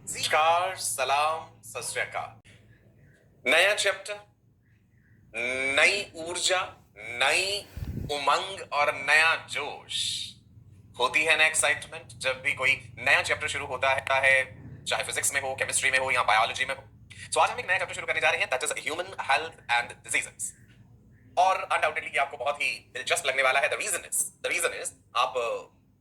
नमस्कार, सलाम, सत श्री अकाल। नया चैप्टर, नई ऊर्जा, नई उमंग और नया जोश। होती है ना एक्साइटमेंट जब भी कोई नया चैप्टर शुरू होता है, चाहे फिजिक्स में हो, केमिस्ट्री में हो या बायोलॉजी में हो। तो आज हम एक नया चैप्टर शुरू करने जा रहे हैं, that is human health and diseases. और अनडाउटेडली आपको बहुत ही दिलचस्प लगने वाला है। द रीजन इज आप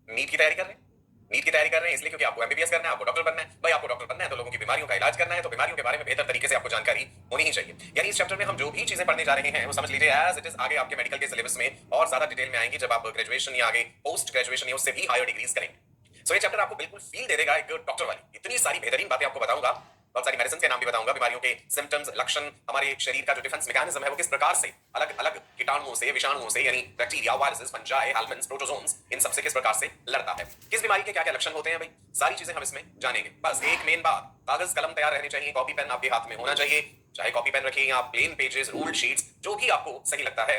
नीट की तैयारी कर रहे हैं। नीट की तैयारी कर रहे हैं इसलिए क्योंकि आपको एमबीबीएस करना है, आपको डॉक्टर बनना है। भाई आपको डॉक्टर बनना है तो लोगों की बीमारियों का इलाज करना है, तो बीमारियों के बारे में बेहतर तरीके से आपको जानकारी होनी ही चाहिए। यानी इस चैप्टर में हम जो भी चीजें पढ़ने जा रहे हैं वो समझ लीजिए एज इट इज आगे आपके मेडिकल के सिलेबस में और ज्यादा डिटेल में आएंगी जब आप ग्रेजुएशन या आगे पोस्ट ग्रेजुएशन या उससे भी हायर डिग्रीज करेंगे। सो ये चैप्टर आपको बिल्कुल फील दे देगा एक डॉक्टर वाली। इतनी सारी बेहतरीन बातें आपको बताऊंगा, बहुत सारी मेडिसिन के नाम भी बताऊंगा, बीमारियों के सिम्टम्स, लक्षण, हमारे शरीर का जो डिफेंस मैकेनिज्म है वो किस प्रकार से अलग अलग कीटाणुओं से, विषाणुओं से, यानी bacteria, viruses, fungi, helminths, protozoans, इन सबसे किस प्रकार से लड़ता है, किस बीमारी के क्या क्या लक्षण होते हैं, भाई सारी चीजें हम इसमें जानेंगे। बस एक मेन बात, कागज कलम तैयार रहने चाहिए, कॉपी पेन आपके हाथ में होना चाहिए। चाहे कॉपी पेन रखिए या प्लेन पेजेस, रूल्ड शीट्स, जो भी आपको सही लगता है,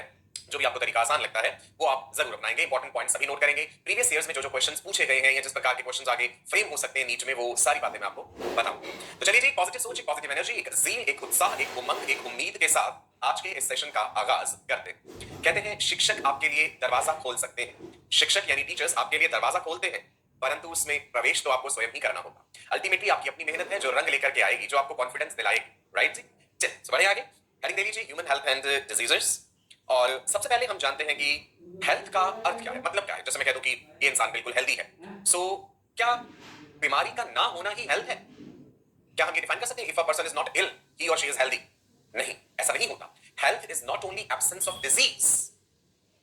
जो भी आपको तरीका आसान लगता है वो आप जरूर अपनाएंगे। इंपॉर्टेंट पॉइंट सभी नोट करेंगे। प्रीवियस ईयर्स में जो जो क्वेश्चंस पूछे गए हैं या जिस प्रकार के क्वेश्चंस आगे फ्रेम हो सकते हैं नीट में, वो सारी बातें मैं आपको बताऊंगा। तो चलिए जी, पॉजिटिव सोच, एक पॉजिटिव एनर्जी, एक ज़ील, एक उत्साह, एक उमंग, एक उम्मीद के साथ आज के इस सेशन का आगाज करते हैं। कहते हैं शिक्षक आपके लिए दरवाजा खोल सकते हैं। शिक्षक यानी टीचर्स आपके लिए दरवाजा खोलते हैं, परंतु उसमें प्रवेश तो आपको स्वयं ही करना होगा। अल्टीमेटली आपकी अपनी मेहनत है जो रंग लेकर के आएगी, जो आपको कॉन्फिडेंस दिलाएगी। राइट जी, चलिए बढ़े आगे। हेडिंग दे लीजिए ह्यूमन हेल्थ एंड डिजीजेस। और सबसे पहले हम जानते हैं कि हेल्थ का अर्थ क्या है, मतलब क्या है। जैसे मैं कह दूं कि ये इंसान बिल्कुल हेल्दी है, सो क्या बीमारी का ना होना ही हेल्थ है? क्या हम ये डिफाइन कर सकते हैं if a person is not ill he और शी इज हेल्दी? नहीं, ऐसा नहीं होता। Health is not only absence of disease,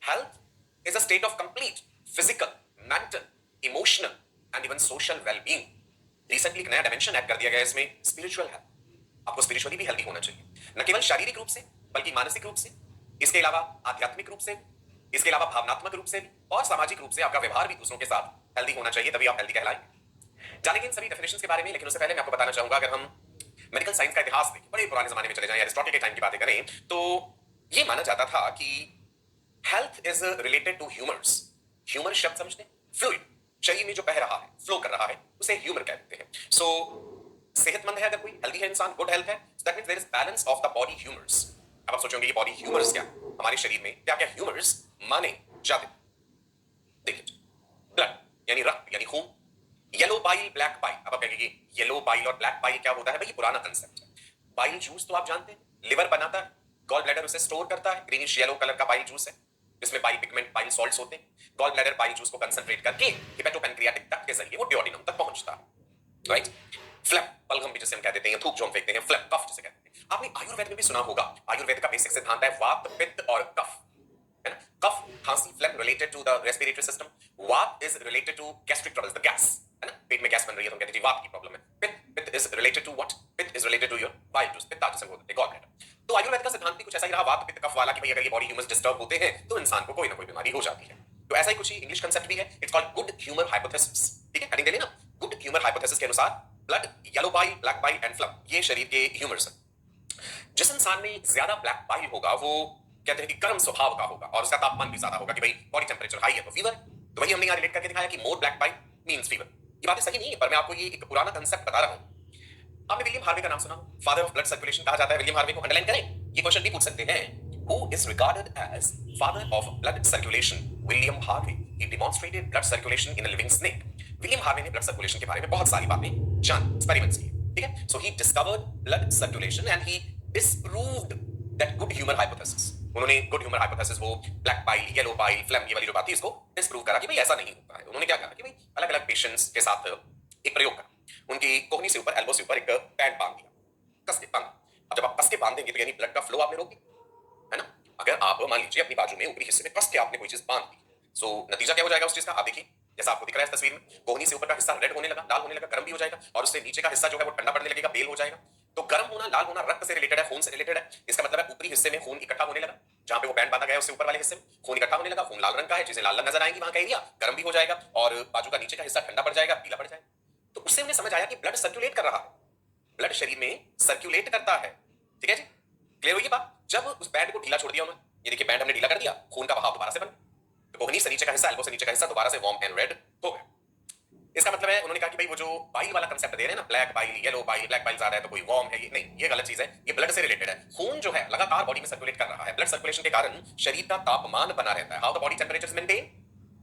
health is a state of complete physical, mental, emotional and even social wellbeing. Recently एक नया dimension add कर दिया गया है इसमें, स्पिरिचुअल हेल्थ। आपको स्पिरिचुअली भी हेल्दी होना चाहिए, न केवल शारीरिक रूप से बल्कि मानसिक रूप से, इसके अलावा आध्यात्मिक रूप से, इसके अलावा भावनात्मक रूप से और सामाजिक रूप से आपका व्यवहार भी दूसरों के साथ हेल्दी होना चाहिए, तभी आप हेल्दी कहलाएंगे। जानेंगे इन सभी डेफिनेशंस के बारे में, लेकिन उससे पहले मैं आपको बताना चाहूंगा, अगर हम मेडिकल साइंस का इतिहास देखें, बड़े पुराने जमाने में चले जाएं, एरिस्टोटल के टाइम की बातें करें, तो ये माना जाता था कि health is related to humours. Humour शब्द समझते, फ्लूइड, शरीर में जो बह रहा है, फ्लो कर रहा है, उसे ह्यूमर कहते हैं। सो सेहतमंद है अगर कोई, हेल्दी है इंसान, गुड हेल्थ है, that means there is balance of the body humours. अब आप सोचोगे ये बॉडी ह्यूमर्स क्या, हमारे शरीर में क्या क्या ह्यूमर्स माने जाते। देखिए, ब्लड यानी रक्त यानी खून, येलो बाइल, ब्लैक बाइल। अब आप कहेंगे येलो बाइल और ब्लैक बाइल क्या होता है? भाई ये पुराना कंसेप्ट है। बाइल जूस तो आप जानते हैं, लिवर बनाता है, गॉल ब्लैडर उसे स्टोर करता है, ग्रीनिश येलो कलर का बाइल जूस है, इसमें बाइल पिगमेंट, बाइल सॉल्ट्स होते हैं। गॉल ब्लैडर बाइल जूस को कंसंट्रेट करके हिपेटोपैनक्रियाटिक डक्ट के जरिए वो ड्यूओडेनम तक पहुंचता है। राइट, फ्लेम, बलगम भी जिसे हम कह देते हैं, थूक जो हम फेंकते हैं, फ्लेम, कफ जिसे कहते हैं। आपने आयुर्वेद में भी सुना होगा, आयुर्वेद का बेसिक सिद्धांत है वात, पित्त और कफ, है ना। कफ, खांसी, phlegm related to the respiratory system, vata is related to gastric troubles, the gas, है ना, पेट में गैस बन रही है तो हम कहते हैं वात की प्रॉब्लम है। Pitta is related to what? Pitta is related to your bile juice, पित्त जिसे बोलते हैं, गॉल ब्लैडर। तो आयुर्वेद का सिद्धांत भी कुछ ऐसा ही रहा, वात, पित्त, कफ वाला, कि भाई अगर ये बॉडी ह्यूमर्स डिस्टर्ब होते हैं तो इंसान को कोई ना कोई बीमारी हो जाती है। तो ऐसा ही कुछ ही इंग्लिश कांसेप्ट भी है, it's called good humour hypothesis. ठीक है, हेडिंग दे लेना, गुड ह्यूमर हाइपोथेसिस के अनुसार blood, yellow bile, black bile and phlegm, ये शरीर के ह्यूमर्स हैं। जिस इंसान में ज्यादा ब्लैक बाइल होगा वो कहते हैं कि गर्म स्वभाव का होगा और उसका तापमान भी ज्यादा होगा, कि भाई बॉडी टेम्परेचर हाई है तो फीवर। तो वही हमने यहां रिलेट करके दिखाया कि more black bile means fever. ये बातें सही नहीं है, पर मैं आपको ये एक पुराना कांसेप्ट बता रहा हूं। आपने विलियम हार्वे का नाम सुना, फादर ऑफ ब्लड सर्कुलेशन कहा जाता है विलियम हार्वे को। अंडरलाइन करें, ये क्वेश्चन भी पूछ सकते हैं, who is regarded as father of blood circulation? William Harvey, he demonstrated blood circulation in a living snake. William Harvey ने ब्लड सर्कुलेशन के बारे में बहुत सारी बातें जानी, एक्सपेरिमेंट्स किए। ठीक है, so he discovered blood circulation and he disproved that good humour hypothesis. उन्होंने गुड ह्यूमर हाइपोथेसिस, वो black bile, yellow bile, phlegm, ये वाली जो बात थी, इसको डिस्प्रूव करा कि भाई ऐसा नहीं होता है। उन्होंने क्या कहा कि भाई अलग अलग पेशेंट्स के साथ एक प्रयोग करा, उनकी कोहनी से ऊपर, एल्बो से ऊपर एक पैड बांध दिया, कस के बांध। अब जब आप कस के बांधेंगे तो यानी ब्लड का फ्लो आपने रोक दिया, है ना। अगर आप मान लीजिए अपनी बाजू में ऊपरी हिस्से में कस के आपने कोई चीज बांध दी, सो नतीजा क्या हो जाएगा उस चीज का? आप देखिए, जैसा आपको दिख रहा है इस तस्वीर में, कोहनी से ऊपर का हिस्सा रेड होने लगा, लाल होने लगा, गर्म भी हो जाएगा, और उससे नीचे का हिस्सा जो है वो ठंडा पड़ने लगेगा, पेल हो जाएगा। तो गर्म होना, लाल होना रक्त से रिलेटेड है, खून से रिलेटेड है। इसका मतलब है ऊपरी हिस्से में खून इकट्ठा होने लगा, जहां पे वो बैंड बांधा गया है उससे ऊपर वाले हिस्से में खून इकट्ठा होने लगा, खून लाल रंग का है, चीजें लाल रंग नजर आएंगी, वहां का एरिया गर्म भी हो जाएगा, और बाजू का नीचे का हिस्सा ठंडा पड़ जाएगा, पीला पड़ जाएगा। तो उससे उन्हें समझ आया कि ब्लड सर्कुलेट कर रहा है, ब्लड शरीर में सर्कुलेट करता है। ठीक है जी, क्लियर हुई बात? जब उस बैंड को ढीला छोड़ दिया उन्होंने, ये देखिए बैंड हमने ढीला कर दिया, खून का बहाव दोबारा से बन, तो कोहनी से नीचे का हिस्सा, एल्बो से नीचे का हिस्सा दोबारा से वार्म एंड रेड हो गया। इसका मतलब है उन्होंने कहा कि भाई वो जो बाइल वाला कंसेप्ट दे रहे हैं ना, black bile, yellow bile, black bile आ रहा है तो कोई वॉर्म है, ये नहीं, ये गलत चीज है, ये ब्लड से रिलेटेड है। खून जो है लगातार बॉडी में सर्कुलेट कर रहा है, ब्लड सर्कुलेशन के कारण शरीर का तापमान बना रहता है। How the body temperature is maintain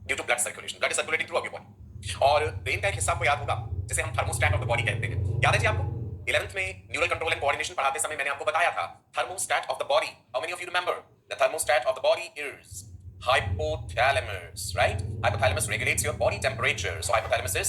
due to blood circulation, blood is circulating through your body. और ब्रेन का एक हिस्सा आपको याद होगा जिसे हम थर्मोस्टेट ऑफ द बॉडी कहते हैं, याद है जी आपको? 11th में न्यूरल कंट्रोल एंड कोऑर्डिनेशन पढ़ाते समय मैंने आपको बताया था thermostat of the body. How many of you remember the thermostat of the body is hypothalamus, right? Hypothalamus regulates your body temperature. So hypothalamus is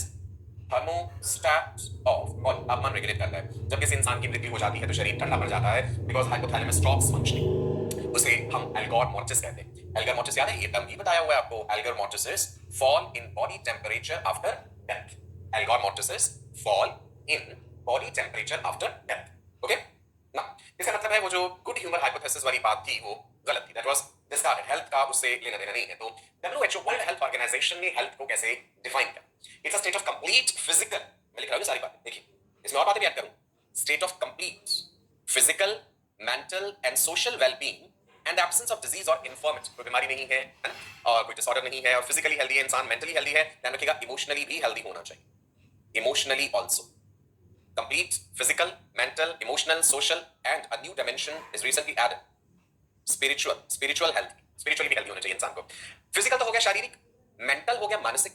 thermostat of body, तापमान regulate करता है। जब किसी इंसान की मृत्यु हो जाती है तो शरीर ठंडा पड़ जाता है because hypothalamus stops functioning। उसे हम एल्गोर मोर्टिस कहते हैं। एल्गर मोर्टिस याद है? ये टर्म भी बताया हुआ है आपको। Algor mortis is fall in body temperature after death। Algor mortis is fall in body temperature after death। Okay ना, इसका मतलब है वो जो गुड ह्यूमर हाइपोथेसिस वाली बात थी वो गलत थी। That was discarded. हेल्थ का उससे लेना देना नहीं है। तो WHO वर्ल्ड हेल्थ ऑर्गेनाइजेशन ने हेल्थ को कैसे डिफाइन किया? It's a state of complete physical, मैं लिख रहा हूं सारी बातें, देखिए इसमें और बातें भी ऐड करूं। State of complete physical, mental and social wellbeing and absence of disease और इन्फॉर्मिटी। कोई बीमारी नहीं है और कोई डिसऑर्डर नहीं है और फिजिकली हेल्दी है इंसान, मेंटली हेल्दी है, ध्यान रखिएगा इमोशनली भी हेल्दी होना चाहिए, emotionally also. Complete physical, mental, emotional, social, and a new dimension is recently added. Spiritual health. Spiritually भी healthy होना चाहिए इंसान को। Physical तो हो गया शारीरिक, mental हो गया मानसिक,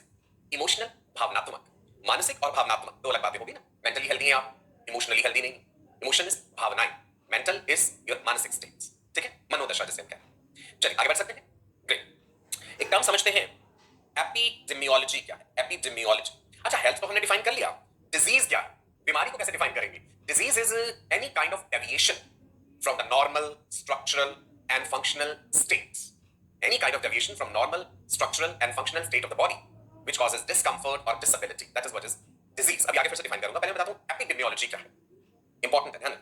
emotional भावनात्मक। मानसिक और भावनात्मक दो अलग बातें होगी ना। Mentally healthy हैं आप, emotionally healthy नहीं। Emotion is भावनाएं, mental is your मानसिक states। ठीक है, मनोदशा जिसे हम कहते हैं। चलिए आगे बढ़ सकते हैं। Great। एक टर्म समझते हैं, एपिडेमियोलॉजी क्या है? एपिडेमियोलॉजी। अच्छा, हेल्थ तो हमने डिफाइन कर लिया, डिजीज क्या है? बीमारी को कैसे डिफाइन करेंगे? Disease is any kind of deviation from the normal structural and functional states, any kind of deviation from normal structural and functional state of the body which causes discomfort और disability, that is what is disease. अभी आगे फिर से define करूंगा, पहले बताता हूं epidemiology क्या है। इंपॉर्टेंट है, ध्यान।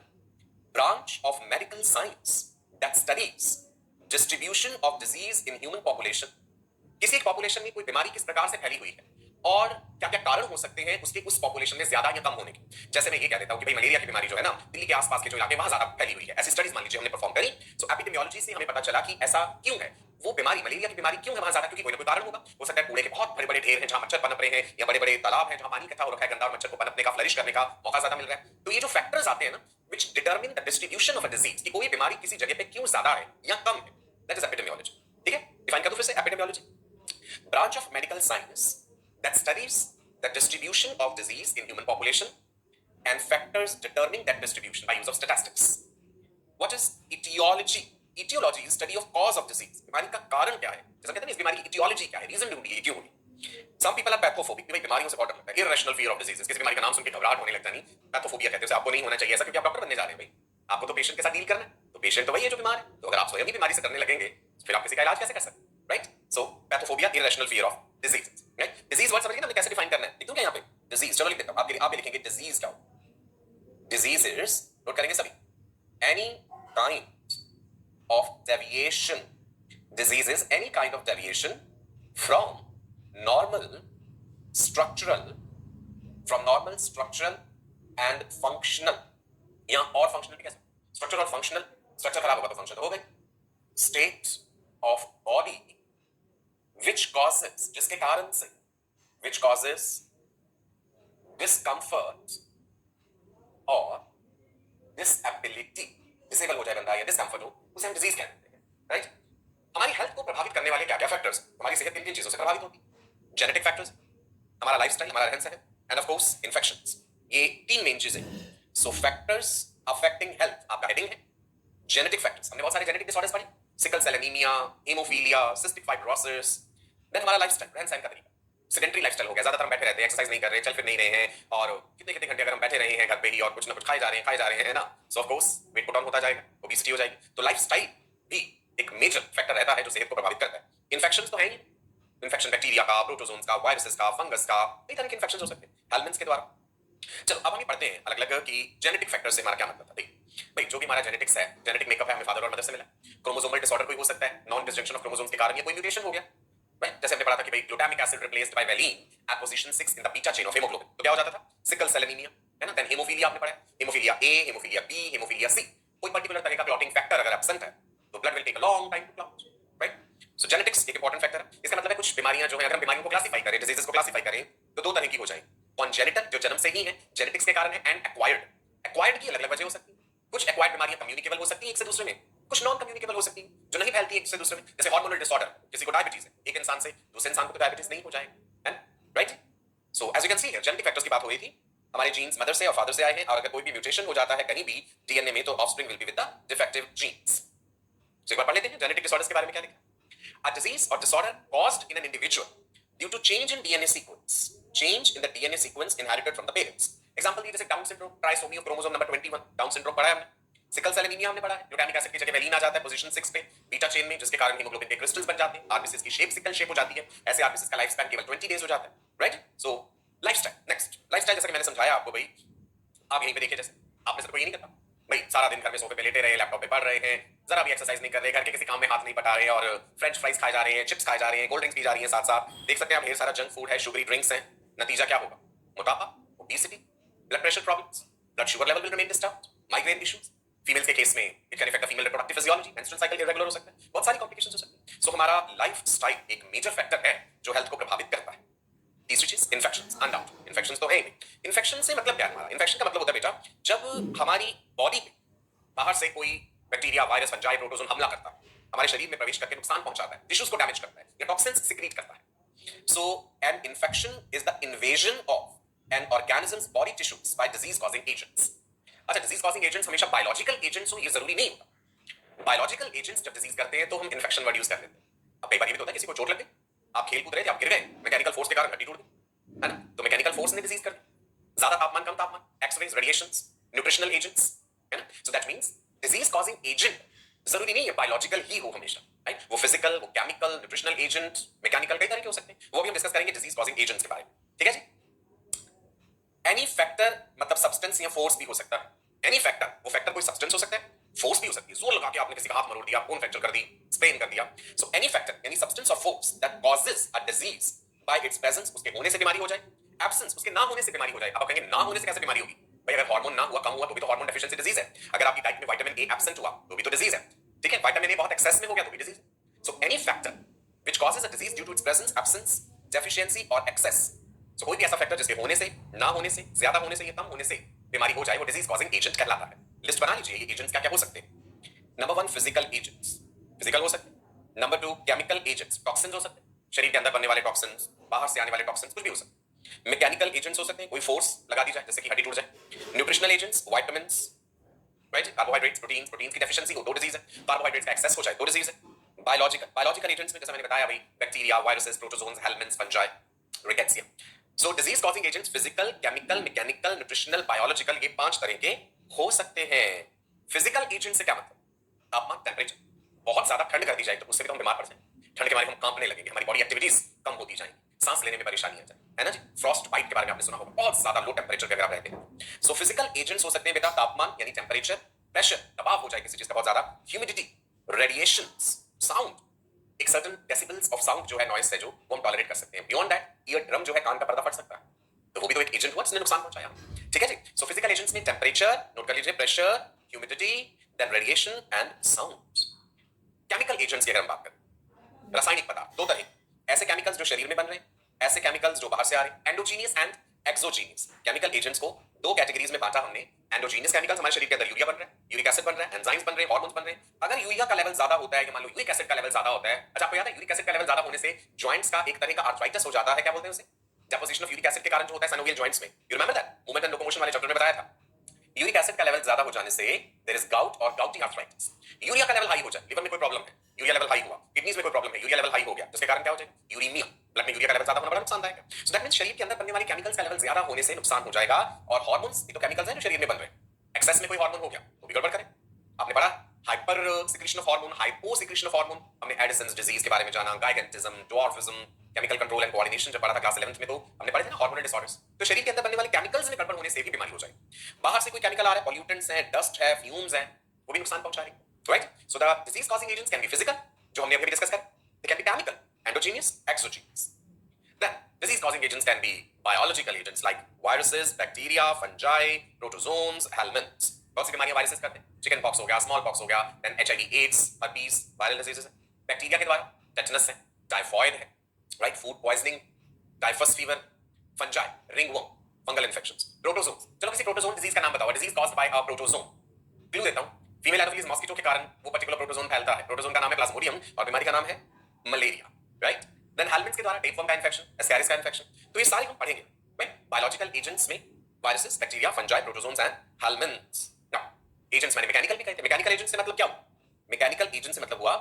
Branch of medical science that studies distribution of disease in human population. किसी एक पॉपुलेशन में कोई बीमारी किस प्रकार से फैली हुई है और क्या क्या कारण हो सकते हैं उसके उस पॉपुलेशन में ज्यादा या कम होने के। जैसे मैं ये कह देता हूं कि भाई मलेरिया की बीमारी जो है ना, दिल्ली के आसपास के जो इलाके वहां ज्यादा फैली हुई है, ऐसी स्टडीज मान लीजिए हमने परफॉर्म करी। सो एपिडेमियोलॉजी से हमें पता चला कि ऐसा क्यों है, वो बीमारी मलेरिया की बीमारी क्यों है वहां ज्यादा, क्योंकि कोई ना कोई कारण होगा। हो सकता है कूड़े के बहुत बड़े बड़े ढेर हैं जहां मच्छर पनप रहे हैं, या बड़े बड़े तालाब हैं जहां पानी इकट्ठा हो रखा है गंदा और मच्छर को पनपने का, फ्लरिश करने का मौका ज्यादा मिल रहा है। तो ये जो फैक्टर्स आते हैं ना which determine the distribution of a disease, कि कोई बीमारी किसी जगह पे क्यों ज्यादा है या कम है, दैट इज एपिडेमियोलॉजी। ठीक है, डिफाइन कर दो फिर से epidemiology. Branch of medical science that studies the distribution of disease in human population and factors determining that distribution by use of statistics. What is etiology? Etiology is study of cause of disease. बीमारी का कारण क्या है? जैसा कहते हैं इस बीमारी की etiology क्या है, रीजन ढूंढिए क्यों हुई। Some people are pathophobic, भाई बीमारियों से बहुत डर लगता है, irrational fear of diseases। किसी बीमारी का नाम सुन के घबराहट होने लगता नहीं, पैथोफोबिया कहते हैं उसे। आपको नहीं होना चाहिए ऐसा क्योंकि आप डॉक्टर बनने जा रहे हैं भाई, आपको तो पेशेंट के साथ डील करना है, तो पेशेंट तो वही है जो बीमार है। तो अगर आप स्वयं ही बीमारी से करने लगेंगे फिर आप किसी का इलाज कैसे कर सकते हैं, right? So pathophobia, irrational fear of diseases, right? Disease word समझिए ना, कैसे डिफाइन करना है, लिख दूं क्या यहाँ पे? डिजीज, चलो लिख देता हूं, आप भी लिखेंगे डिजीज क्या हो। डिजीज इज, नोट करेंगे सभी, any kind of deviation. Disease is any kind of deviation from normal structural, and functional, या और functional भी कैसे, structural और functional, structure खराब होगा तो function तो हो गई, state of body which causes, जिसके कारण से, which causes discomfort और disability, डिसेबल हो जाए बंदा या डिस्कम्फर्ट हो, उसे हम डिजीज कहते हैं, राइट? हमारी हेल्थ को प्रभावित करने वाले क्या क्या फैक्टर्स, हमारी सेहत किन किन चीजों से प्रभावित होगी? जेनेटिक फैक्टर्स, हमारा लाइफस्टाइल, हमारा रहन सहन, एंड ऑफ कोर्स इन्फेक्शंस। ये तीन मेन चीजें। सो फैक्टर्स अफेक्टिंग हेल्थ आपका हेडिंग है। जेनेटिक फैक्टर्स, हमने बहुत सारे जेनेटिक डिसऑर्डर्स पढ़े, sickle cell anaemia, haemophilia, cystic fibrosis. Then हमारा लाइफस्टाइल, रहन सहन का तरीका, सेडेंटरी लाइफस्टाइल हो गया, ज्यादातर हम बैठे रहते हैं, एक्सरसाइज नहीं कर रहे, चल फिर नहीं रहे हैं, और कितने कितने घंटे अगर हम बैठे रहे हैं घर पे ही और कुछ ना कुछ खाए जा रहे हैं ना, सो of course weight put on होता जाएगा, ओबेसिटी हो जाएगी। तो लाइफस्टाइल भी एक मेजर फैक्टर रहता है जो सेहत को प्रभावित करता है। इन्फेक्शंस तो है ही, इन्फेक्शन बैक्टीरिया का, प्रोटोजोन्स का, वायरसेस का, फंगस का, कई तरह के इन्फेक्शंस हो सकते हैं हेलमेंट्स के द्वारा। चलो अब हम पढ़ते हैं अलग अलग कि जेनेटिक फैक्टर से हमारा क्या मतलब है। भाई जो भी हमारा जेनेटिक्स है, जेनेटिक मेकअप है, हमें फादर और मदर से मिला। क्रोमोसोमल डिसऑर्डर कोई हो सकता है, नॉन डिसजंक्शन ऑफ क्रोमोसोम्स के कारण, या कोई म्यूटेशन हो गया, राइट? जैसे हमने पढ़ा था कि भाई glutamic acid replaced by valine at position 6 in the beta chain of haemoglobin, तो क्या हो जाता था? सिकल सेल एनीमिया, है ना? देन हेमोफीलिया आपने पढ़ा, हेमोफीलिया ए, हेमोफीलिया बी, हेमोफीलिया सी। कोई पर्टिकुलर तरह का क्लॉटिंग फैक्टर अगर एब्सेंट है तो blood will take a long time to clot, right? So genetics एक इंपॉर्टेंट फैक्टर है। इसका मतलब है कुछ बीमारियां जो है, अगर हम बीमारियों को क्लासिफाई करें, डिजीजेस को क्लासिफाई करें, तो दो तरह की हो जाएगी। जेनेटर जो जन्म से ही है, जेनेटिक्स के कारण है, एंड एक्वायर्ड की अलग अलग वजह हो सकती है। कुछ एक्वायर्ड बीमारियां कम्युनिकेबल हो सकती है एक से दूसरे में, कुछ नॉन कम्युनिकेबल हो सकती है जो नहीं फैलती एक से दूसरे में, जैसे हार्मोनल डिसऑर्डर, किसी को डायबिटीज है, एक इंसान से दूसरे इंसान को तो डायबिटीज नहीं हो जाएगा, right. So as you can see here genetic factors की बात हो रही थी, हमारे जीन्स मदर से और फादर से आए हैं, और अगर कोई भी म्यूटेशन हो जाता है कहीं भी डीएनए में तो offspring will be with the defective genes. तो एक बार पढ़ लेते हैं जेनेटिक डिसऑर्डर्स के बारे में क्या लिखा है। A disease or disorder caused in an individual due to change in DNA sequence, change in the DNA sequence inherited from the parents. Example दिए जैसे down syndrome, trisomy of chromosome number 21, down syndrome पढ़ा है हमने। Sickle cell anaemia हमने पढ़ा है, glutamic acid की जगह वेलिन आ जाता है पोजीशन 6 पे बीटा चेन में, जिसके कारण हीमोग्लोबिन के क्रिस्टल्स बन जाते हैं, आरबीसीएस की शेप सिकल शेप हो जाती है, ऐसे आरबीसीएस का लाइफ स्पैन केवल 20 डेज हो जाता है, राइट। सो लाइफस्टाइल, नेक्स्ट लाइफस्टाइल, जैसा कि मैंने समझाया आपको भाई, आप यहीं पे देखिए, जैसे आपने से कोई नहीं करता भाई, सारा दिन घर में सोफे पे लेटे रहे, लैपटॉप पे पढ़ रहे हैं, जरा भी एक्सरसाइज नहीं कर रहे, घर के किसी काम में हाथ नहीं बटा रहे, और फ्रेंच फ्राइज खाए जा रहे हैं, चिप्स खाए जा रहे हैं, कोल्ड ड्रिंक्स पी जा रही हैं, साथ साथ देख सकते हैं आप ढेर सारा जंक फूड है, शुगरी ड्रिंक्स हैं। नतीजा क्या होगा? मोटापा, obesity, blood pressure problems, blood sugar level will remain disturbed, migraine issues. Females के केस में it can affect female reproductive physiology, menstrual cycle irregular हो सकता है, बहुत सारी कॉम्प्लिकेशंस हो सकती हैं। सो हमारा लाइफस्टाइल एक मेजर फैक्टर है जो हेल्थ को प्रभावित करता है। तीसरी चीज इन्फेक्शंस, अनडाउट इन्फेक्शंस तो है ही। इन्फेक्शन से मतलब क्या है हमारा? इन्फेक्शन का मतलब होता है बेटा, जब हमारी बॉडी पे बाहर से कोई बैक्टीरिया, वायरस, फंजाई, प्रोटोजोन हमला करता है, हमारे शरीर में प्रवेश करके नुकसान पहुंचाता है, टिश्यूज को डैमेज करता है, या टॉक्सिन्स सिक्रीट करता है। So an infection is the invasion of an organisms body tissues by disease causing agents. अच्छा, डिजीज कॉजिंग एजेंट्स हमेशा बायोलॉजिकल एजेंट्स हो ये जरूरी नहीं होता। बायोलॉजिकल एजेंट्स जब डिजीज करते हैं तो हम इन्फेक्शन वर्ड यूज कर लेते हैं। अब कई बार ये भी तो होता है किसी को चोट लग गई, आप खेल कूद रहे थे, आप गिर गए, मैकेनिकल फोर्स के कारण हड्डी टूट गई, है ना, तो मैकेनिकल फोर्स ने डिजीज कर दी। ज्यादा तापमान, कम तापमान, एक्सरेज, रेडिएशंस, न्यूट्रिशनल एजेंट्स, है ना। So that means disease causing agent जरूरी नहीं है बायोलॉजिकल ही हो हमेशा, राइट। वो फिजिकल, वो केमिकल, न्यूट्रिशनल एजेंट, मैकेनिकल, कई तरह के हो सकते हैं, वो भी हम डिस्कस करेंगे डिजीज कॉजिंग एजेंट्स के बारे में, ठीक है जी। एनी फैक्टर मतलब सब्सटेंस या फोर्स भी हो सकता है। एनी फैक्टर, वो फैक्टर कोई सब्सटेंस हो सकता है, फोर्स भी हो सकती है, जोर लगा के आपने किसी का हाथ मरोड़ दिया, बोन फ्रैक्चर कर दी, स्पेन कर दिया। So any factor, any substance और force that causes a disease by its presence, उसके होने से बीमारी हो जाए, एब्सेंस, उसके ना होने से बीमारी हो जाए। आप कहेंगे ना होने से कैसे बीमारी होगी? भाई अगर हार्मोन ना हुआ, कम हुआ तो भी तो हार्मोन डेफिशिएंसी डिजीज है। अगर आपकी डाइट में विटामिन ए एब्सेंट हुआ तो भी तो डिजीज है, ठीक है। विटामिन ए बहुत एक्सेस में हो गया तो भी डिजीज है। So any factor which causes a disease due to its presence, absence, deficiency और एक्सेस। सो कोई भी ऐसा फैक्टर जिसके होने से, ना होने से, ज्यादा होने से या कम होने से बीमारी हो जाए, वो डिजीज कॉजिंग एजेंट कहलाता है। लिस्ट बना लीजिए ये एजेंट्स क्या क्या हो सकते हैं। नंबर 1 फिजिकल एजेंट्स, फिजिकल हो सकते हैं। नंबर 2 केमिकल एजेंट्स, टॉक्सिन्स हो सकते हैं, शरीर के अंदर बनने वाले टॉक्सिन्स, बाहर से आने वाले टॉक्सिन्स, कुछ भी हो सकते हैं। मैकेनिकल एजेंट्स हो सकते हैं, कोई फोर्स लगा दी जाए जैसे कि हड्डी टूट जाए। Nutritional agents, vitamins, right, carbohydrates, proteins, proteins की डेफिशिएंसी हो तो डिजीज है, कार्बोहाइड्रेट्स का एक्सेस हो जाए तो डिजीज है। बायोलॉजिकल एजेंट्स में जैसे मैंने बताया भाई, bacteria, viruses, protozoans, helminths, fungi, rickettsia. So disease causing agents physical, chemical, mechanical, nutritional, biological, ये 5 तरह के हो सकते हैं। फिजिकल एजेंट से क्या मतलब? तापमान, टेम्परेचर, बहुत ज्यादा ठंड कर दी जाए तो उससे भी तो हम बीमार पड़ जाएंगे, ठंड के मारे हम कांपने लगेंगे, हमारी बॉडी एक्टिविटीज कम होती जाएंगी, सांस लेने में परेशानी आ जाए, है ना जी। फ्रॉस्ट बाइट के बारे में आपने सुना होगा, बहुत ज्यादा लो टेम्परेचर पे अगर आप रहते हैं। सो फिजिकल एजेंट्स हो सकते हैं बेटा, तापमान यानी टेम्परेचर, प्रेशर, दबाव हो जाए किसी चीज का बहुत ज्यादा, ह्यूमिडिटी, रेडिएशंस, साउंड, एक सर्टेन डेसिबल्स ऑफ साउंड जो है, नॉइस है जो, वो हम टॉलरेट कर सकते हैं। बियॉन्ड दैट ईयर ड्रम जो है, कान का पर्दा फट सकता है, तो वो भी तो एक एजेंट हुआ जिसने नुकसान पहुंचाया, ठीक है जी। सो फिजिकल एजेंट्स में टेम्परेचर नोट कर लीजिए, pressure, humidity, then radiation and sound. Chemical agents की अगर हम बात करें, रासायनिक पदार्थ, 2 तरह, ऐसे केमिकल्स जो शरीर में बन रहे हैं, ऐसे केमिकल्स जो बाहर से आ रहे हैं, endogenous and exogenous. Chemical agents को 2 कैटेगरीज में बांटा हमने। एंडोजीनियस केमिकल्स, हमारे शरीर के अंदर यूरिया बन रहा है, यूरिक एसिड बन रहा है, एंजाइम्स बन रहे हैं, हार्मोन्स बन रहे हैं। अगर यूरिया का लेवल ज्यादा होता है, या मान लो यूरिक एसिड का लेवल ज्यादा होता है, अच्छा आपको याद है यूरिक एसिड का लेवल ज्यादा होने से जॉइंट्स का एक तरह का आर्थराइटिस हो जाता है, क्या बोलते हैं उसे? डेपोजिशन ऑफ यूरिक एसिड के कारण जो होता है साइनोवियल जॉइंट्स में, you remember that, movement and locomotion वाले चैप्टर में बताया था। यूरिक एसिड का लेवल ज्यादा हो जाने से देयर इज गाउट और गाउटी आर्थराइटिस। यूरिया का लेवल हाई हो जाए, लिवर में कोई प्रॉब्लम है, यूरिया लेवल हाई हुआ, किडनीज में कोई प्रॉब्लम है, यूरिया लेवल हाई हो गया, जिसके कारण क्या हो जाएगा? यूरीमिया, ब्लड में यूरिया का लेवल ज्यादा होना बड़ा नुकसानदायक है। सो दैट मींस शरीर के अंदर बनने वाले केमिकल्स का लेवल ज्यादा होने से नुकसान हो जाएगा। और हार्मोन्स ये तो केमिकल्स हैं जो शरीर में बन रहे हैं, एक्सेस में कोई हार्मोन हो गया तो भी गड़बड़ करें। आपने पढ़ा hyper secretion of hormone, hypo secretion of hormone, हमने एडिसन्स डिजीज के बारे में जाना, gigantism, dwarfism, chemical control and coordination जब पढ़ा था क्लास 11th में, तो हमने पढ़े थे ना हार्मोनल डिसऑर्डर्स। तो शरीर के अंदर बनने वाले केमिकल्स में गड़बड़ होने से भी बीमारी हो जाएगी। बाहर से कोई केमिकल आ रहा है, पॉल्यूटेंट्स हैं, डस्ट है, फ्यूम्स हैं, वो भी नुकसान पहुंचा रही है, right. So the disease causing agents can be physical, जो हमने अभी डिस्कस किया, they can be chemical, endogenous, exogenous. Then disease causing agents can be biological agents like viruses, bacteria, fungi, protozoans, helminths. बहुत सी बीमारियां वायरसेस करते हैं, chicken pox हो गया, स्मॉल पॉक्स हो गया, then HIV, AIDS, herpes, viral diseases है। Bacteria के द्वारा टेटनस है, टाइफॉइड है, right, food poisoning, typhus fever, fungi, ringworm, fungal infections, protozoans. चलो किसी प्रोटोजोन डिजीज का नाम बताओ, disease caused by a protozoan. Clue देता हूं, फीमेल एनोफिलीज मॉस्किटो के कारण वो पर्टिकुलर प्रोटोजोन फैलता है। प्रोटोजोन का नाम है प्लाज्मोडियम और बीमारी का नाम है मलेरिया, राइट। देन हेलमिंथ्स के द्वारा टेपवर्म का इन्फेक्शन, एस्कैरिस का इन्फेक्शन। तो ये सारे हम पढ़ेंगे, राइट। बायोलॉजिकल एजेंट्स में viruses, bacteria, fungi, protozoans and helminths. Now agents मैंने मैकेनिकल भी कहते हैं। मैकेनिकल एजेंट से मतलब क्या हुआ? मैकेनिकल एजेंट से मतलब हुआ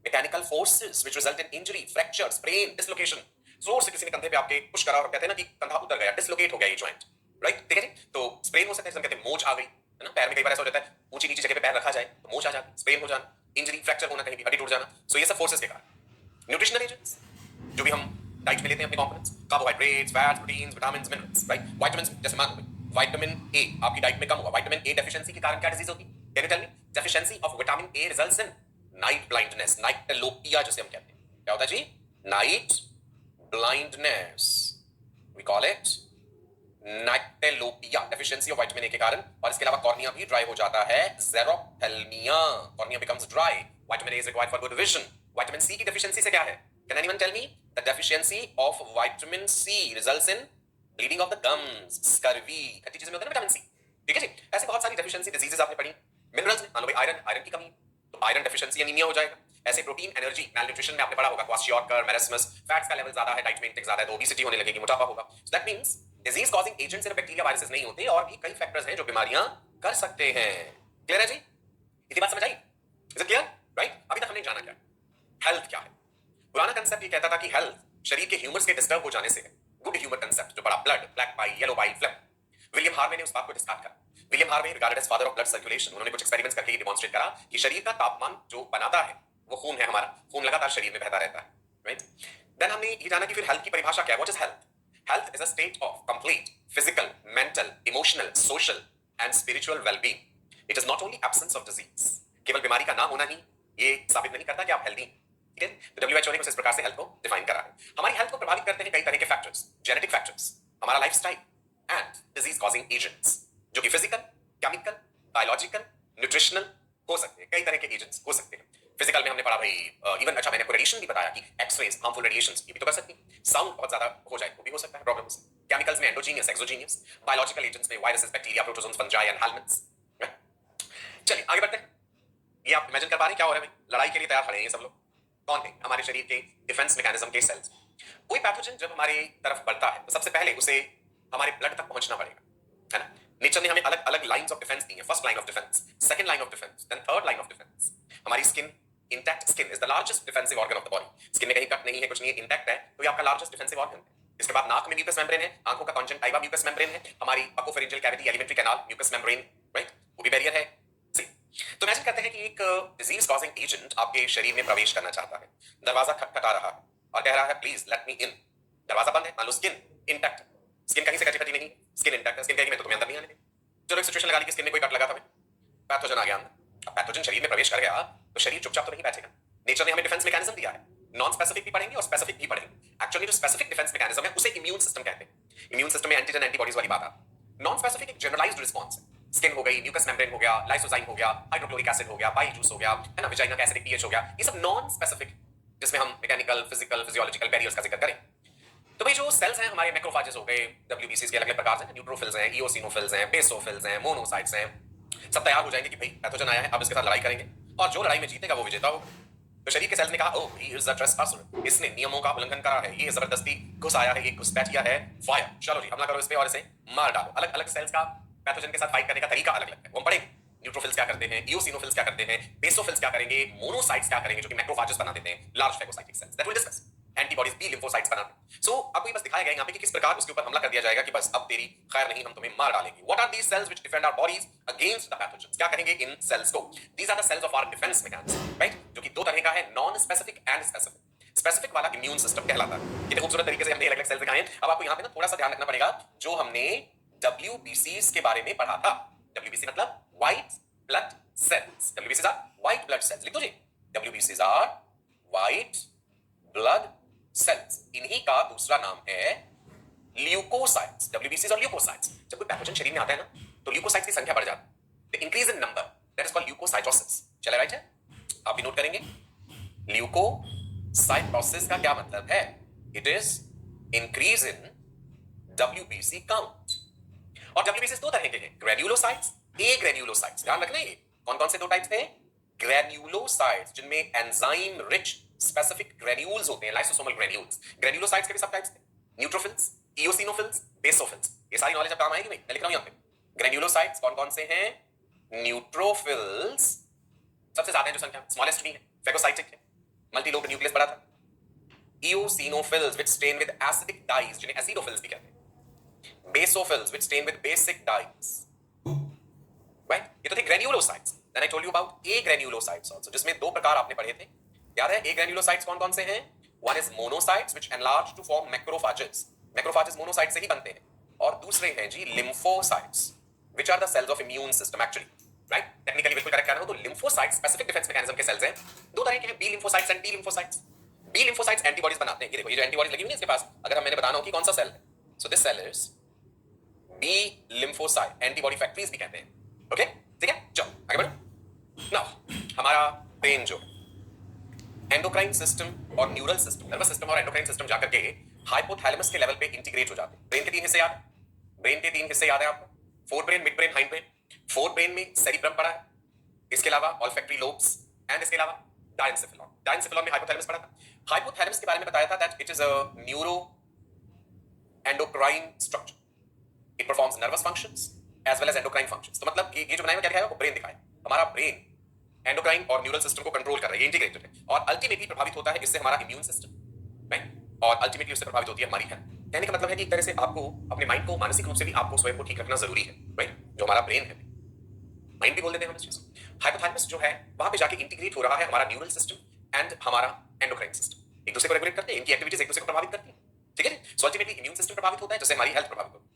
mechanical forces which result in injury, fracture, sprain, dislocation. जोर से किसी ने कंधे पे आपके पुश करा और कहते हैं ना कि कंधा उतर गया, डिसलोकेट हो गया ये जॉइंट, राइट। ठीक है जी। तो स्प्रेन हो सकता है, कहते हैं मोच आ गई, है ना। पैर में कई बार ऐसा हो जाता है ऊंची नीची जगह पे पैर रखा जाए तो मोच आ जाती, स्प्रेन हो जाना, इंजरी, फ्रैक्चर होना, कहीं भी हड्डी टूट जाना। सो ये सब फोर्सेस के कारण। न्यूट्रिशनल एजेंट्स जो भी हम डाइट में लेते हैं अपने components, carbohydrates, fats, proteins, vitamins, minerals, right. Vitamins जैसे मान लो विटामिन ए आपकी डाइट में कम हुआ, विटामिन ए डेफिशिएंसी के कारण क्या डिजीज होती है? Can you tell me? Deficiency of vitamin A results in night blindness, nyctalopia जिसे हम कहते हैं। क्या होता है जी? Night blindness, we call it nyctalopia, deficiency of vitamin A के कारण। और इसके अलावा कॉर्निया भी ड्राई हो जाता है, xerophthalmia, cornea becomes dry. Vitamin A is required for good vision. Vitamin C की डेफिशिएंसी से क्या है? Can anyone tell me? The deficiency of vitamin C results in bleeding of the gums, scurvy, खट्टी चीजें में होता है ना विटामिन सी। ठीक है जी। ऐसे बहुत सारी डेफिशिएंसी डिजीजेस आपने पढ़ी। मिनरल्स में मान लो भाई आयरन की कमी, तो आयरन डेफिशिएंसी एनीमिया हो जाएगा। ऐसे प्रोटीन, एनर्जी, मैलन्यूट्रिशन में आपने पढ़ा होगा क्वाशियोकर, मेरेस्मस, फैट्स का लेवल ज्यादा है, डाइट में इंटेक ज्यादा है तो ओबेसिटी होने लगेगी, मोटापा होगा। So that means disease causing agents सिर्फ बैक्टीरिया, वायरसेस नहीं होते, और भी कई फैक्टर्स हैं जो बीमारियां कर सकते हैं। क्लियर है जी? इतनी बात समझ आई? Is it clear? राइट। अभी तक हमने जाना क्या? हेल्थ क्या है? पुराना कंसेप्ट ये कहता था कि हेल्थ शरीर के ह्यूमर्स के डिस्टर्ब हो जाने से है। गुड ह्यूमर कंसेप्ट जो बड़ा blood, black bile, yellow bile, phlegm. William Harvey ने उस बात को डिस्कार्ड करा। William Harvey regarded as father of blood circulation. उन्होंने कुछ एक्सपेरिमेंट्स करके डिमॉन्स्ट्रेट करा कि शरीर का तापमान जो बनाता है वो खून है हमारा, खून लगातार शरीर में बहता रहता है, राइट। देन हमने ये जाना कि फिर हेल्थ की परिभाषा क्या है? What is health? Health is a state of complete physical, mental, emotional, social and spiritual wellbeing. It is not only absence of disease. केवल बीमारी का ना होना ही ये साबित नहीं करता कि आप हेल्दी। ठीक है? तो डब्ल्यूएचओ ने कुछ इस प्रकार से हेल्थ को डिफाइन करा है। हमारी हेल्थ को प्रभावित करते हैं कई तरह के फैक्टर्स, जेनेटिक फैक्टर्स, हमारा lifestyle and disease causing agents, जो कि फिजिकल, केमिकल, बायोलॉजिकल, न्यूट्रिशनल हो सकते हैं। कई तरह के एजेंट्स हो सकते हैं। फिजिकल में हमने पढ़ा भाई इवन, अच्छा मैंने आपको रेडिएशन भी बताया कि एक्सरेज, हार्मफुल रेडिएशंस ये भी तो कर सकती है। साउंड बहुत ज्यादा हो जाए तो भी हो सकता है प्रॉब्लम्स। केमिकल्स में एंडोजीनियस, एक्सोजीनियस। बायोलॉजिकल एजेंट्स में viruses, bacteria, protozoans, fungi and helminths. चलिए आगे बढ़ते हैं। ये आप इमेजिन कर पा रहे हैं क्या हो रहा है भाई? लड़ाई के लिए तैयार खड़े हैं ये सब लोग। कौन थे? हमारे शरीर के डिफेंस मैकेनिज्म के सेल्स। कोई पैथोजन जब हमारी तरफ बढ़ता है तो सबसे पहले उसे हमारे ब्लड तक पहुंचना पड़ेगा, है ना। नेचर ने हमें अलग अलग लाइंस ऑफ डिफेंस दी है। First line of defence, second line of defence, then third line of defence. हमारी skin, intact skin is the largest defensive organ of the body. Skin में कहीं कट नहीं है, कुछ नहीं है, इंटैक्ट है, तो ये आपका लार्जेस्ट डिफेंसिव ऑर्गन है। इसके बाद नाक में म्यूकस मेम्ब्रेन है, आंखों का कॉन्जंक्टिवा म्यूकस मेम्ब्रेन है, हमारी oropharyngeal cavity, alimentary canal, mucus membrane, right, वो भी बैरियर है। तो इमेजिन करते हैं कि एक डिजीज कॉजिंग एजेंट आपके शरीर में प्रवेश करना चाहता है। दरवाजा खटखटा रहा है और कह रहा है प्लीज लेट मी इन। दरवाजा बंद है, मान लो स्किन इंटैक्ट, स्किन कहीं से कटी कटी नहीं, स्किन इंटैक्ट है। स्किन कहेगी मैं तो तुम्हें अंदर नहीं आने दूंगा। चलो एक सिचुएशन लगा ली कि स्किन में कोई कट लगा था, पैथोजन आ गया अंदर। अब पैथोजन शरीर में प्रवेश कर गया तो शरीर चुपचाप तो नहीं बैठेगा। नेचर ने हमें डिफेंस मैकेनिज्म दिया है। नॉन स्पेसिफिक भी पढ़ेंगे और स्पेसिफिक भी पढ़ेंगे। एक्चुअली जो स्पेसिफिक डिफेंस मैकेनिज्म है उसे इम्यून सिस्टम कहते हैं। इम्यून सिस्टम में एंटीजन, एंटीबॉडीज वाली बात है। नॉन स्पेसिफिक एक जनरलाइज्ड रिस्पांस है। स्किन हो गई, म्यूकस मेम्ब्रेन हो गया, लाइसोजाइम हो गया, हाइड्रोक्लोरिक एसिड हो गया, बाइल जूस हो गया, है ना, वेजाइना का एसिडिक पीएच हो गया। ये सब नॉन स्पेसिफिक, जिसमें हम मैकेनिकल, फिजिकल, फिजियोलॉजिकल बैरियर्स का जिक्र करें। तो भाई जो सेल्स हैं हमारे, मैक्रोफेजेस हो गए, डब्ल्यूबीसीज के अलग अलग प्रकार हैं, न्यूट्रोफिल्स हैं, इओसिनोफिल्स हैं, बेसोफिल्स हैं, मोनोसाइट्स हैं, सब तैयार हो जाएंगे कि भाई पैथोजन आया है, अब इसके साथ लड़ाई करेंगे, और जो लड़ाई में जीतेगा वो विजेता होगा। तो शरीर के सेल्स ने कहा ओह ही इज अ ट्रेसपासर, इसने नियमों का उल्लंघन करा है, ये जबरदस्ती घुस आया है, ये घुसपैठिया है, फायर, चलो जी हमला करो इस पे और इसे मार डालो। अलग अलग सेल्स का पैथोजन के साथ फाइट करने का तरीका अलग अलग है, वो हम पढ़ेंगे। न्यूट्रोफिल्स क्या करते हैं, इओसिनोफिल्स क्या करते हैं, बेसोफिल्स क्या करेंगे, मोनोसाइट्स क्या करेंगे जो कि मैक्रोफेजेस बना देते हैं, large phagocytic cells, that will discuss. Antibodies भी लिम्फोसाइट्स बनाते हैं। सो आपको ये बस दिखाया गया यहाँ पे कि किस प्रकार उसके ऊपर हमला कर दिया जाएगा कि बस अब तेरी खैर नहीं, हम तुम्हें मार डालेंगे। What are these cells which defend our bodies against the pathogens? क्या करेंगे इन सेल्स को? These are the cells of our defence mechanism, right, जो कि दो तरह का है, non specific and specific. Specific वाला इम्यून सिस्टम कहलाता है। कितने खूबसूरत तरीके से हमने अलग अलग सेल्स दिखाए हैं। अब आपको यहाँ पे ना थोड़ा सा ध्यान रखना पड़ेगा, जो हमने WBCs के बारे में पढ़ा था। WBC मतलब white blood cells. WBCs are white blood cells, लिख दो जी, WBCs are white blood cells. इन्हीं का दूसरा नाम है ल्यूकोसाइट्स। WBCs और ल्यूकोसाइट्स। जब कोई पैथोजन शरीर में आता है ना तो ल्यूकोसाइट्स की संख्या बढ़ जाती है, the increase in number, that is called leucocytosis. चले राइट है, आप भी नोट करेंगे। ल्यूकोसाइटोसिस का क्या मतलब है? It is increase in WBC count. और WBCs दो तरह के हैं, ग्रेन्युलोसाइट्स, ए ग्रेन्युलोसाइट्स। ध्यान रखना ये कौन कौन से दो टाइप्स हैं, ग्रेन्युलोसाइट्स जिनमें एंजाइम रिच स्पेसिफिक ग्रेन्यूल्स होते हैं, लाइसोसोमल ग्रेन्यूल्स। ग्रेन्युलोसाइट्स के भी सब टाइप्स थे, न्यूट्रोफिल्स, इओसिनोफिल्स, बेसोफिल्स। ये सारी नॉलेज अब काम आएगी भाई, मैं लिख रहा हूं यहां पे। ग्रेन्युलोसाइट्स कौन कौन से हैं, न्यूट्रोफिल्स सबसे ज्यादा है जो संख्या, स्मॉलेस्ट भी है, फेगोसाइटिक है, मल्टीलोब न्यूक्लियस बड़ा था। Eosinophils which stain with acidic dyes जिन्हें एसिडोफिल्स भी कहते हैं। Basophils which stain with basic dyes, right. ये तो थे granulocytes. Then I told you about agranulocytes also, जिसमें दो प्रकार आपने पढ़े थे, याद है। ए ग्रेन्युलोसाइट्स कौन कौन से हैं, one is monocytes which enlarge to form macrophages, macrophages monocyte से ही बनते हैं। और दूसरे हैं जी lymphocytes which are the cells of immune system actually, right. Technically बिल्कुल करेक्ट कहना हो तो लिम्फोसाइट्स स्पेसिफिक डिफेंस मैकेनिज्म के सेल्स हैं। दो तरह के हैं, B lymphocytes and T lymphocytes. B lymphocytes antibodies बनाते हैं, ये देखो ये जो एंटीबॉडीज लगी हुई है इसके पास, अगर हम मैंने बताना हो कि कौन सा सेल है, so this cell is B lymphocyte, antibody factories भी कहते हैं, ओके। ठीक है, चलो आगे बढ़ो। नाउ हमारा ब्रेन जो एंडोक्राइन सिस्टम और न्यूरल सिस्टम, नर्वस सिस्टम और एंडोक्राइन सिस्टम जाकर के हाइपोथैलेमस के लेवल पे इंटीग्रेट हो जाते हैं। ब्रेन के तीन हिस्से याद है, ब्रेन के तीन हिस्से याद है आपको, fore brain, mid brain, hind brain. Fore brain में सेरिब्रम पड़ा है, इसके अलावा ऑल्फैक्टरी लोब्स एंड इसके अलावा डायंसेफेलॉन। डायंसेफेलॉन में हाइपोथैलेमस पड़ा था। हाइपोथैलेमस के बारे में बताया था that it is a neuro endocrine structure, it performs nervous functions as well as endocrine functions. तो मतलब ये जो बनाया क्या दिखाया, वो ब्रेन दिखाया। हमारा ब्रेन एंडोक्राइन और न्यूरल सिस्टम को कंट्रोल कर रहा है, ये इंटीग्रेटेड है और अल्टीमेटली प्रभावित होता है इससे हमारा इम्यून सिस्टम, राइट। और अल्टीमेटली उससे प्रभावित होती है हमारी हेल्थ। कहने का मतलब है कि एक तरह से आपको अपने माइंड को मानसिक रूप से भी आपको स्वयं को ठीक रखना जरूरी है, राइट। जो हमारा ब्रेन है, माइंड भी बोल देते हैं हम इस चीज को। हाइपोथैलेमस जो है वहां पे जाके इंटीग्रेट हो रहा है हमारा न्यूरल सिस्टम एंड हमारा एंडोक्राइन सिस्टम, एक दूसरे को रेगुलेट करते हैं, इनकी एक्टिविटीज एक दूसरे को प्रभावित करती है, ठीक है। सो अल्टीमेटली इम्यून सिस्टम प्रभावित होता है जिससे हमारी हेल्थ प्रभावित होती है।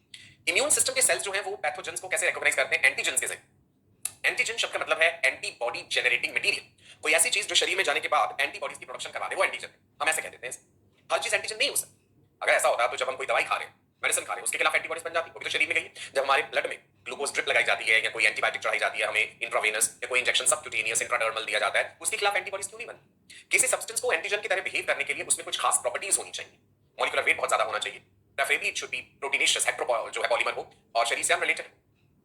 इम्यून सिस्टम के सेल्स जो है वो पैथोजेंस को कैसे रिकॉग्नाइज करते हैं, एंटीजेंस के जरिए। एंटीजन शब्द का मतलब है एंटीबॉडी जनरेटिंग मटेरियल, कोई ऐसी चीज जो शरीर में जाने के बाद एंटीबॉडीज की प्रोडक्शन करवा दे, वो एंटीजन है, हम ऐसे कह देते हैं। हर चीज एंटीजन नहीं हो सकती। अगर ऐसा होता तो जब हम कोई दवाई खा रहे हैं, मेडिसिन खा रहे हैं, उसके खिलाफ एंटीबॉडीज बन जाती, वो भी तो शरीर में गई। जब हमारे ब्लड में ग्लूकोज ड्रिप लगाई जाती है या कोई एंटीबायोटिक चढ़ाई जाती है हमें इंट्रावेनस, या कोई इंजेक्शन सबक्यूटेनियस इंट्राडर्मल दिया जाता है, उसके खिलाफ एंटीबॉडीज क्यों नहीं बनती? किसी सब्सटेंस को एंटीजन की तरह बिहेव करने के लिए उसमें कुछ खास प्रॉपर्टीज होनी चाहिए, मॉलिक्यूलर वेट बहुत ज्यादा होना चाहिए, preferably it should be proteinaceous, hetero जो है पॉलीमर हो और शरीर से अनरिलेटेड,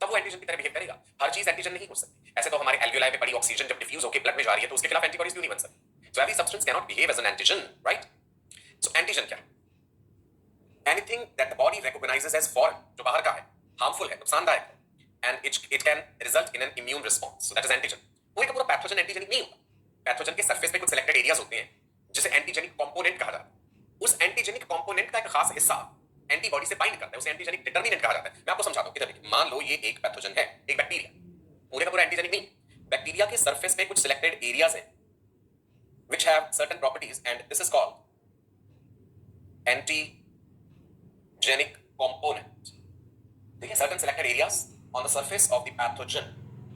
तब वो एंटीजन की तरह बिहेव करेगा। हर चीज एंटीजन नहीं हो सकती। ऐसे तो हमारे एल्वियोलाई में पड़ी ऑक्सीजन जब डिफ्यूज होकर ब्लड में जा रही है तो उसके खिलाफ एंटीबॉडीज क्यों नहीं बन सकती? So every substance can not behave as an antigen, right. So antigen क्या है? Anything that the body recognises as foreign, जो बाहर का है, हार्मफुल है, नुकसानदायक है, and it can result in an immune response, so that is antigen. कोई का पूरा पैथोजन एंटीजेनिक नहीं होता। पैथोजन के सरफेस पे कुछ सिलेक्टेड एरियाज होते हैं जिसे एंटीजेनिक कंपोनेंट कहा जाता है। उस एंटीजेनिक कंपोनेंट का एक खास हिस्सा एंटीबॉडी से बाइंड करता है, उसे एंटीजेनिक डिटरमिनेंट कहा जाता है। मैं आपको समझाता हूं, इधर देखिए, मान लो ये एक पैथोजन है, एक बैक्टीरिया, पूरे का पूरा एंटीजेनिक नहीं। बैक्टीरिया के सरफेस पे कुछ सिलेक्टेड एरियाज हैं which have certain properties and this is called antigenic component. ठीक है, certain selected areas on the surface of the pathogen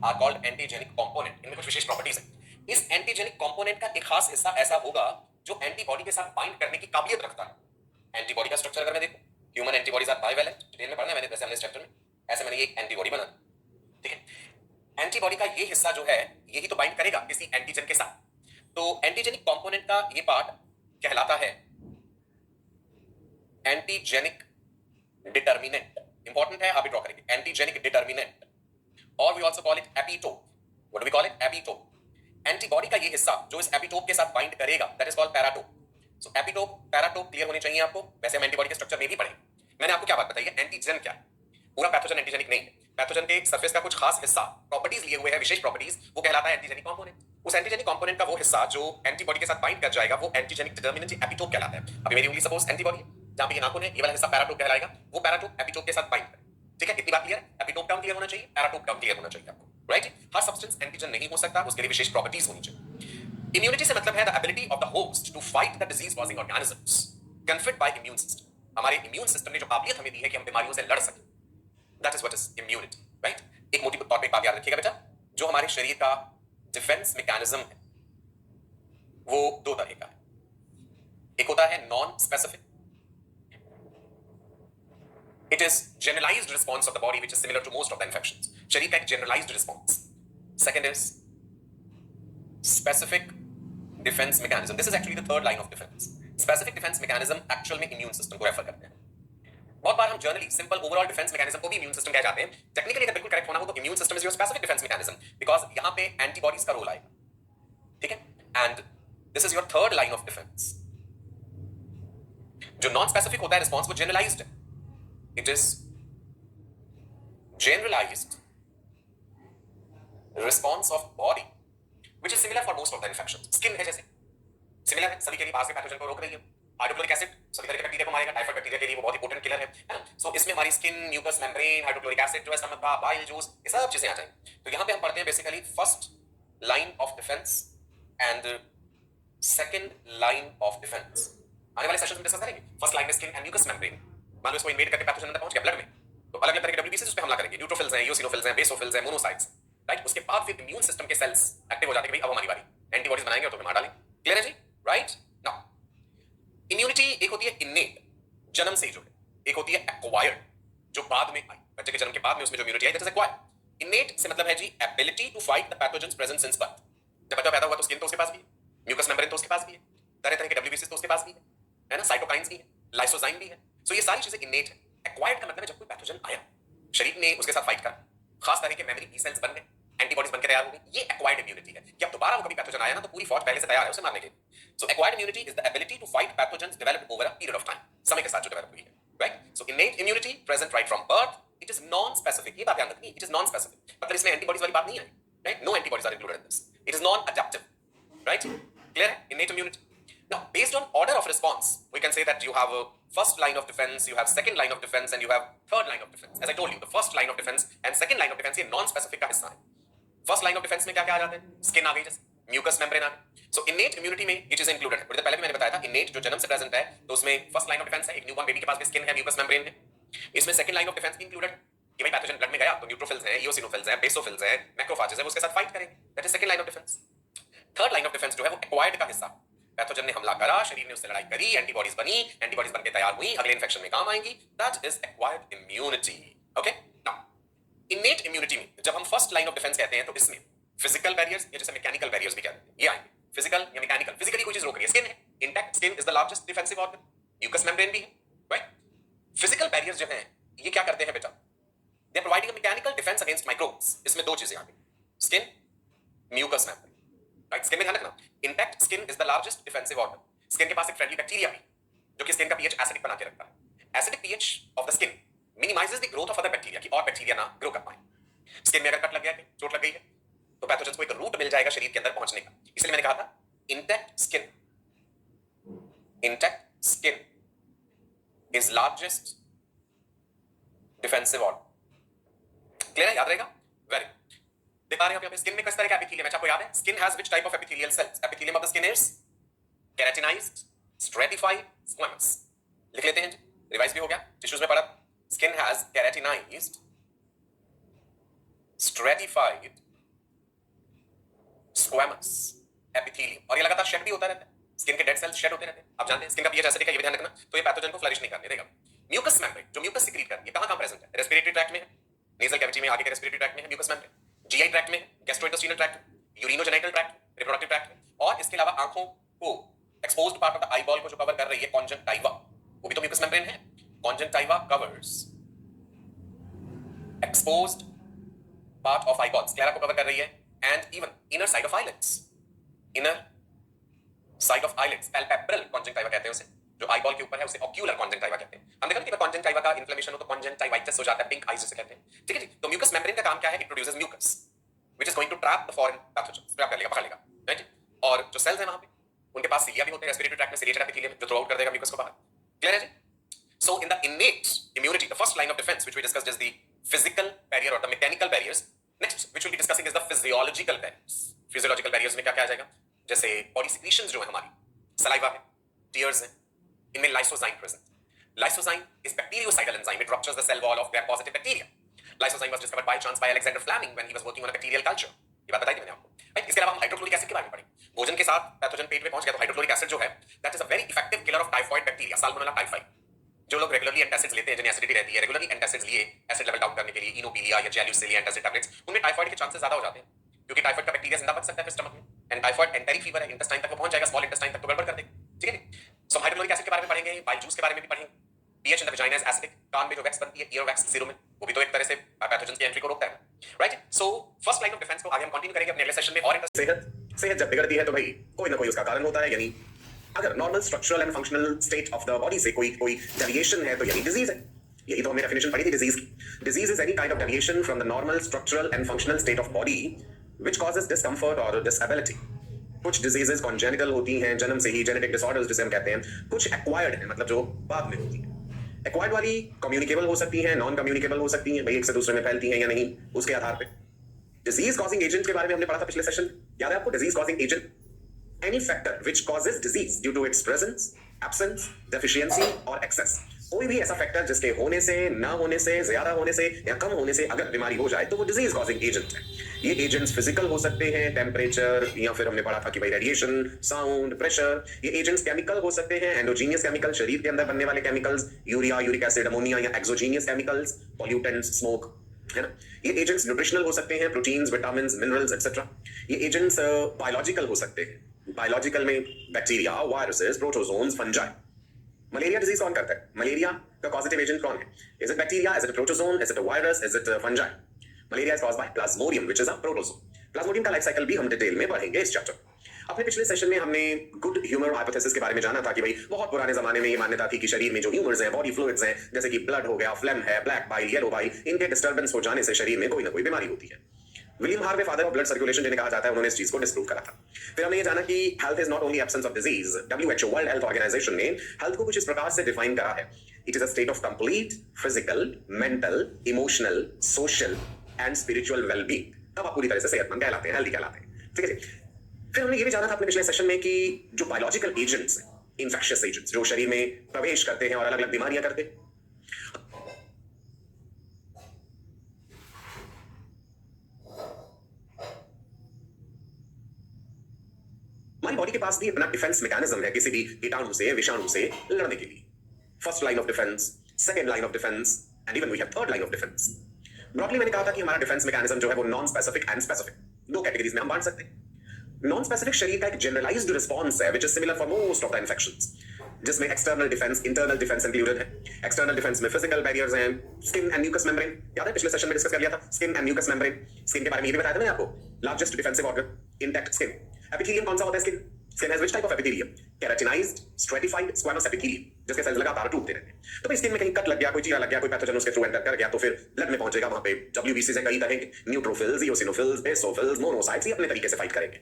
are called antigenic component. इनमें कुछ विशेष प्रॉपर्टीज हैं। इस एंटीजेनिक कंपोनेंट का एक खास हिस्सा ऐसा होगा जो एंटीबॉडी के साथ बाइंड करने की काबिलियत रखता है। एंटीबॉडी का स्ट्रक्चर अगर मैं देखूं, human antibodies are bivalent, detail में पढ़ना है मैंने, वैसे हमने इस चैप्टर में, ऐसे मैंने ये एक एंटीबॉडी बना, ठीक है। एंटीबॉडी का ये हिस्सा जो है यही तो बाइंड करेगा किसी एंटीजन के साथ। तो एंटीजेनिक कंपोनेंट का ये पार्ट कहलाता है एंटीजेनिक डिटरमिनेंट। इंपॉर्टेंट है, आप ड्रॉ करेंगे, एंटीजेनिक डिटरमिनेंट, और we also call it epitope. What do we call it? Epitope. Antibody का ये हिस्सा जो इस एपिटोप के साथ बाइंड करेगा, that is called paratope. So epitope, paratope clear होने चाहिए आपको। वैसे हम एंटीबॉडी के स्ट्रक्चर में भी पढ़े। मैंने आपको क्या बात बताई है, एंटीजन क्या है। पूरा पैथोजन एंटीजेनिक नहीं है। पैथोजन के सरफेस का कुछ खास हिस्सा, प्रॉपर्टीज लिए हुए है, विशेष प्रॉपर्टीज, वो कहलाता है एंटीजेनिक कंपोनेंट। उस एंटीजेनिक कंपोनेंट का वो हिस्सा जो एंटीबॉडी के साथ बाइंड कर जाएगा, वो एंटीजेनिक डिटरमिनेंट एपिटोप कहलाता है। अभी मेरी उंगली सपोज एंटीबॉडी है, जहां पे ये नाखून है, ये वाला हिस्सा पैराटोप कहलाएगा। वो पैराटोप एपिटोप के साथ बाइंड करे, ठीक है। इतनी बात क्लियर है? एपिटोप टर्म क्लियर होना चाहिए, पैराटोप टर्म क्लियर होना चाहिए आपको, राइट। हर सब्सटेंस एंटीजन नहीं हो सकता, उसके लिए विशेष प्रॉपर्टीज होनी चाहिए। इम्यूनिटी से मतलब है the ability of the host to fight the disease causing organisms conferred by immune system. हमारे इम्यून सिस्टम ने जो काबिलियत हमें दी है कि हम बीमारियों से लड़ सकें, that is what is immunity, right. एक मोटी तौर पे एक बात याद रखिएगा बेटा, जो हमारे शरीर का डिफेंस मैकेनिज्म है वो दो तरह का है। एक होता है non specific, it is generalised response of the body which is similar to most of the infections. शरीर का एक generalised response. Second is specific defence mechanism. This is actually the third line of defence. Specific defence mechanism actual में immune system को refer करते हैं। बहुत बार हम generally simple overall defence mechanism को भी इम्यून सिस्टम कह जाते हैं। टेक्निकली अगर बिल्कुल करेक्ट होना हो तो immune system is your specific defence mechanism, because यहां पे एंटीबॉडीज का रोल आएगा, ठीक है। And this is your third line of defence. जो नॉन स्पेसिफिक होता है रिस्पॉन्स वो जनरलाइज्ड है, it is generalised response of body which is similar for most of the infections. Skin है जैसे सिमिलर है, सभी के लिए बाहर से पैथोजन को रोक रही है। हाइड्रोक्लोरिक एसिड सभी तरह के बैक्टीरिया को मारेगा, टाइफाइड बैक्टीरिया के लिए वो बहुत इंपॉर्टेंट किलर है ना। सो इसमें हमारी skin, mucus membrane, hydrochloric acid जो है स्टमक का, बाइल जूस, ये सब चीजें आ जाएंगी। तो यहां पे हम पढ़ते हैं basically first line of defence and second line of defence. आने वाले सेशन में डिस्कस करेंगे। फर्स्ट लाइन में स्किन एंड म्यूकस मेम्ब्रेन, मान लो इसको इन्वेड करके पैथोजन अंदर पहुंच गया ब्लड में, तो अलग अलग तरह के डब्ल्यूबीसी उस पे हमला करेंगे। न्यूट्रोफिल्स हैं, यूसिनोफिल्स हैं, बेसोफिल्स हैं, मोनोसाइट्स, राइट। उसके बाद फिर इम्यून सिस्टम के सेल्स एक्टिव हो जाते हैं कि भाई अब हमारी बारी, एंटीबॉडीज बनाएंगे और तुम्हें मार डालेंगे। क्लियर है जी, राइट। नाउ इम्यूनिटी एक होती है इनेट, जन्म से ही जो है, एक होती है एक्वायर्ड, जो बाद में आई, बच्चे के जन्म के बाद में उसमें जो इम्यूनिटी आई, दैट इज एक्वायर्ड। इनेट से मतलब है जी ability to fight the pathogens present since birth. जब बच्चा पैदा हुआ तो स्किन तो उसके पास भी है, म्यूकस मेम्ब्रेन तो उसके पास भी है, तरह तरह के डब्ल्यूबीसी तो उसके पास भी है ना, साइटोकाइंस भी है, लाइसोजाइम भी है। सो ये सारी चीजें इनेट है। एक्वायर्ड का मतलब है जब कोई पैथोजन आया, शरीर ने उसके साथ फाइट करा, खास तरह के मेमोरी बी सेल्स बन गए, एंटीबॉडीज बनकर तैयार हो गई, ये एक्वायर्ड इम्यूनिटी है कि अब दोबारा वो कभी पैथोजन आया ना तो पूरी फौज पहले से तैयार है उसे मारने के लिए। So acquired immunity is the ability to fight pathogens developed over a period of time, समय के साथ जो डेवलप हुई है, right. So innate immunity present right from birth, it is non specific, ये बात ध्यान रखनी, इट इज नॉन स्पेसिफिक, मतलब इसमें एंटीबॉडीज वाली बात नहीं है, right. No antibodies are included in this, it is non adaptive, right. Clear है, innate immunity. Now, based on order of response, we can say that you have a first line of defense, you have second line of defense, and you have third line of defense. As I told you, the first line of defense and second line of defense ये non-specific का हिस्सा है। First line of defence में क्या क्या आ जाते हैं? Skin आ गई, जैसे म्यूकस मेम्ब्रेन आ गई। सो इनेट इम्यूनिटी में ये चीजें इंक्लूडेड है। थोड़ी देर पहले भी मैंने बताया था, इनेट जो जन्म से प्रेजेंट है तो उसमें फर्स्ट लाइन ऑफ डिफेंस है, एक न्यूबॉर्न बेबी के पास भी स्किन है, म्यूकस मेम्ब्रेन है। इसमें सेकंड लाइन ऑफ डिफेंस भी इंक्लूडेड कि भाई पैथोजन ब्लड में गया तो न्यूट्रोफिल्स हैं, इओसिनोफिल्स हैं, बेसोफिल्स हैं, मैक्रोफेजेस हैं, वो उसके साथ फाइट करेंगे, that is second line of defence. Third line of defence जो है वो एक्वायर्ड का हिस्सा, पैथोजन ने हमला करा, शरीर ने उससे लड़ाई करी, एंटीबॉडीज बनी, एंटीबॉडीज बनके तैयार हुई, अगले इन्फेक्शन में काम आएंगी, that is acquired immunity. Okay, now innate immunity में जब हम फर्स्ट लाइन ऑफ डिफेंस कहते हैं तो इसमें फिजिकल बैरियर्स या जैसे मैकेनिकल बैरियर्स भी कहते हैं, ये आएंगे। फिजिकल या मैकेनिकल, फिजिकली कोई चीज रोक रही है, स्किन है intact, skin is the largest defensive organ, mucous membrane भी है, राइट। फिजिकल बैरियर्स जो हैं ये क्या करते हैं बेटा, they are providing a mechanical defence against microbes. इसमें दो चीजें आ गई, skin, mucus membrane, right. Skin में ध्यान रखना, intact skin is the largest defensive organ. Skin के पास एक फ्रेंडली बैक्टीरिया भी जो कि स्किन का पीएच एसिडिक बना के रखता है। Acidic pH of the skin minimises the growth of other bacteria, कि और बैक्टीरिया ना ग्रो कर पाए। स्किन में अगर कट लग गया, चोट लग गई है, तो पैथोजेंस को एक रूट मिल जाएगा शरीर के अंदर पहुंचने का। इसलिए मैंने कहा था intact skin, intact skin is largest defensive organ. Clear है, याद रहेगा, वेरी गुड। दिखा रहे हैं आप स्किन में किस तरह का एपिथेलियम है, आपको याद है? Skin has which type of epithelial cells? Epithelium of the skin is keratinised, stratified, squamous. लिख लेते हैं, रिवाइज भी हो गया, टिश्यूज में पढ़ा। Skin has keratinised, stratified, squamous epithelium, और ये लगातार शेड भी होता रहता है। स्किन के डेड सेल्स शेड होते रहते हैं। आप जानते हैं स्किन का पीएच एसिडिक है, ये भी ध्यान रखना, तो ये पैथोजन को फ्लरिश नहीं करने देगा। म्यूकस मेम्ब्रेन जो म्यूकस सिक्रीट करती है, कहां-कहां प्रेजेंट है? रेस्पिरेटरी ट्रैक्ट में है, नेजल कैविटी में, आगे के रेस्पिरेटरी ट्रैक्ट में है म्यूकस मेम्ब्रेन, जीआई ट्रैक्ट में है, गैस्ट्रोइंटेस्टाइनल ट्रैक्ट में, यूरिनोजेनिटल ट्रैक्ट, रिप्रोडक्टिव ट्रैक्ट में, और इसके अलावा आंखों को, exposed part of the eyeball को जो कवर कर रही है कॉन्जंक्टिवा, वो भी तो म्यूकस मेम्ब्रेन है। Conjunctiva covers exposed part of eyeballs, sclera को कवर कर रही है, and even inner side of eyelids, inner side of eyelids, palpebral conjunctiva कहते हैं उसे, जो आईबॉल के ऊपर है उसे ऑक्यूलर कॉन्जंक्टिवा कहते हैं। हम देखा कि कॉन्जंक्टिवा का इन्फ्लेमेशन हो तो कॉन्जंक्टिवाइटिस हो जाता है, पिंक आईज जिसे कहते हैं, ठीक है जी। तो म्यूकस मेम्ब्रेन का काम क्या है? It produces mucus which is going to trap the foreign pathogens, trap कर लेगा, पकड़ लेगा, राइट। और जो सेल्स हैं वहां पे, उनके पास सिलिया भी होते हैं, रेस्पिरेटरी ट्रैक्ट में सिलिएटेड एपिथेलियम जो थ्रू आउट कर देगा म्यूकस को बाहर। क्लियर है जी? So in the innate immunity, the first line of defense which we discussed is the physical barrier or the mechanical barriers. Next, which we'll be discussing is the physiological barriers. Physiological barriers में क्या क्या आ जाएगा? जैसे body secretions जो है हमारी, saliva है, tears है, इनमें lysozyme present. Lysozyme is bactericidal enzyme. It ruptures the cell wall of gram-positive bacteria. Lysozyme was discovered by chance by Alexander Fleming when he was working on a bacterial culture. ये बात बताई थी मैंने आपको, right. इसके अलावा हम hydrochloric acid के बारे में पढ़ेंगे। भोजन के साथ पैथोजन पेट में पहुंच गया तो हाइड्रोक्लोरिक एसिड जो है that is a very effective killer of typhoid bacteria, salmonella typhoid. जो लोग रेगुलरली एंटासिड्स लेते हैं, जिन्हें एसिडिटी रहती है, रेगुलरली एंटासिड्स लिए एसिड लेवल डाउन करने के लिए, इनोपिलिया या जेलुस से लिए एंटासिड टैबलेट्स, उनमें टाइफाइड के चांसेस ज्यादा हो जाते हैं, क्योंकि टाइफाइड का बैक्टीरिया जिंदा बच सकता है स्टमक में, एंड टाइफाइड एंटेरिक फीवर है, इंटेस्टाइन तक वो पहुंच जाएगा, स्मॉल इंटेस्टाइन तक तो गड़बड़ कर देगा, ठीक है। सो हाइड्रोक्लोरिक एसिड के बारे में पढ़ेंगे, बाइल जूस के बारे में भी पढ़ेंगे, pH in the vagina is acidic. कान में जो वैक्स बनती है, ईयर वैक्स सीरो में, वो भी तो एक तरह से पैथोजेंस की एंट्री को रोकता है, right? So first line of defence को आगे हम कंटिन्यू करेंगे अपने अगले सेशन में। और सेहत जब बिगड़ती है तो भाई कोई ना कोई उसका कारण होता है, यानी अगर normal structural and functional state of the body से कोई डेविएशन है तो यही डिजीज है। यही तो हमने डेफिनेशन पढ़ी थी डिजीज की। Disease is any kind of deviation from the normal structural and functional state of body which causes discomfort और डिसेबिलिटी। कुछ डिजीजेस कॉन्जेनिटल होती हैं, जन्म से ही, जेनेटिक डिसऑर्डर्स जिसे हम कहते हैं। कुछ एक्वायर्ड है, मतलब जो बाद में होती है। एक्वायर्ड वाली कम्युनिकेबल हो सकती हैं, नॉन कम्युनिकेबल हो सकती हैं, भाई एक से दूसरे में फैलती हैं या नहीं, उसके आधार पे। डिजीज कॉजिंग एजेंट के बारे में हमने पढ़ा था पिछले सेशन, याद है आपको? Disease causing agent, any factor which causes disease due to its presence, absence, deficiency or excess। कोई भी ऐसा फैक्टर जिसके होने से, ना होने से, ज्यादा होने से या कम होने से अगर बीमारी हो जाए तो वो डिजीज कॉजिंग एजेंट है। ये एजेंट्स फिजिकल हो सकते हैं, टेम्परेचर, या फिर हमने पढ़ा था कि भाई रेडिएशन, साउंड, प्रेशर। ये एजेंट्स केमिकल हो सकते हैं, एंडोजीनियस केमिकल, शरीर के अंदर बनने वाले chemicals, urea, uric acid, ammonia, या एक्सोजीनियस केमिकल्स, पॉल्यूटेंट्स, स्मोक, है ना। ये एजेंट्स न्यूट्रिशनल हो सकते हैं, प्रोटीन्स, विटामिन, मिनरल्स एक्सेट्रा। ये एजेंट्स बायोलॉजिकल हो सकते हैं। बायोलॉजिकल में bacteria, viruses, protozoans, fungi. Malaria disease कौन करता है? मलेरिया का पॉजिटिव एजेंट कौन है? Is it bacteria, is it protozoan, is it virus, is it fungi? Malaria is caused by Plasmodium which is a protozoan. Plasmodium का life cycle भी हम detail में पढ़ेंगे इस चैप्टर। अपने पिछले सेशन में हमने गुड ह्यूमर हाइपोथेसिस के बारे में जाना था कि भाई बहुत पुराने जमाने में ये मान्यता थी कि शरीर में जो ह्यूमर्स हैं, बॉडी फ्लूइड्स हैं, जैसे कि ब्लड हो गया, फ्लेम है, ब्लैक बाइल, येलो बाइल, इनके डिस्टर्बेंस हो जाने से शरीर में कोई ना कोई बीमारी होती है। William Harvey, father of blood circulation जिन्हें कहा जाता है, उन्होंने इस चीज को डिस्प्रूव करा था। फिर हमने ये जाना कि health is not only absence of disease. WHO, World Health Organization ने हेल्थ को कुछ इस प्रकार से डिफाइन करा है, it is a state of complete physical, mental, emotional, social and spiritual wellbeing. तब आप पूरी तरह से सेहतमंद कहलाते हैं, हेल्दी कहलाते हैं, ठीक है जी। फिर हमने ये भी जाना था अपने पिछले सेशन में कि जो बायोलॉजिकल एजेंट्स हैं, इन्फेक्शियस एजेंट्स जो शरीर में प्रवेश करते हैं और अलग अलग बीमारियां करते हैं, हमारी बॉडी के पास भी अपना डिफेंस मैकेनिज्म है किसी भी कीटाणु से, विषाणु से लड़ने के लिए। First line of defence, second line of defence, and even we have third line of defence. Broadly मैंने कहा था कि हमारा डिफेंस मैकेनिज्म जो है वो नॉन स्पेसिफिक एंड स्पेसिफिक, दो कैटेगरीज में हम बांट सकते हैं। नॉन स्पेसिफिक शरीर का एक जनरलाइज्ड रिस्पांस है which is similar for most of the infections, जिसमें external defence, internal defence included है। एक्सटर्नल डिफेंस में फिजिकल बैरियर्स हैं, स्किन एंड म्यूकस मेम्ब्रेन, याद है पिछले सेशन में डिस्कस कर लिया था skin and mucus membrane. Skin के बारे में ये भी बताया था मैंने आपको, largest defensive organ, intact skin. Epithelium कौन सा होता है? Skin has which type of epithelium? Keratinized, stratified, squamous epithelium, जिसके सेल्स लगातार टूटते रहते हैं। तो भाई स्किन में कहीं कट लग गया, कोई चीरा लग गया, कोई पैथोजन उसके थ्रू एंटर कर गया, तो फिर ब्लड में पहुंचेगा, वहां पे WBC से कई तरह के न्यूट्रोफिल्स, इओसिनोफिल्स, बेसोफिल्स, मोनोसाइट्स, ये अपने तरीके से फाइट करेंगे।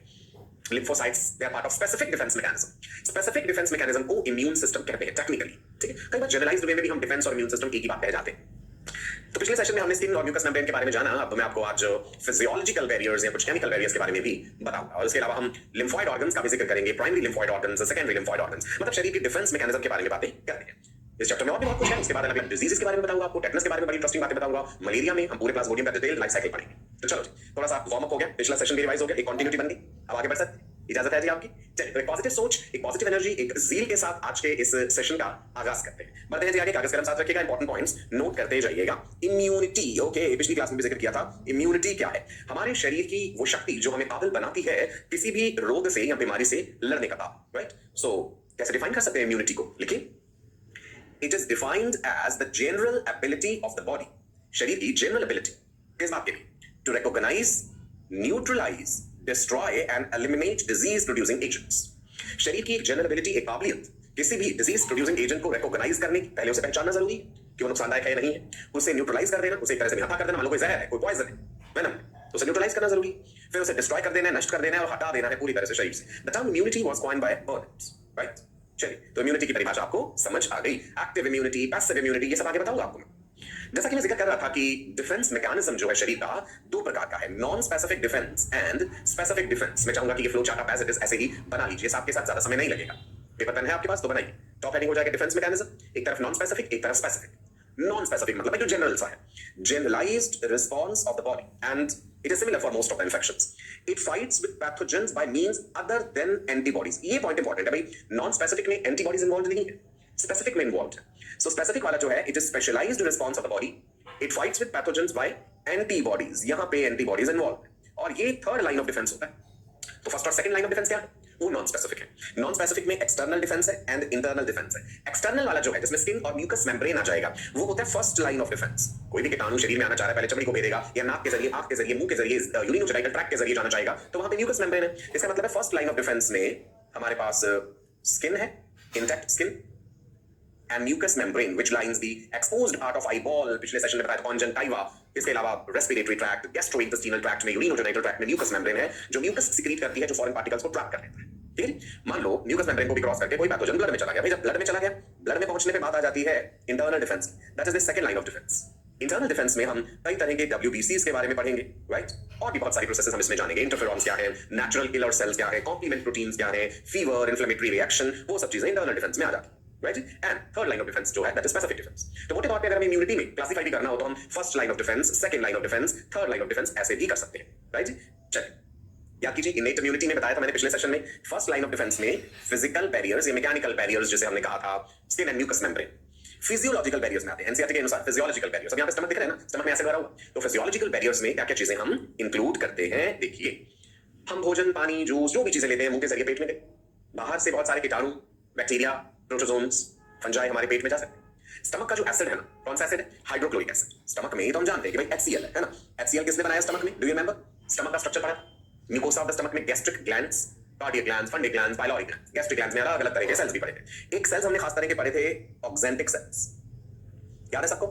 Lymphocytes, they are part of specific defence mechanism. Specific defence mechanism को इम्यून सिस्टम कहते हैं टेक्निकली, ठीक है। कई बार जनरलाइज्ड वे में भी हम डिफेंस और इम्यून सिस्टम एक ही बात कह जाते हैं। तो पिछले सेशन में हमने स्किन और म्यूकस मेम्ब्रेन के बारे में जाना। अब मैं आपको आज फिजियोलॉजिकल बैरियर्स या कुछ केमिकल बैरियर्स के बारे में भी बताऊंगा, और इसके अलावा हम लिम्फॉइड ऑर्गन्स का भी जिक्र करेंगे, primary lymphoid organs, secondary lymphoid organs, मतलब शरीर के डिफेंस मैकेनिज्म के बारे में बातें करेंगे। इस चैप्टर में और भी बहुत कुछ है। इसके बाद अलग अलग डिजीजेस के बारे में बताऊंगा आपको, टेटनस के बारे में बड़ी इंटरेस्टिंग बातें बताऊंगा, मलेरिया में हम पूरे प्लाज्मोडियम का डिटेल लाइफ साइकिल पढ़ेंगे। तो चलो जी, थोड़ा सा वार्म अप हो गया, पिछला सेशन भी रिवाइज हो गया, एक कंटिन्यूटी बन गई, अब आगे बढ़ सकते हैं, इजाजत है जी आपकी। चलिए, तो एक पॉजिटिव सोच, एक पॉजिटिव एनर्जी, एक ज़ील के साथ आज के इस सेशन का आगाज करते हैं। बढ़ते हैं जी आगे, कागज कलम साथ रखिएगा, इंपॉर्टेंट पॉइंट्स नोट करते जाइएगा। इम्यूनिटी, ओके, पिछली क्लास में भी जिक्र किया था। इम्यूनिटी क्या है? हमारे शरीर की वो शक्ति जो हमें काबिल बनाती है किसी भी रोग से या बीमारी से लड़ने का, राइट? सो कैसे डिफाइन कर सकते हैं इम्यूनिटी को? लिखिए, it is defined as the general ability of the body, शरीर की जनरल एबिलिटी, किस बात के लिए? To recognise, neutralise, destroy and eliminate disease producing agents. शरीर की एक जनरल एबिलिटी, एक काबिलियत किसी भी डिजीज प्रोड्यूसिंग एजेंट को रिकॉग्नाइज करने की, पहले उसे पहचानना जरूरी है कि वो नुकसानदायक है या नहीं है, उसे न्यूट्रलाइज कर देना, उसे एक तरह से बेनफा कर देना। मान लो कोई जहर है, कोई पॉइजन है, वेनम, तो उसे न्यूट्रलाइज करना जरूरी है, फिर उसे डिस्ट्रॉय कर देना है, नष्ट कर देना है और हटा देना है पूरी तरह से शरीर से। The term immunity was coined bye बर्नेट, right? चलिए, तो इम्यूनिटी की परिभाषा आपको समझ आ गई। एक्टिव इम्यूनिटी, पैसिव इम्यूनिटी, ये सब आगे बताऊंगा आपको। जैसा कि मैं जिक्र कर रहा था कि डिफेंस मैकेनिज्म जो है शरीर का दो प्रकार का है, non specific defence and specific defence. मैं चाहूंगा कि ये फ्लो चार्ट आप एज इट इज ऐसे ही बना लीजिए, आपके साथ ज्यादा समय नहीं लगेगा। पेपर पेन है आपके पास तो बनाइए। टॉप हेडिंग हो जाएगा डिफेंस मैकेनिज्म, एक तरफ नॉन स्पेसिफिक, एक तरफ स्पेसिफिक। नॉन स्पेसिफिक मतलब जो जनरल सा है, generalised response of the body and it is similar for most of the infections. It fights with pathogens by means other than antibodies. ये point important है भाई, non specific में antibodies involve नहीं है, स्पेसिफिक में involve है। So specific वाला जो है, it is specialised response of the body, it fights with pathogens by antibodies. यहां पे एंटीबॉडीज इन्वॉल्व है और ये थर्ड लाइन ऑफ डिफेंस होता है। तो फर्स्ट और सेकंड लाइन ऑफ डिफेंस क्या है? वो नॉन स्पेसिफिक है। नॉन स्पेसिफिक में एक्सटर्नल डिफेंस है एंड इंटरनल डिफेंस है। एक्सटर्नल वाला जो है जिसमें स्किन और म्यूकस मेम्ब्रेन आ जाएगा, वो होता है फर्स्ट लाइन ऑफ डिफेंस। कोई भी कीटाणु शरीर में आना चाह रहा है, पहले चमड़ी को भेदेगा या नाक के जरिए, आंख के जरिए, मुंह के जरिए, यूरिनोजेनिटल ट्रैक्ट के जरिए जाना चाहेगा, तो वहां पे म्यूकस मेम्ब्रेन है। इसका मतलब है फर्स्ट लाइन ऑफ डिफेंस में हमारे पास स्किन है, intact skin and mucous membrane which lines the exposed part of eyeball, पिछले सेशन में बताया था conjunctiva। इसके अलावा respiratory tract, gastrointestinal tract में, urinogenital tract में mucous membrane है जो mucus secrete करती है, जो foreign particles को ट्रैप कर लेता है। ठीक है, मान लो mucous membrane को भी क्रॉस करके कोई पैथोजन ब्लड में चला गया। भाई जब ब्लड में चला गया, ब्लड में पहुंचने पे बात आ जाती है internal defence. That is the second line of defence. Internal defence में हम कई तरह के WBCs के बारे में पढ़ेंगे, राइट? और भी बहुत सारी प्रोसेसेस हम इसमें जानेंगे। इंटरफेरॉन्स क्या है, नेचुरल किलर सेल्स क्या है, कॉम्प्लीमेंट प्रोटीन्स क्या है, फीवर, इन्फ्लेमेटरी रिएक्शन, वो सब चीजें इंटरनल डिफेंस में आ जाती है। Right? And third line of defence जो है दैट इज स्पेसिफिक डिफेंस। तो मोटे तौर पे अगर हमें इम्यूनिटी में क्लासिफाई भी करना हो तो हम first line of defence, second line of defence, third line of defence ऐसे भी कर सकते हैं। राइट? चलिए याद कीजिए, इनेट इम्यूनिटी में बताया था मैंने पिछले सेशन में, फर्स्ट लाइन ऑफ डिफेंस में फिजिकल बैरियर्स या मैकेनिकल बैरियर्स जिसे हमने कहा था, skin and mucus membrane. Physiological barriers में आते हैं एनसीईआरटी के अनुसार। फिजियोलॉजिकल बैरियर्स, अब यहाँ पे स्टमक दिख रहा है ना, स्टमक में एसिड भरा हुआ, तो फिजियोलॉजिकल बैरियर्स में क्या क्या चीजें हम इंक्लूड करते हैं देखिए। हम भोजन, पानी, जूस, जो भी चीजें लेते हैं मुंह के जरिए पेट में गए, बाहर से बहुत सारे कीटाणु, बैक्टीरिया, प्रोटोजोन्स, फंजाई हमारे पेट में जा सकते हैं। स्टमक का जो एसिड है ना, कौन सा एसिड है? Hydrochloric acid. स्टमक में तो हम जानते हैं कि भाई HCl है ना। HCl किसने बनाया स्टमक में? Do you remember? स्टमक का स्ट्रक्चर पढ़ा, म्यूकोसा ऑफ द स्टमक में gastric glands, cardiac glands, fundic glands, pyloric glands. Gastric glands में अलग अलग तरह के सेल्स भी पढ़े थे। एक सेल्स हमने खास तरह के पढ़े थे ऑक्जेंटिक सेल्स, याद है सबको?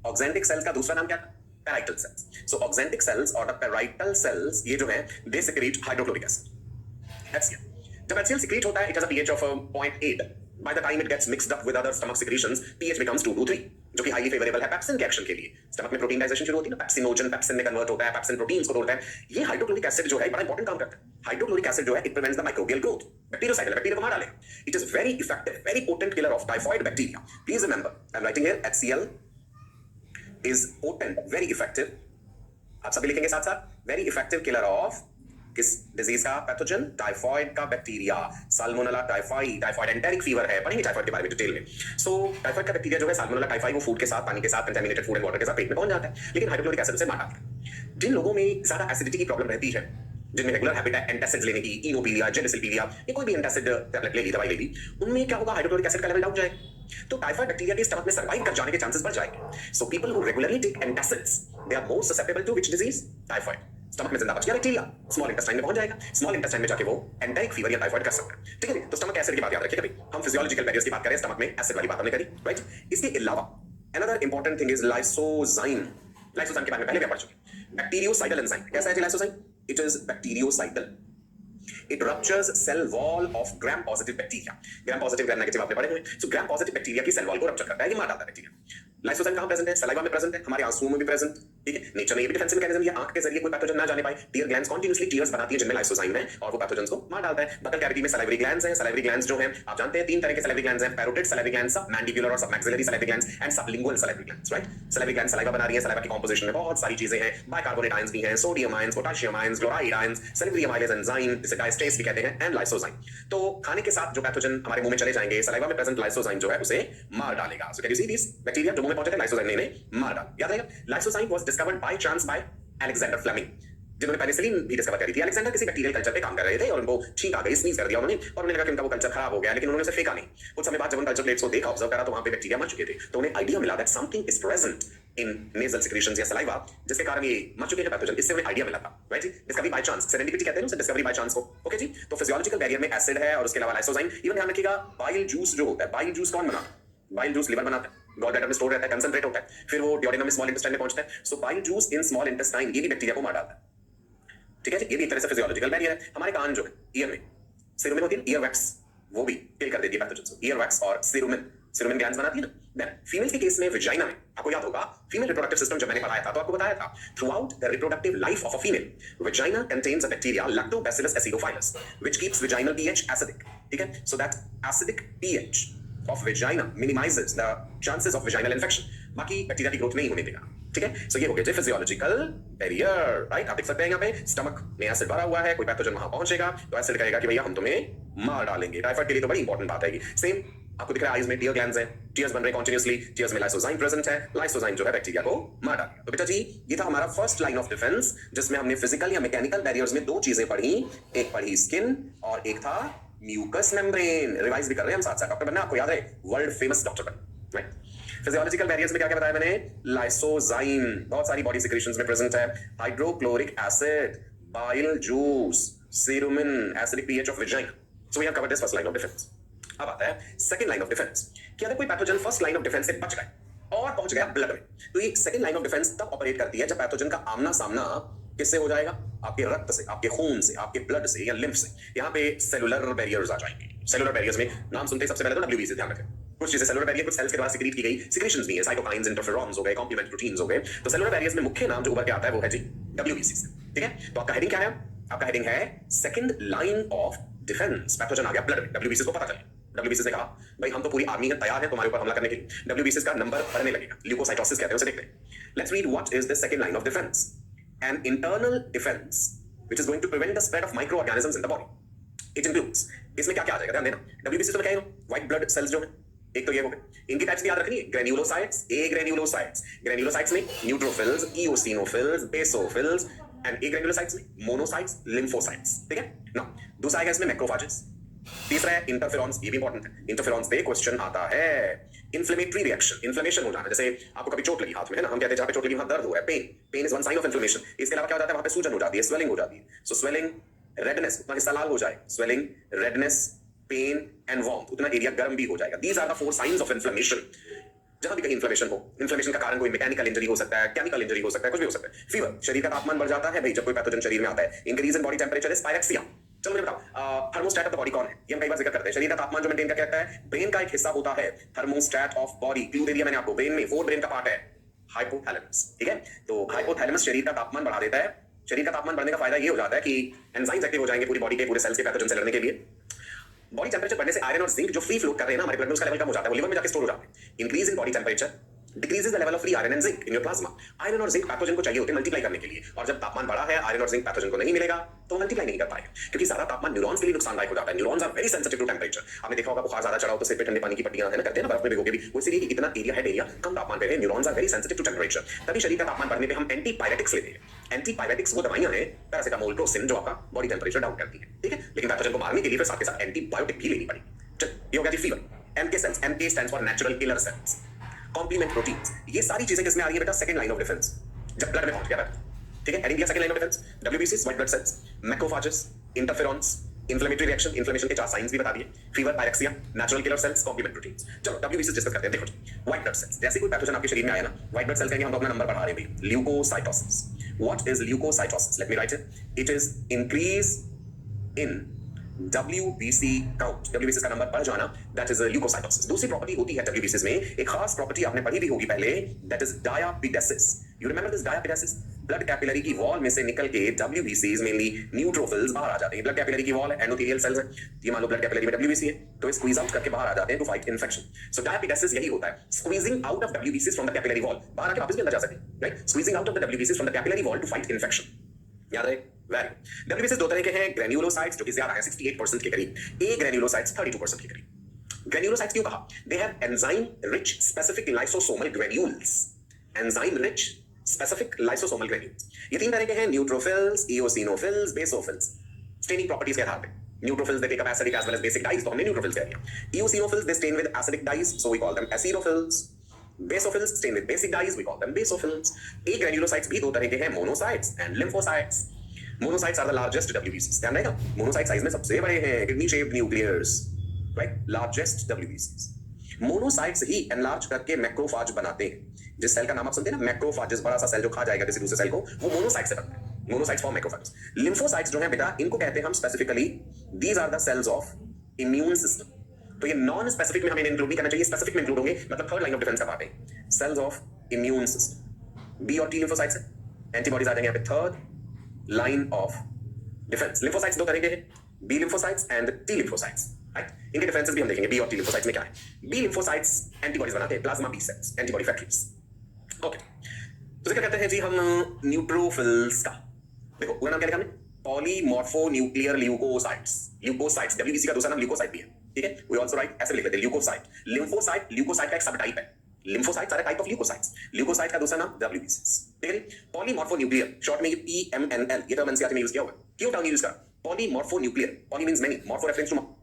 ऑक्जेंटिक सेल्स का दूसरा नाम क्या था? Parietal cells. So oxyntic cells और द पैराइटल सेल्स, ये जो है they secrete hydrochloric acid, HCl। जब HCl सिक्रीट होता है, it has a pH of 0.8। By the time it gets mixed up with other stomach secretions, pH becomes 2 to 3, जो कि highly favourable है pepsin के एक्शन के लिए। स्टमक में प्रोटीन डाइजेशन शुरू होती है ना, पेप्सिनोजन पेप्सिन में कन्वर्ट होता है, पेप्सिन प्रोटीन्स को तोड़ता है। ये हाइड्रोक्लोरिक एसिड जो है बड़ा इंपॉर्टेंट काम करता है। हाइड्रोक्लोरिक एसिड जो है it prevents the microbial growth, bactericidal, bacteria को मार डालेगा। It is very effective, very potent killer of typhoid bacteria. Please remember, I am writing here HCl is potent, very effective। आप सभी लिखेंगे साथ साथ, वेरी इफेक्टिव किलर ऑफ किस disease का? पैथोजन, टाइफॉइड का bacteria, salmonella typhi. Typhoid enteric fever है, पढ़ेंगे टाइफॉइड के बारे में डिटेल में। सो टाइफॉइड का बैक्टीरिया जो है साल्मोनेला टाइफाई, वो फूड के साथ, पानी के साथ, कंटामिनेटेड फूड एंड वाटर के साथ पेट में पहुंच जाता है, लेकिन हाइड्रोक्लोरिक एसिड से मार डालता है। जिन लोगों में ज्यादा एसिडिटी की प्रॉब्लम रहती है, जिनमें रेगुलर हैबिट है एंटासिड्स लेने की, इनोपीलिया, जेनेसिलपीलिया, या कोई भी एंटासिड टैबलेट ले ली, दवाई ले ली, उनमें क्या होगा? हाइड्रोक्लोरिक एसिड का लेवल डाउन जाएगा, तो टाइफॉइड बैक्टीरिया के स्टमक में सर्वाइव कर जाने के चांसेस बढ़ जाएंगे। So people who regularly take antacids, they are more susceptible to which disease? Typhoid. Stomach में जिंदा बच गया बैक्टीरिया, स्मॉल इंटेस्टाइन में पहुंच जाएगा, स्मॉल इंटेस्टाइन में जाके वो एंटेरिक फीवर या टाइफॉइड कर सकता है। ठीक है, तो स्टमक एसिड की बात याद रखिए कभी। हम फिजियोलॉजिकल बैरियर्स की बात करें, स्टमक में एसिड वाली बात हमने करी, राइट? इसके अलावा another important thing is lysozyme. Lysozyme के बारे में पहले भी पढ़ चुके। बैक्टीरियोसाइडल एंजाइम कैसा है lysozyme? It is bacteriocidal. It ruptures cell wall of gram positive bacteria. Gram positive, gram negative आपने पढ़े हुए। So gram positive bacteria की cell wall को रप्चर करता है, ये मार डालता है बैक्टीरिया। लाइसोजाइम कहाँ प्रेजेंट है? सलाइवा में प्रेजेंट है, हमारे आंसुओं में भी प्रेजेंट। ठीक है, नेचर ने ये भी डिफेंसिव मैकेनिज्म दिया, आंख के जरिए कोई पैथोजन ना जाने पाए। टीयर ग्लैंड्स कंटीन्यूअसली टीयर्स बनाती है जिनमें लाइसोजाइम है और वो पैथोजन्स को मार डालता है। बकल कैविटी में सलाइवरी ग्लैंड्स हैं। सलाइवरी ग्लैंड्स जो हैं आप जानते हैं, 3 तरह के सलाइवरी ग्लैंड्स हैं, पैरोटिड सलाइवरी ग्लैंड्स, सब मैंडिबुलर और सब maxillary salivary glands and sublingual salivary glands, right? Salivary glands saliva बना रही है। सलाइवा की कंपोजिशन में बहुत सारी चीजें हैं, बाइकार्बोनेट आयंस भी हैं, sodium ions, potassium ions, chloride ions, sulphuric amylase enzyme, जिसे डायस्टेस भी कहते हैं, एंड लाइसोजाइम। तो खाने के साथ जो पैथोजन हमारे मुंह में चले जाएंगे, सलाइवा में प्रेजेंट लाइसोजाइम जो है उसे मार डालेगा। So can you see this bacteria जो मुंह में पहुंचे थे, लाइसोजाइम ने इन्हें मार डाला। याद रहेगा, lysozyme was discovered by chance by Alexander Fleming, जिन्होंने पेनिसिलिन भी डिस्कवर करी थी। अलेक्जेंडर किसी बैक्टीरियल कल्चर पे काम कर रहे थे और उनको छींक आ गई, स्नीज कर दिया उन्होंने, और उन्हें लगा कि उनका वो कल्चर खराब हो गया, लेकिन उन्होंने उसे फेंका नहीं। कुछ समय बाद जब उन कल्चर प्लेट्स को देखा, ऑब्जर्व करा, तो वहां पे बैक्टीरिया मर चुके थे। तो उन्हें आइडिया मिला that something is present in nasal secretions या सलाइवा, जिसके कारण ये मर चुके हैं पैथोजन। इससे उन्हें आइडिया मिला था, राइट जी? डिस्कवरी बाय चांस, सेरेंडिपिटी कहते हैं उसे, डिस्कवरी बाय चांस को। ओके जी, तो फिजियोलॉजिकल बैरियर में एसिड है और उसके अलावा लाइसोजाइम। इवन ध्यान रखिएगा, बाइल जूस जो होता है, बाइल जूस कौन बनाता है? बाइल जूस लिवर बनाता है, गॉल ब्लैडर में स्टोर रहता है, कंसंट्रेट होता है, फिर वो ड्यूडेनम में स्मॉल इंटेस्टाइन में पहुंचता है। So bile juice in small intestine ये भी बैक्टीरिया को मार डालता है। ठीक है, ये भी एक तरह से फिजियोलॉजिकल बैरियर है। हमारे कान जो है, ईयर में सिरुमिन होती है, ईयर वैक्स, वो भी किल कर देती है पैथोजन्स को। ईयर वैक्स और सिरुमिन, सिरुमिन ग्लैंड्स बनाती है ना। देन फीमेल्स के केस में विजाइना में, आपको याद होगा फीमेल रिप्रोडक्टिव सिस्टम जब मैंने पढ़ाया था तो आपको बताया था, throughout the reproductive life of a female, vagina contains a bacteria lactobacillus acidophilus which keeps vaginal pH acidic. ठीक है, so that acidic pH of vagina minimizes the chances of vaginal infection, बाकी bacteria की growth नहीं होने देगा। ठीक है, सो ये हो गया फिजियोलॉजिकल बैरियर, राइट? आप देख सकते हैं यहाँ पे स्टमक में एसिड भरा हुआ है, कोई पैथोजन वहां पहुंचेगा तो एसिड कहेगा कि भैया हम तुम्हें मार डालेंगे। टाइफाइड के लिए तो बड़ी इंपॉर्टेंट बात है। सेम आपको दिख रहा है आईज में टीयर ग्लैंड्स हैं, टीयर्स बन रहे कॉन्टिन्यूसली, टीयर्स में लाइसोजाइम प्रेजेंट है, लाइसोजाइम जो है बैक्टीरिया को मार डालेगा। तो बेटा जी ये था हमारा फर्स्ट लाइन ऑफ डिफेंस, जिसमें हमने फिजिकल या मैकेनिकल बैरियर्स में दो चीजें पढ़ी, एक पढ़ी स्किन और एक था म्यूकस मेम्ब्रेन। रिवाइज भी कर रहे हैं हम साथ साथ, डॉक्टर बनना आपको याद रहे, वर्ल्ड फेमस डॉक्टर बनना, राइट। फिजियोलॉजिकल बैरियर्स में क्या क्या बताया मैंने, लाइसोजाइम बहुत सारी बॉडी सिक्रीशंस में प्रेजेंट है, hydrochloric acid, bile juice, cerumen, acidic pH of vagina. So we have covered this first line of defence. अब आता है सेकंड लाइन ऑफ डिफेंस कि अगर कोई pathogen first line of defence से बच गया और पहुंच गया ब्लड में, तो ये सेकंड लाइन ऑफ डिफेंस तब ऑपरेट करती है जब पैथोजन का आमना सामना किससे हो जाएगा, आपके रक्त से, आपके खून से, आपके ब्लड से या लिम्फ से। यहां पे सेलुलर बैरियर्स आ जाएंगे। सेलुलर बैरियर्स में नाम सुनते ही सबसे पहले तो डब्ल्यूबीसी ध्यान रखें। कुछ चीजें सेलुलर बैरियर कुछ सेल्स के द्वारा सिक्रीट की गई सिक्रीशंस भी है, साइटोकाइन्स, इंटरफेरॉन्स हो गए, कॉम्प्लीमेंट प्रोटीन्स हो गए। तो सेलुलर बैरियर्स में मुख्य नाम जो उभर के आता है वो है जी डब्ल्यूबीसी से, ठीक है। तो आपका हेडिंग क्या है, आपका हेडिंग है second line of defence. Pathogen आ गया ब्लड में, डब्ल्यूबीसी को पता चले, डब्ल्यूबीसी ने कहा भाई हम तो पूरी आर्मी है, तैयार है तुम्हारे ऊपर हमला करने के लिए। डब्ल्यूबीसी का नंबर बढ़ने लगेगा, ल्यूकोसाइटोसिस कहते हैं उसे, देखते हैं। Let's read what is the second line of defence. An internal defence which is going to prevent the spread of micro organisms in the body. It includes, इसमें क्या क्या आ जाएगा ध्यान देना। डब्ल्यूबीसी तो मैं कह रहा हूं व्हाइट ब्लड सेल्स जो है, एक तो ये हो गए, इनकी टाइप्स भी याद रखनी है। ग्रेन्युलोसाइट्स, ए ग्रेन्युलोसाइट्स, ग्रेन्युलोसाइट्स में neutrophils, eosinophils, basophils and A granulocytes में मोनोसाइट्स, लिम्फोसाइट्स, ठीक है ना। दूसरा आएगा इसमें मैक्रोफेजेस। तीसरा है इंटरफेरॉन्स, ये भी इंपॉर्टेंट है। इंटरफेरॉन्स पे क्वेश्चन आता है इन्फ्लेमेटरी रिएक्शन, इन्फ्लेमेशन हो जाना, जैसे आपको कभी चोट लगी हाथ में, है ना, हम कहते हैं जहां पे चोट लगी वहां दर्द हो रहा है, pain, pain is one sign of inflammation. इसके अलावा क्या हो जाता है, वहां पे सूजन हो जाती है, स्वेलिंग हो जाती है। सो स्वेलिंग, रेडनेस, उतना हिस्सा लाल हो जाए, swelling, redness, pain and warmth, उतना एरिया गर्म भी हो जाएगा। These are the four signs of inflammation. जहां भी कहीं इन्फ्लेमेशन हो, इन्फ्लेमेशन का कारण कोई मैकेनिकल इंजरी हो सकता है, केमिकल इंजरी हो सकता है, कुछ भी हो सकता है। फीवर, शरीर का तापमान बढ़ जाता है भाई जब कोई पैथोजन शरीर में आता है। Increase in body temperature is pyrexia. चलो मुझे बताओ थर्मोस्टेट ऑफ द बॉडी कौन है, ये हम कई बार जिक्र करते हैं। शरीर का तापमान जो मेंटेन करके रखता है, ब्रेन का एक हिस्सा होता है थर्मोस्टेट ऑफ बॉडी। क्लू दे दिया मैंने आपको, ब्रेन में फोर ब्रेन का पार्ट है हाइपोथैलेमस, ठीक है। तो हाइपोथैलेमस शरीर का तापमान बढ़ा देता है। शरीर का तापमान बढ़ने का फायदा ये हो जाता है कि एंजाइम्स एक्टिव हो जाएंगे पूरी बॉडी के, पूरे सेल्स के पैथोजन से लड़ने के लिए। बॉडी टेंपरेचर बढ़ने से आयरन और जिंक जो फ्री फ्लोट कर रहे हैं ना हमारे ब्लड में, उसका लेवल कम हो जाता है, वो लिवर में जाके स्टोर हो जाते हैं। Increase in body temperature decreases the level of free iron and zinc in your plasma. Iron और जिंक पैथोजन को चाहिए होते हैं मल्टीप्लाई करने के लिए, और जब तापमान बढ़ा है आयरन और जिंक पैथोजन को नहीं मिलेगा तो मल्टीप्लाई नहीं कर पाएगा, क्योंकि ज्यादा तापमान न्यूरॉन्स के लिए नुकसानदायक हो जाता है। Neurons are very sensitive to temperature. आपने देखा होगा बुखार ज्यादा चढ़ा हो तो सिर पे ठंडे पानी की पट्टियां है ना, करते हैं ना बर्फ में भिगो के भी, वो इसलिए कि इतना एरिया हेड एरिया कम तापमान पे है। Neurons are very sensitive to temperature. तभी शरीर का तापमान बढ़ने पे हम एंटीपायरेटिक्स लेते हैं। एंटीपायरेटिक्स वो दवाइयां हैं, पैरासिटामोल, क्रोसिन, जो आपका बॉडी टेंपरेचर डाउन करती है, ठीक है। लेकिन पैथोजन को मारने के लिए फिर साथ के साथ एंटीबायोटिक भी लेनी पड़ी। चल ये हो गया जी fever. NK cells, NK stands for natural killer cells. Complement proteins, ये सारी चीजें किसमें आ रही है बेटा, सेकंड लाइन ऑफ डिफेंस, जब ब्लड में पहुंच गया, ठीक है। हेडिंग दिया सेकंड लाइन ऑफ डिफेंस, डब्ल्यूबीसीज white blood cells, macrophages, interferons, inflammatory reaction, inflammation के चार साइंस भी बता दिए, fever, pyrexia, natural killer cells, complement proteins. चलो डब्ल्यूबीसीज डिस्कस करते हैं। देखो व्हाइट ब्लड सेल्स, जैसे कोई पैथोजन आपके शरीर में आया ना, व्हाइट ब्लड सेल्स का हम अपना नंबर बढ़ा रहे हैं भाई, leucocytosis. What is leucocytosis, let me write it. It is increase in WBC count, WBC का नंबर बढ़ जाना, दैट इज ल्यूकोसाइटोसिस। दूसरी प्रॉपर्टी होती है WBC में, एक खास प्रॉपर्टी आपने पढ़ी भी होगी पहले, that is diapedesis. You remember this diapedesis? Blood capillary की वॉल में से निकल के WBCs मेनली न्यूट्रोफिल्स बाहर आ जाते हैं। ब्लड कैपिलरी की वॉल है, एंडोथेलियल सेल्स है, ये मान लो ब्लड कैपिलरी में WBC है, तो स्क्वीज आउट करके बाहर आ जाते हैं to fight infection. So diapedesis यही होता है, squeezing out of WBCs from the capillary wall, बाहर आके वापस भी अंदर जा सकते हैं, right. Squeezing out of the WBCs from the capillary wall to fight infection. याद रहे, वेरी। WBCs दो तरह के हैं, ग्रेन्युलोसाइट्स जो कि ज्यादा है 68% के करीब, ए ग्रेन्युलोसाइट्स 32% के करीब। ग्रेन्युलोसाइट्स क्यों कहा? They have enzyme rich specific lysosomal granules. Enzyme rich specific lysosomal granules, ये तीन तरह के हैं, neutrophils, eosinophils, basophils. Staining properties के आधार पे neutrophils they take up acidic as well as basic dyes, तो हमने न्यूट्रोफिल्स कह दिया। Eosinophils they stain with acidic dyes, so we call them acidophils. Basophils stain with basic dyes, we call them basophils. A granulocytes भी दो तरह के हैं, monocytes and lymphocytes. Monocytes are the largest WBCs. ध्यान रहेगा, monocyte size में सबसे बड़े हैं, kidney shaped nuclears, right? Largest WBCs. Monocytes ही enlarge करके मैक्रोफाज बनाते हैं। जिस सेल का नाम आप सुनते हैं ना, मैक्रोफाज, बड़ा सा सेल जो खा जाएगा किसी दूसरे सेल को, वो मोनोसाइट से बनता है। Monocytes form macrophage. लिम्फोसाइट्स जो है बेटा, इनको कहते हैं हम specifically, these are the cells of immune system. तो ये नॉन स्पेसिफिक में हमें इंक्लूड नहीं करना चाहिए, स्पेसिफिक में इंक्लूड होंगे, मतलब थर्ड लाइन ऑफ डिफेंस का पार्ट है। Cells of immune system, B और टी लिम्फोसाइट्स है, एंटीबॉडीज आ जाएंगे यहाँ पे third line of defence. Lymphocytes दो तरह के हैं, B lymphocytes and T lymphocytes, right. इनके डिफेंसेस भी हम देखेंगे, बी और टी लिम्फोसाइट्स में क्या है। बी लिम्फोसाइट्स एंटीबॉडीज बनाते हैं, plasma B cells, antibody factories. Okay, तो क्या कहते हैं जी हम न्यूट्रोफिल्स का। देखो पूरा नाम क्या लिखा हमने, पॉलीमॉर्फोन्यूक्लियर ल्यूकोसाइट्स। ल्यूकोसाइट्स, WBC का दूसरा नाम ल्यूकोसाइट भी है, ठीक है, वी आल्सो राइट ऐसे लिख देते हैं ल्यूकोसाइट। लिम्फोसाइट ल्यूकोसाइट का एक सब टाइप है। Lymphocytes are a type of leucocytes. Leucocyte का दूसरा नाम डब्ल्यूबीसीज, ठीक है। पॉलीमॉर्फोन्यूक्लियर, शॉर्ट में ये पीएमएनएल, ये टर्म एनसीईआरटी में यूज किया हुआ है। क्यों टर्म यूज करा? Polymorphonuclear, poly means many, morpho reference to morphology.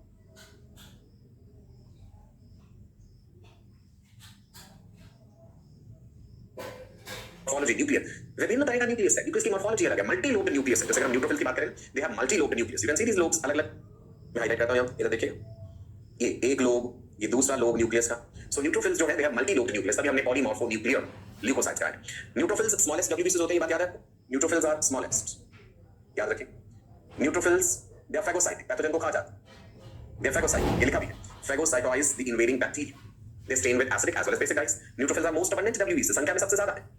Nuclear विभिन्न तरह का न्यूक्लियस है, न्यूक्लियस की मॉर्फोलॉजी अलग है। मल्टी लोब्ड न्यूक्लियस है, जैसे हम न्यूट्रोफिल्स की बात करें, they have multi lobed nucleus. You can see these lobes अलग अलग, मैं हाईलाइट करता हूं यहां, इधर देखिए, ये एक लोब, ये दूसरा लोब न्यूक्लियस का। सो न्यूट्रोफिल्स जो है दे हैव मल्टी लोब्ड न्यूक्लियस, तभी हमने पॉलीमॉर्फोन्यूक्लियर ल्यूकोसाइट्स कहा है। न्यूट्रोफिल्स स्मॉलेस्ट डब्ल्यूबीसीज होते हैं, ये बात याद है आपको? न्यूट्रोफिल्स आर स्मॉलेस्ट, याद रखें। Neutrophils they are phagocytic, pathogen को खा जाते हैं, दे आर फैगोसाइटिक, ये लिखा भी है, phagocytose the invading bacteria, they stain with acidic as well as basic dyes. Neutrophils are most abundant डब्ल्यूबीसीज, संख्या में सबसे ज्यादा है,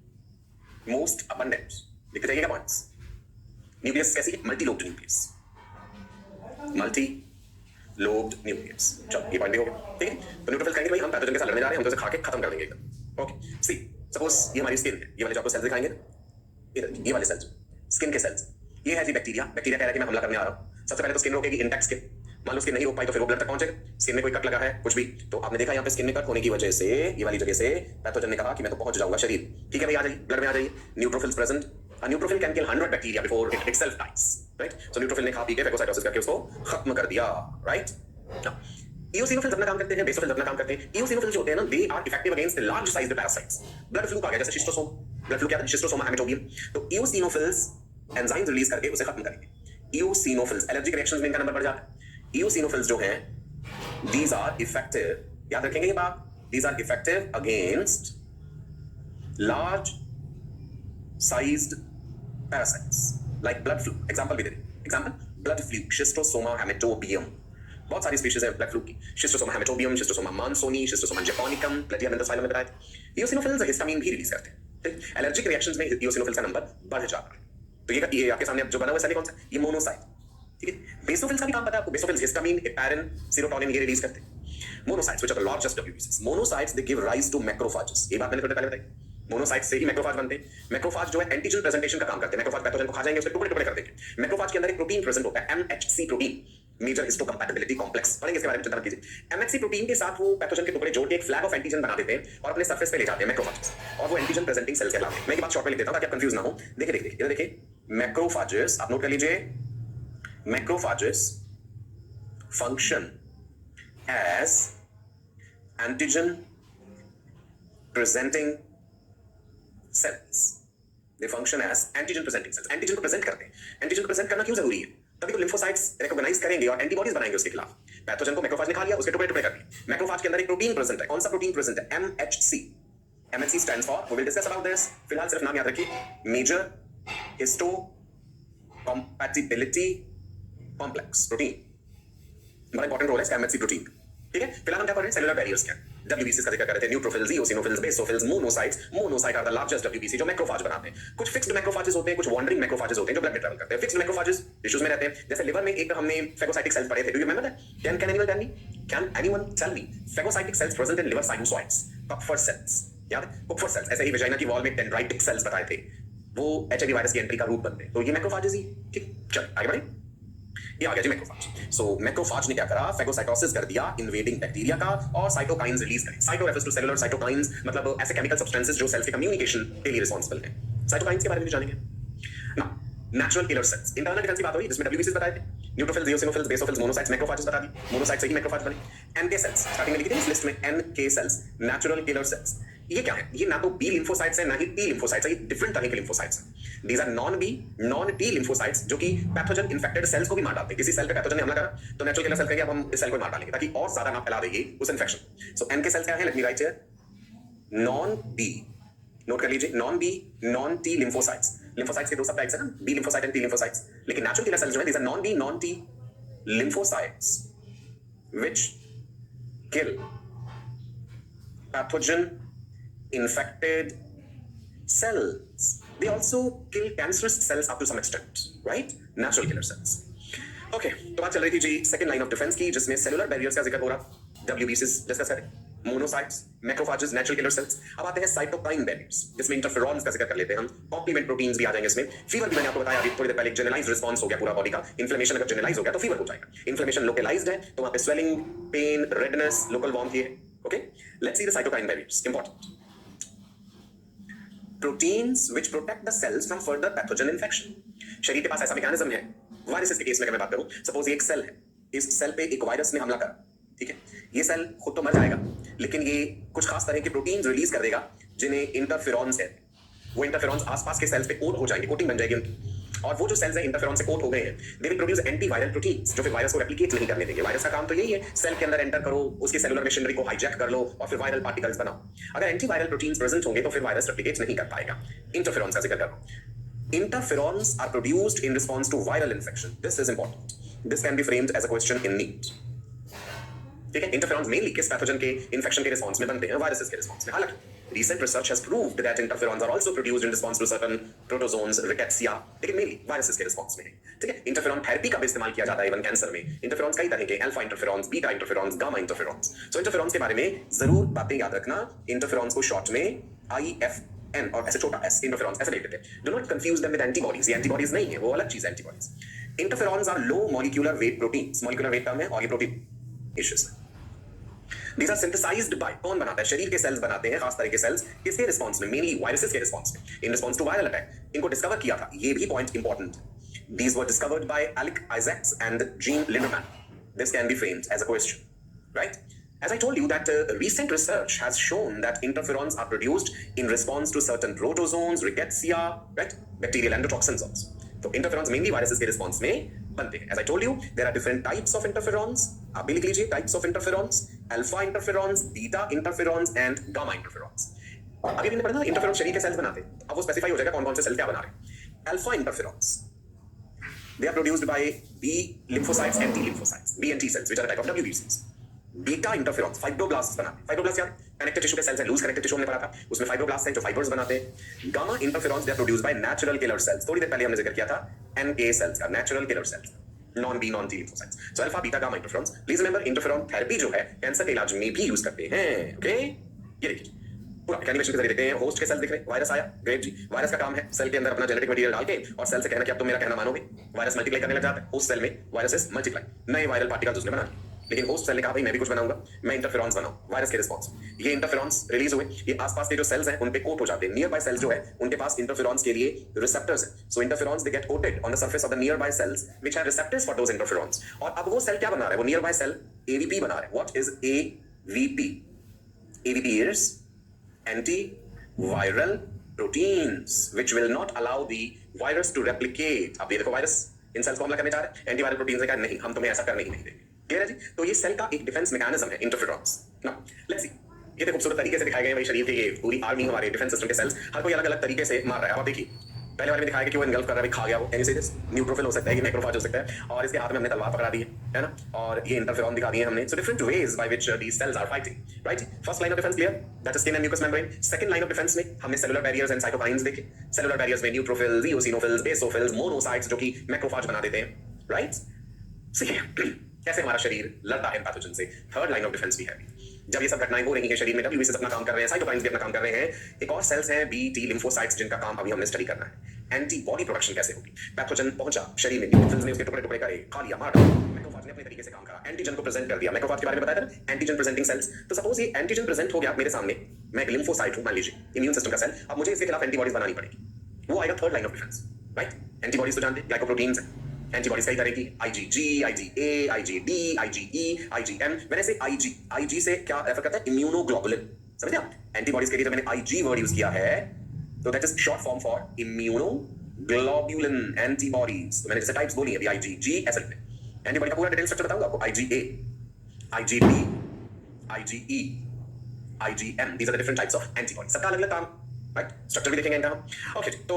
मोस्ट अबंडेंट। लिखते जाइएगा पॉइंट्स। न्यूक्लियस कैसी है? Multi lobed nucleus, multi lobed nucleus. चलो ये पॉइंट भी हो गया, ठीक है। तो न्यूट्रोफिल कहेंगे भाई हम पैथोजन के साथ लड़ने जा रहे हैं, हम तो इसे खा के खत्म कर देंगे एकदम। ओके, सी सपोज ये हमारी स्किन है, ये वाले जो आपको सेल्स दिखाएंगे, ये वाले सेल्स, स्किन के सेल्स, ये है जी बैक्टीरिया। बैक्टीरिया कह रहा है कि मैं हमला करने आ रहा हूं। सबसे पहले तो स्किन रोकेगी, इंटैक्ट स्किन। मान लो स्किन नहीं रोक पाई तो फिर वो ब्लड तक पहुंचेगा। स्किन में कोई कट लगा है, कुछ भी, तो आपने देखा यहाँ पे स्किन में कट होने की वजह से ये वाली जगह से पैथोजन ने कहा कि मैं तो पहुंच जाऊंगा शरीर, ठीक है भाई, आ जाइए, ब्लड में आ जाइए। Neutrophils present, a neutrophil can kill 100 bacteria before it itself dies, right? So neutrophil ने खा पी के फेगोसाइटोसिस करके उसको खत्म कर दिया, right? Now, eosinophils अपना काम करते हैं, बेसोफिल्स अपना काम करते हैं। eosinophils जो होते हैं ना, they are effective against the large sized parasites. blood flu आ गया, जैसे शिस्टोसोम, blood flu क्या था? शिस्टोसोमा हेमेटोबियम। तो eosinophils एंजाइम रिलीज करके उसे खत्म करेंगे। eosinophils एलर्जिक रिएक्शंस में इनका नंबर बढ़ जाता है। eosinophils जो हैं, these are effective, याद रखेंगे ये बात, these are effective against large sized parasites like blood flu। Example भी दे दें, एग्जांपल blood flu, शिस्टोसोमा हेमेटोबियम। बहुत सारी स्पीशीज है ब्लड फ्लू की, शिस्टोसोमा हेमेटोबियम, शिस्टोसोमा मानसोनी, शिस्टोसोमा जैपोनिकम, प्लेटियम इंटरस्टाइलम में बताया। eosinophils हिस्टामिन भी रिलीज करते हैं, ठीक। एलर्जिक रिएक्शंस में eosinophils का नंबर बढ़ जाता है। तो ये आपके सामने जो बना हुआ है कौन सा? ये मोनोसाइट, ठीक है। बेसोफिल्स का भी काम पता है आपको, बेसोफिल्स हिस्टामिन, हेपारिन, सीरोटोनिन ये रिलीज करते हैं। Monocytes which are the largest डब्ल्यूबीसीज, monocytes they give rise to macrophages. ये बात मैंने थोड़ी पहले बताई, मोनोसाइट्स से ही मैक्रोफेज बनते हैं। मैक्रोफेज जो है एंटीजन प्रेजेंटेशन का काम करते हैं। मैक्रोफेज पैथोजन को खा जाएंगे, उसके टुकड़े टुकड़े कर देंगे। मैक्रोफेज के अंदर एक प्रोटीन प्रेजेंट होता है, MHC protein, major histocompatibility complex, पढ़ेंगे इसके बारे में, चिंता मत कीजिए। MHC प्रोटीन के साथ वो पैथोजन के टुकड़े जोड़ के एक फ्लैग ऑफ एंटीजन बना देते हैं और अपने सरफेस पे ले जाते हैं मैक्रोफेजेस, और वो एंटीजन प्रेजेंटिंग सेल्स कहलाते हैं। मैं ये बात शॉर्ट में लिख देता हूं ताकि आप कंफ्यूज ना हो। देखिए देखिए इधर देखिए, मैक्रोफेजेस, आप नोट कर लीजिए, macrophages function as antigen presenting cells, they function as antigen presenting cells। Antigen को प्रेजेंट करते हैं। एंटीजन को प्रेजेंट करना क्यों जरूरी है? तभी तो लिम्फोसाइट्स रिकॉग्नाइज करेंगे और एंटीबॉडीज बनाएंगे उसके खिलाफ। पैथोजन को मैक्रोफेज ने खा लिया, उसके टुकड़े टुकड़े कर दिए। मैक्रोफेज के अंदर एक प्रोटीन प्रेजेंट है, कौन सा प्रोटीन प्रेजेंट है? MHC। MHC stands for, we will discuss about this, फिलहाल सिर्फ नाम याद रखिए, मेजर हिस्टोकम्पैटिबिलिटी कॉम्प्लेक्स प्रोटीन। बड़ा इंपॉर्टेंट रोल है इसका MHC प्रोटीन, ठीक है। फिलहाल हम क्या पढ़ रहे हैं? सेलुलर बैरियर्स क्या है, डब्ल्यूबीसी का जिक्र कर रहे थे। Neutrophils, eosinophils, basophils, monocytes. Monocyte are the largest WBC जो मैक्रोफेज बनाते हैं। कुछ फिक्स्ड मैक्रोफेजेस होते हैं, कुछ वॉन्डरिंग मैक्रोफेजेस होते हैं जो ब्लड में ट्रैवल करते हैं। फिक्स्ड मैक्रोफेजेस टिश्यूज में रहते हैं, जैसे लिवर में एक हमने फेगोसाइटिक सेल्स पढ़े थे, do you remember that? Can anyone tell me, can anyone tell me phagocytic cells present in liver sinusoids, Kupffer cells, याद है? कुपफर सेल्स, ऐसे ही वेजाइना की वॉल में डेंड्राइटिक सेल्स बताए थे, वो HIV वायरस की एंट्री का रूट बनते हैं। तो ये मैक्रोफेजेस ही, ठीक। चल आगे बढ़े, ये आ गया जी मैक्रोफेज। सो मैक्रोफेज ने क्या करा? फेगोसाइटोसिस कर दिया इन्वेडिंग बैक्टीरिया का, और साइटोकाइंस रिलीज करे। Cyto refers to cellular, cytokines मतलब ऐसे केमिकल सब्सटेंसेस जो सेल्स के कम्युनिकेशन के लिए रिस्पांसिबल हैं। साइटोकाइंस के बारे में भी जानेंगे ना। Natural killer cells, internal defence की बात हुई जिसमें डब्ल्यूबीसीज बताए थे, neutrophils, eosinophils, basophils, monocytes, macrophages बता दी। मोनोसाइट्स से ही मैक्रोफेज बने। NK सेल्स स्टार्टिंग में लिखी थी इस लिस्ट में, NK cells, natural killer cells. ये क्या है? ये ना तो B लिम्फोसाइट्स है ना ही T लिम्फोसाइट्स है, ये डिफरेंट तरह के लिम्फोसाइट्स हैं। These are non B non T lymphocytes जो कि पैथोजन इन्फेक्टेड सेल्स को भी मार डालते हैं। किसी सेल पे पैथोजन ने हमला करा तो नेचुरल किलर सेल कहेंगे अब हम इस सेल को मार डालेंगे ताकि और ज्यादा ना फैला दे ये उस इन्फेक्शन। सो NK सेल्स क्या है? Let me write here, non B, नोट कर लीजिए, non B non T lymphocytes. Lymphocytes के दो सब टाइप्स है ना, B lymphocyte and T lymphocytes. लेकिन नेचुरल किलर सेल्स जो है, these are non B non T lymphocytes which kill pathogen infected cells. They also kill cancerous cells up to some extent, right? Natural killer cells. Okay, तो बात चल रही थी जी second line of defence की, जिसमें cellular barriers का जिक्र हो रहा, WBCs डिस्कस करें। Monocytes, macrophages, natural killer sales. अब आते हैं साइटोकाइन बैरियर्स, जिसमें इंटरफेरॉन्स का जिक्र कर लेते हैं हम, कॉम्प्लीमेंट प्रोटीन्स भी आ जाएंगे इसमें। फीवर भी मैंने आपको बताया अभी थोड़ी देर पहले, जनरलाइज्ड रिस्पांस हो गया पूरा बॉडी का। इन्फ्लेमेशन अगर जनरलाइज हो गया तो फीवर हो जाएगा। इन्फ्लेमेशन लोकलाइज्ड है तो वहां पे swelling, pain, redness, local warmth ये है। Okay, let's see the cytokine barriers, important. Proteins which protect the cells from further pathogen infection. शरीर के पास ऐसा मैकेनिज्म है, वायरसेस के केस में अगर मैं बात करूं, सपोज ये एक सेल है, इस सेल पे एक वायरस ने हमला करा, ठीक है, ये सेल खुद तो मर जाएगा, लेकिन ये कुछ खास तरह के प्रोटीन्स रिलीज कर देगा जिन्हें इंटरफेरॉन्स कहते हैं। वो इंटरफेरॉन्स आसपास के सेल्स पे कोट हो जाएंगे, कोटिंग बन जाएगी उनकी, और वो जो सेल्स हैं इंटरफेरॉन से कोट हो गए हैं, they will produce antiviral proteins जो फिर वायरस को रेप्लिकेट नहीं करने देंगे। वायरस का काम तो यही है, सेल के अंदर एंटर करो, उसकी सेलुलर मशीनरी को हाईजैक कर लो और फिर वायरल पार्टिकल्स बनाओ। अगर एंटीवायरल प्रोटीन्स प्रेजेंट होंगे तो फिर वायरस रेप्लिकेट नहीं कर पाएगा। इंटरफेरॉन्स का जिक्र करो। Interferons are produced in response to viral infection. This is important, this can be framed as a question in NEET. ठीक है, इंटरफेरॉन्स मेनली किस पैथोजन के इन्फेक्शन के रिस्पॉन्स में बनते हैं? वायरसेस के रिस्पॉन्स में। हालांकि recent research has proved that interferons are also produced in response to certain protozoans, rickettsia, लेकिन मेनली वायरसेस के रिस्पॉन्स में है। ठीक है, इंटरफेरॉन थेरेपी का भी इस्तेमाल किया जाता है इवन कैंसर में। इंटरफेरॉन्स कई तरह के, alpha interferons, beta interferons, gamma interferons. So interferons के बारे में जरूर बातें याद रखना। इंटरफेरॉन्स को शॉर्ट में IFN और ऐसे छोटा s इंटरफेरॉन्स ऐसे लिख देते हैं। Do not confuse them with antibodies, ये एंटीबॉडीज नहीं है, वो अलग चीज है antibodies. Interferons are low molecular weight proteins, molecular weight term है और ये प्रोटीन इश्यूज है। These are synthesized by, कौन बनाता है? शरीर के सेल्स बनाते हैं, खास तरह के सेल्स, किसके रिस्पॉन्स में? मेनली वायरसेस के रिस्पॉन्स में, in response to viral attack. इनको डिस्कवर किया था, ये भी point important. These were discovered by Alec Isaacs and Jean Linderman. This can be framed as a question, right? As I told you that recent research has shown that interferons are produced in response to certain protozoans, rickettsia, right? Bacterial endotoxins also. तो interferons mainly viruses के response में बनते हैं। As I told you, there are different types of interferons. आप भी लिख लीजिए types of interferons: alpha interferons, beta interferons and gamma interferons. अभी मैंने पढ़ा ना interferons शरीर के सेल्स बनाते हैं, अब वो स्पेसिफाई हो जाएगा कौन कौन से सेल क्या बना रहे हैं। Alpha interferons, they are produced by B lymphocytes and T lymphocytes, B and T cells, which are a type of WBCs. Beta interferons fibroblast बनाते हैं। फाइब्रोब्लास्ट क्या है? कनेक्टिव टिश्यू के सेल्स हैं, लूज कनेक्टिव टिश्यू हमने पढ़ा था, उसमें फाइब्रोब्लास्ट हैं जो फाइबर्स बनाते हैं। Gamma interferons they are produced by natural killer cells. थोड़ी देर पहले हमने जिक्र किया था NK सेल्स का, natural killer cells, non B non T lymphocytes. So alpha beta gamma interferons. Please remember interferon therapy जो है कैंसर के इलाज में भी यूज करते हैं। ओके, ये देखिए पूरा एनिमेशन के जरिए देखते हैं। होस्ट के सेल्स दिख रहे हैं, वायरस आया, ग्रेट जी। वायरस का काम है सेल के अंदर अपना जेनेटिक मटेरियल डाल के और सेल से कहना कि अब तुम मेरा कहना मानोगे। वायरस मल्टीप्लाई करने लग जाता है होस्ट सेल में, वायरसेस मल्टीप्लाई, नए वायरल पार्टिकल्स उसने बनाए। लेकिन होस्ट सेल ने कहा भाई मैं भी कुछ बनाऊंगा, मैं इंटरफेरॉन्स बनाऊं वायरस के रिस्पॉन्स। ये इंटरफेरॉन्स रिलीज हुए, ये आसपास के जो सेल्स हैं उन पे कोट हो जाते हैं। नियर बाय सेल्स जो है उनके पास इंटरफेरॉन्स के लिए रिसेप्टर्स हैं। So interferons they get coated on the surface of the nearby cells which have receptors for those interferons. और अब वो सेल क्या बना रहा है? वो नियर बाय सेल AVP बना रहा है। What is AVP? AVP is antiviral proteins which will not allow the virus to replicate। अब ये देखो वायरस इन सेल्स को हमला करने जा रहा है, एंटीवायरल प्रोटीन से कहा नहीं हम तुम्हें ऐसा करने ही नहीं देंगे। क्लियर है जी? तो ये सेल का एक डिफेंस मैकेनिज्म है इंटरफेरॉन्स। नाउ लेट्स सी, ये देखो खूबसूरत तरीके से दिखाए गए भाई शरीर के ये पूरी आर्मी हमारे डिफेंस सिस्टम के सेल्स, हर कोई अलग अलग तरीके से मार रहा है। अब आप देखिए पहले वाले में दिखाया कि वो इनगल्फ कर रहा है, खा गया वो, कैन यू से दिस? न्यूट्रोफिल हो सकता है, कि मैक्रोफेज हो सकता है, और इसके हाथ में हमने तलवार पकड़ा दी है ना, और ये इंटरफेरॉन दिखा दिए हमने। So different ways by which these cells are fighting, right? First line of defence clear, that is skin and mucus membrane. Second line of defence में हमने सेलुलर बैरियर्स एंड साइटोकाइन्स देखे। सेलुलर बैरियर्स में neutrophils, eosinophils, basophils, monocytes जो कि macrophage बना देते हैं, right? कैसे हमारा शरीर लड़ता है पैथोजन से। थर्ड लाइन ऑफ डिफेंस भी है। जब ये सब घटनाएं हो रही हैं शरीर में, WBCs अपना काम कर रहे हैं, साइटोकाइन्स भी अपना काम कर रहे हैं, एक और सेल्स हैं B T लिम्फोसाइट्स जिनका काम अभी हमने स्टडी करना है। एंटीबॉडी प्रोडक्शन कैसे होगी? पैथोजन पहुंचा शरीर में, न्यूट्रोफिल्स ने उसके टुकड़े टुकड़े करे, खा लिया, मार डाला, मैक्रोफेज ने अपने तरीके से काम करा, एंटीजन को प्रेजेंट कर दिया। मैक्रोफेज के बारे में बताया था, एंटीजन प्रेजेंटिंग सेल्स। तो सपोज ये एंटीजन प्रेजेंट हो गया मेरे सामने, मैं एक लिम्फोसाइट हूं मान लीजिए, इम्यून सिस्टम का सेल, अब मुझे इसके खिलाफ एंटीबॉडीज बनानी पड़ेगी। वो आएगा third line of defence, right? Antibodies तो जानते हैं ग्लाइकोप्रोटीन्स हैं, एंटीबॉडीज कई तरह की, IgG, IgA, IgD, IgE, IgM। मैंने से IG से क्या रेफर करता है? इम्यूनोग्लोबुलिन। समझे आप? एंटीबॉडीज के लिए जब मैंने IG वर्ड यूज किया है तो that is short form for immunoglobulin antibodies. तो मैंने जैसे टाइप्स बोली है अभी, IgG ऐसे लिखते हैं। एंटीबॉडी का पूरा डिटेल स्ट्रक्चर बताऊंगा आपको, IgA, IgD, IgE, IgM, these are the different types of antibodies। सबका अलग अलग काम, राइट? स्ट्रक्चर भी देखेंगे इनका हम। ओके जी, तो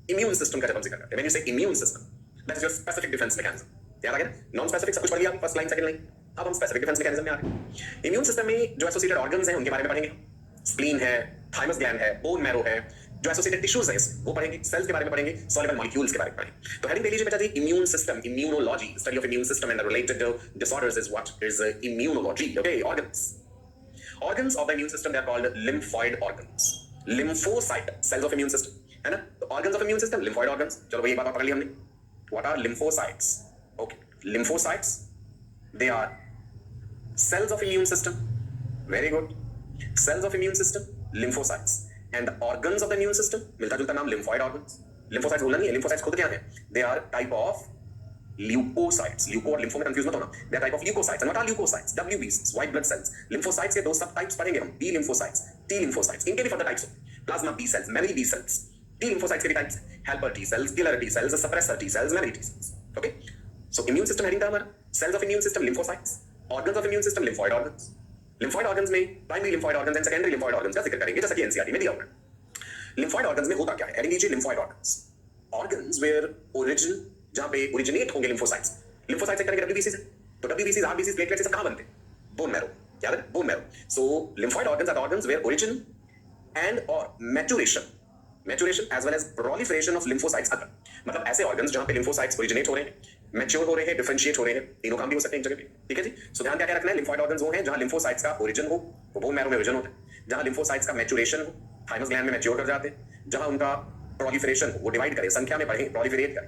इम्यून सिस्टम का जब हम जिक्र करते हैं, व्हेन यू से immune system, that is your specific defence mechanism. याद आ गया? नॉन स्पेसिफिक सब कुछ पढ़ लिया आपने, फर्स्ट लाइन सेकंड लाइन। अब हम स्पेसिफिक डिफेंस मैकेनिज्म में आ रहे हैं। इम्यून सिस्टम में जो एसोसिएटेड ऑर्गन्स हैं उनके बारे में पढ़ेंगे। स्प्लीन है, थाइमस ग्लैंड है, बोन मैरो है, जो एसोसिएटेड टिश्यूज हैं वो पढ़ेंगे, सेल्स के बारे में पढ़ेंगे, सॉल्युबल मॉलिक्यूल्स के बारे में पढ़ेंगे। तो हेडिंग दे लीजिए बेटा जी, immune system, immunology, study of immune system and the related disorders is what is immunology. Okay, organs. Organs of the immune system, they are called lymphoid organs. Lymphocyte cells of immune system, है ना? तो organs of immune system, lymphoid organs. चलो भाई एक बात और पकड़ ली हमने. What are lymphocytes? Okay, lymphocytes, they are cells of immune system. Very good. Cells of immune system, lymphocytes. And the organs of the immune system, मिलता जुलता नाम lymphoid organs. Lymphocytes बोलना नहीं है. Lymphocytes खुद क्या है? They are type of leukocytes. Leuko और lympho में कंफ्यूज मत होना. They are type of leukocytes. And what are leukocytes? WBCs, white blood cells. Lymphocytes के दो सब टाइप्स पढ़ेंगे हम. B lymphocytes, T lymphocytes. इनके भी फर्दर टाइप्स हैं. Plasma B cells, memory B cells. T lymphocytes के भी टाइप्स हैं. Helper T cells, killer T cells, suppressor T cells, memory T cells. Okay? So immune system heading था हमारा. Cells of immune system, lymphocytes. Organs of immune system, lymphoid organs. Lymphoid organs में primary lymphoid organs and secondary lymphoid organs का जिक्र करेंगे जैसा कि NCERT में दिया हुआ है. Lymphoid organs में होता क्या है? Heading लीजिए lymphoid organs. Organs where origin, जहाँ पे originate होंगे lymphocytes. Lymphocytes से करेंगे WBC से. तो WBCs, RBCs, platelets ये सब कहाँ बनते हैं? Bone marrow. क्या है? Bone marrow. So lymphoid organs are the organs where origin and or maturation as well as proliferation of lymphocytes occur. मतलब ऐसे organs जहाँ पे lymphocytes originate हो रहे हैं, mature हो रहे हैं, differentiate हो रहे हैं, तीनों काम भी हो सकते हैं एक जगह पे. ठीक है जी? So ध्यान क्या रखना है? lymphoid organs वो हैं जहाँ lymphocytes का origin हो, वो bone marrow में origin होता है. जहाँ lymphocytes का maturation हो, thymus gland में mature कर जाते हैं. जहाँ उनका proliferation हो, वो divide करे, संख्या में बढ़े, proliferate करे.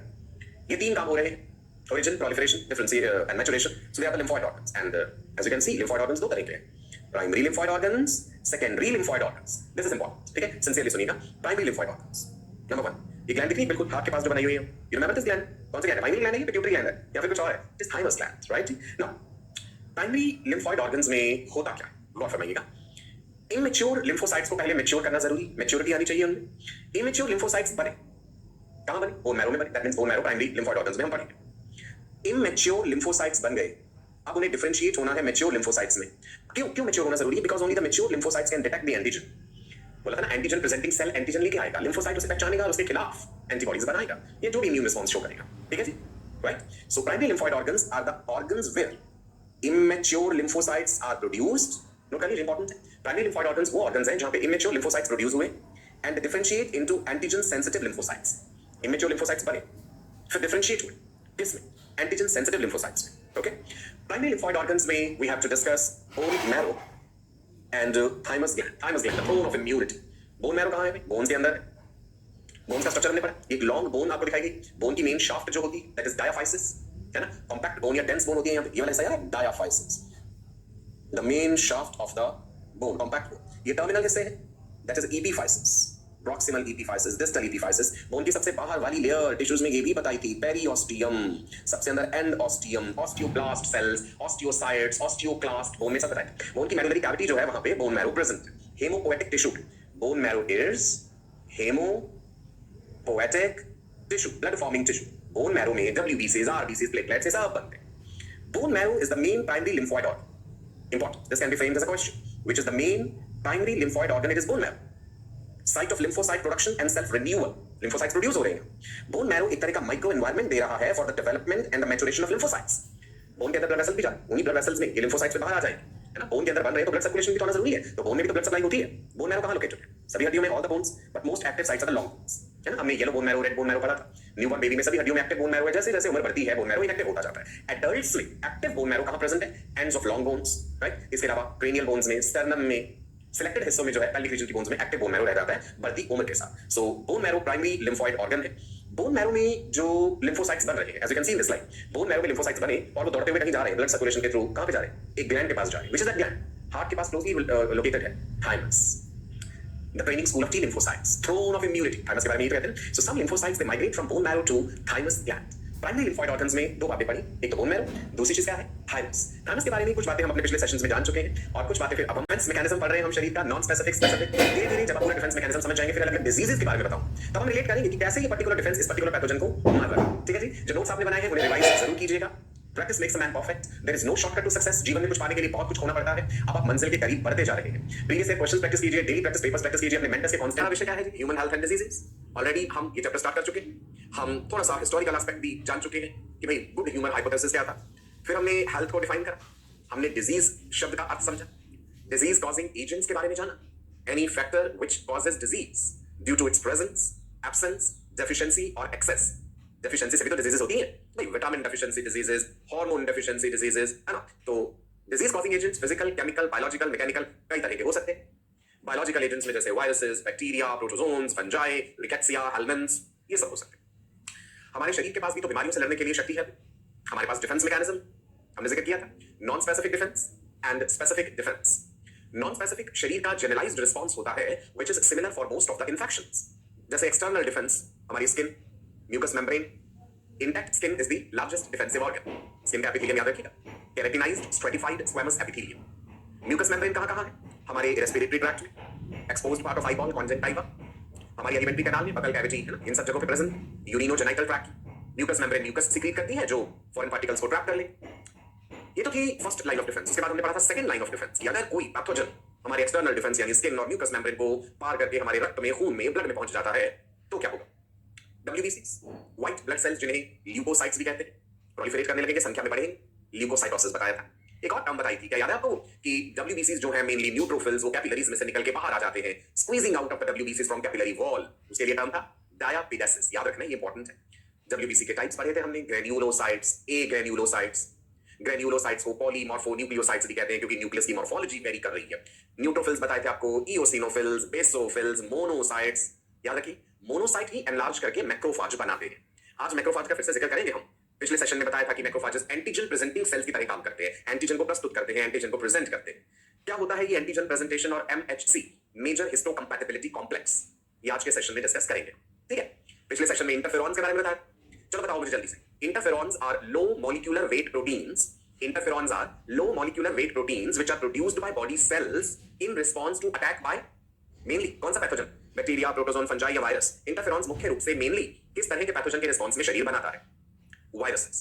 ये तीन काम हो रहे हैं. Origin, proliferation, differentiation, and maturation. So they are the lymphoid organs. And as you can see, lymphoid organs दो तरह के हैं. Primary lymphoid organs, secondary lymphoid organs. This is important. ठीक है? Sincerely सुनिएगा. Primary lymphoid organs. Number 1. ये gland दिख रही है बिल्कुल हाथ के पास जो बनाई हुई है. You remember this gland? कौन सा gland है? Primary gland है, pituitary gland है, या फिर कुछ और है? It is thymus gland, right? Now, primary lymphoid organs में होता क्या है? गौर फरमाइएगा. Immature lymphocytes को पहले mature करना जरूरी. Maturity आनी चाहिए उनमें. Immature lymphocytes बने. कहाँ बने? Bone marrow में बने. That means bone marrow primary lymphoid organs में हम पढ़ेंगे. Immature lymphocytes बन गए. अब उन्हें differentiate होना है mature lymphocytes में. क्यों mature होना जरूरी है? Because only the mature lymphocytes can detect the antigen. बोला था ना antigen presenting cell antigen लेके आएगा. Lymphocyte उसे पहचानेगा और उसके खिलाफ antibodies बनाएगा. ये जो भी immune response show करेगा. ठीक है जी? Right? So primary lymphoid organs are the organs where immature lymphocytes are produced. Note करिए important है. Primary lymphoid organs वो organs हैं जहाँ पे immature lymphocytes produce हुए and differentiate into antigen sensitive lymphocytes. Immature lymphocytes बने, फिर differentiate हुए. किसमें? Antigen sensitive lymphocytes. Okay? Primary lymphoid organs में we have to discuss bone marrow and thymus gland. Thymus gland, the throne of immunity. Bone marrow कहाँ है? Bones के अंदर है. Bones का स्ट्रक्चर हमने पढ़ा. एक long bone आपको दिखाई गई. Bone की main shaft जो होती है, that is diaphysis. है ना? Compact bone या dense bone होती है यहाँ पे. ये वाला हिस्सा है diaphysis. The main shaft of the bone, compact bone. ये terminal हिस्से है. That is epiphysis. Proximal epiphysis, distal epiphysis. Bone की सबसे बाहर वाली लेयर टिश्यूज में ये भी बताई थी. पेरिओस्टियम, सबसे अंदर endosteum, osteoblast cells, osteocytes, osteoclast, bone में सब बताया. बोन की मेडुलरी कैविटी जो है वहां पे bone marrow present. Haemopoietic tissue. Bone marrow is haemopoietic tissue, blood forming tissue. Bone marrow में WBCs, RBCs, प्लेटलेट्स ये सब बनते हैं. Bone marrow is the main primary lymphoid organ. Important. This can be framed as a question. Which is the main primary lymphoid organ? It is bone marrow. Site of lymphocyte production and self renewal. Lymphocytes produce हो रहे हैं. Bone marrow एक तरह का micro environment दे रहा है for the development and the maturation of lymphocytes. Bone के अंदर blood vessels भी जाए. उन्हीं blood vessels में ये lymphocytes से बाहर आ जाएंगे. है ना? Bone के अंदर बन रहे हैं तो blood circulation भी तो आना जरूरी है. तो bone में भी तो blood supply होती है. Bone marrow कहाँ located है? सभी हड्डियों में all the bones, but most active sites are the long bones. है ना? हमने yellow bone marrow, red bone marrow पढ़ा था. Newborn baby में सभी हड्डियों में active bone marrow है. जैसे जैसे उम्र बढ़ती है bone marrow inactive होता जाता है. Adults में active bone marrow कहाँ present है? Ends of long bones, right? इसके अलावा cranial bones में, sternum में, सिलेक्टेड हिस्सों में जो है pelvic region की बोन्स में एक्टिव बोन मैरो रह जाता है बढ़ती उम्र के साथ. So bone marrow primary lymphoid organ है. बोन मैरो में जो लिम्फोसाइट्स बन रहे हैं, as you can see in this slide, bone marrow में लिम्फोसाइट्स बने और वो दौड़ते हुए कहीं जा रहे हैं, ब्लड सर्कुलेशन के थ्रू. कहां पे जा रहे हैं? एक ग्लैंड के पास जा रहे हैं. Which is that gland? Heart के पास क्लोजली लोकेटेड है. Thymus, the training school of T lymphocytes, throne of immunity. Thymus के बारे में ये तो कहते हैं. So some lymphocytes they migrate from bone marrow to thymus gland. Primary lymphoid organs में दो बातें पढ़ी. एक तो बोन मैरो, दूसरी चीज क्या है? थाइमस. थाइमस के बारे में कुछ बातें हम अपने पिछले सेशंस में जान चुके हैं और कुछ बातें फिर अब हम डिफेंस मैकेनिज्म पढ़ रहे हैं हम शरीर का, नॉन स्पेसिफिक, स्पेसिफिक. धीरे धीरे जब आप पूरा डिफेंस मैकेनिज्म समझ जाएंगे फिर अलग अलग डिजीजेस के बारे में बताऊं तब हम रिलेट करेंगे कि कैसे ये पर्टिकुलर डिफेंस इस पर्टिकुलर पैथोजन को मार रहा है. ठीक है जी? जो नोट्स आपने बनाए हैं उन्हें रिवाइज जरूर कीजिएगा. Practice makes a man perfect. There is no shortcut to success. जीवन में कुछ पाने के लिए बहुत कुछ होना पड़ता है. अब आप मंजिल के करीब बढ़ते जा रहे हैं. प्रीवियस ईयर क्वेश्चंस प्रैक्टिस कीजिए, डेली प्रैक्टिस पेपर्स प्रैक्टिस कीजिए. अपने मेंटर्स के कांस्टेंट विषय क्या है? Human health and diseases. Already हम ये चैप्टर स्टार्ट कर चुके हैं. हम थोड़ा सा हिस्टोरिकल एस्पेक्ट भी जान चुके हैं कि भाई गुड ह्यूमन हाइपोथेसिस क्या था. फिर हमने हेल्थ को डिफाइन करा. हमने डिजीज शब्द का अर्थ समझा. डिजीज कॉजिंग एजेंट्स के बारे में जाना. Any factor which causes disease due to its presence, absence, deficiency और एक्सेस. डेफिशिएंसी से भी तो डिजीजेस होती हैं भाई. Vitamin deficiency diseases, hormone deficiency diseases, है ना? तो disease causing agents physical, chemical, biological, mechanical कई तरह के हो सकते हैं। बायोलॉजिकल एजेंट्स में जैसे viruses, bacteria, protozoans, fungi, rickettsia, helminths, ये सब हो सकते हैं। हमारे शरीर के पास भी तो बीमारियों से लड़ने के लिए शक्ति है। हमारे पास डिफेंस मैकेनिज्म हमने जिक्र किया था, non specific defence and specific defence. Non specific शरीर का जनरलाइज्ड रिस्पांस होता है which is similar for most of the infections. जैसे एक्सटर्नल डिफेंस हमारी skin, mucus membrane. Intact skin is the largest defensive organ. Skin का epithelium याद रखिएगा, keratinised stratified squamous epithelium. Mucus membrane कहां है? हमारे रेस्पिरेटरी ट्रैक्ट में, exposed part of eyeball, conjunctiva, हमारी एलिमेंट्री कैनाल में, बगल कैविटी है ना, इन सब जगहों पे present. Urinogenital tract, mucus membrane mucus secrete करती है जो फॉरेन पार्टिकल्स को ट्रैप कर ले। ये तो थी फर्स्ट लाइन ऑफ डिफेंस। इसके बाद हमने पढ़ा था सेकंड लाइन ऑफ डिफेंस। अगर कोई पैथोजन हमारे एक्सटर्नल डिफेंस यानी स्किन और म्यूकस मेम्ब्रेन को पार करके हमारे रक्त में, खून में, ब्लड में पहुंच जाता है तो क्या होगा? WBCs, व्हाइट ब्लड सेल्स जिन्हें ल्यूकोसाइट्स भी कहते हैं, प्रोलिफरेट करने लगेंगे, संख्या में बढ़ेंगे। ल्यूकोसाइटोसिस बताया था। एक और टर्म बताई थी, क्या याद है आपको, कि WBCs जो है मेनली न्यूट्रोफिल्स, वो कैपिलरीज में से निकल के बाहर आ जाते हैं, squeezing out of the WBCs from capillary wall. उसके लिए टर्म था डायापिडेसिस। याद रखना, ये इंपॉर्टेंट है। WBC के टाइप्स पढ़े थे हमने, ग्रेन्युलोसाइट्स, ए ग्रेन्युलोसाइट्स। ग्रेन्युलोसाइट्स को पॉलीमॉर्फोन्यूक्लियोसाइट्स भी कहते हैं क्योंकि न्यूक्लियस की मॉर्फोलॉजी वेरी कर रही है। न्यूट्रोफिल्स बताए थे आपको, इओसिनोफिल्स, बेसोफिल्स, मोनोसाइट्स। याद रखिए, मोनोसाइट ही एनलार्ज करके मैक्रोफाज बनाते हैं। आज मैक्रोफाज का फिर से जिक्र करेंगे हम। पिछले सेशन में बताया था कि मैक्रोफाजेस एंटीजन प्रेजेंटिंग सेल्स की तरह काम करते हैं, एंटीजन को प्रस्तुत करते हैं, एंटीजन को प्रेजेंट करते हैं। क्या होता है ये एंटीजन प्रेजेंटेशन और MHC, मेजर हिस्टोकंपैटिबिलिटी कॉम्प्लेक्स, ये आज के सेशन में डिस्कस करेंगे। ठीक है, पिछले सेशन में इंटरफेरॉन्स के बारे में बताया। चलो बताओ मुझे जल्दी से, interferons are low molecular weight proteins. Interferons are low molecular weight proteins which are produced by body cells in response to attack by mainly कौन सा पैथोजन? बैक्टीरिया, प्रोटोजोन, फंजाई या वायरस। इंटरफेरॉन्स मुख्य रूप से मेनली किस तरह के pathogen के रिस्पांस में शरीर बनाता है? वायरसेस।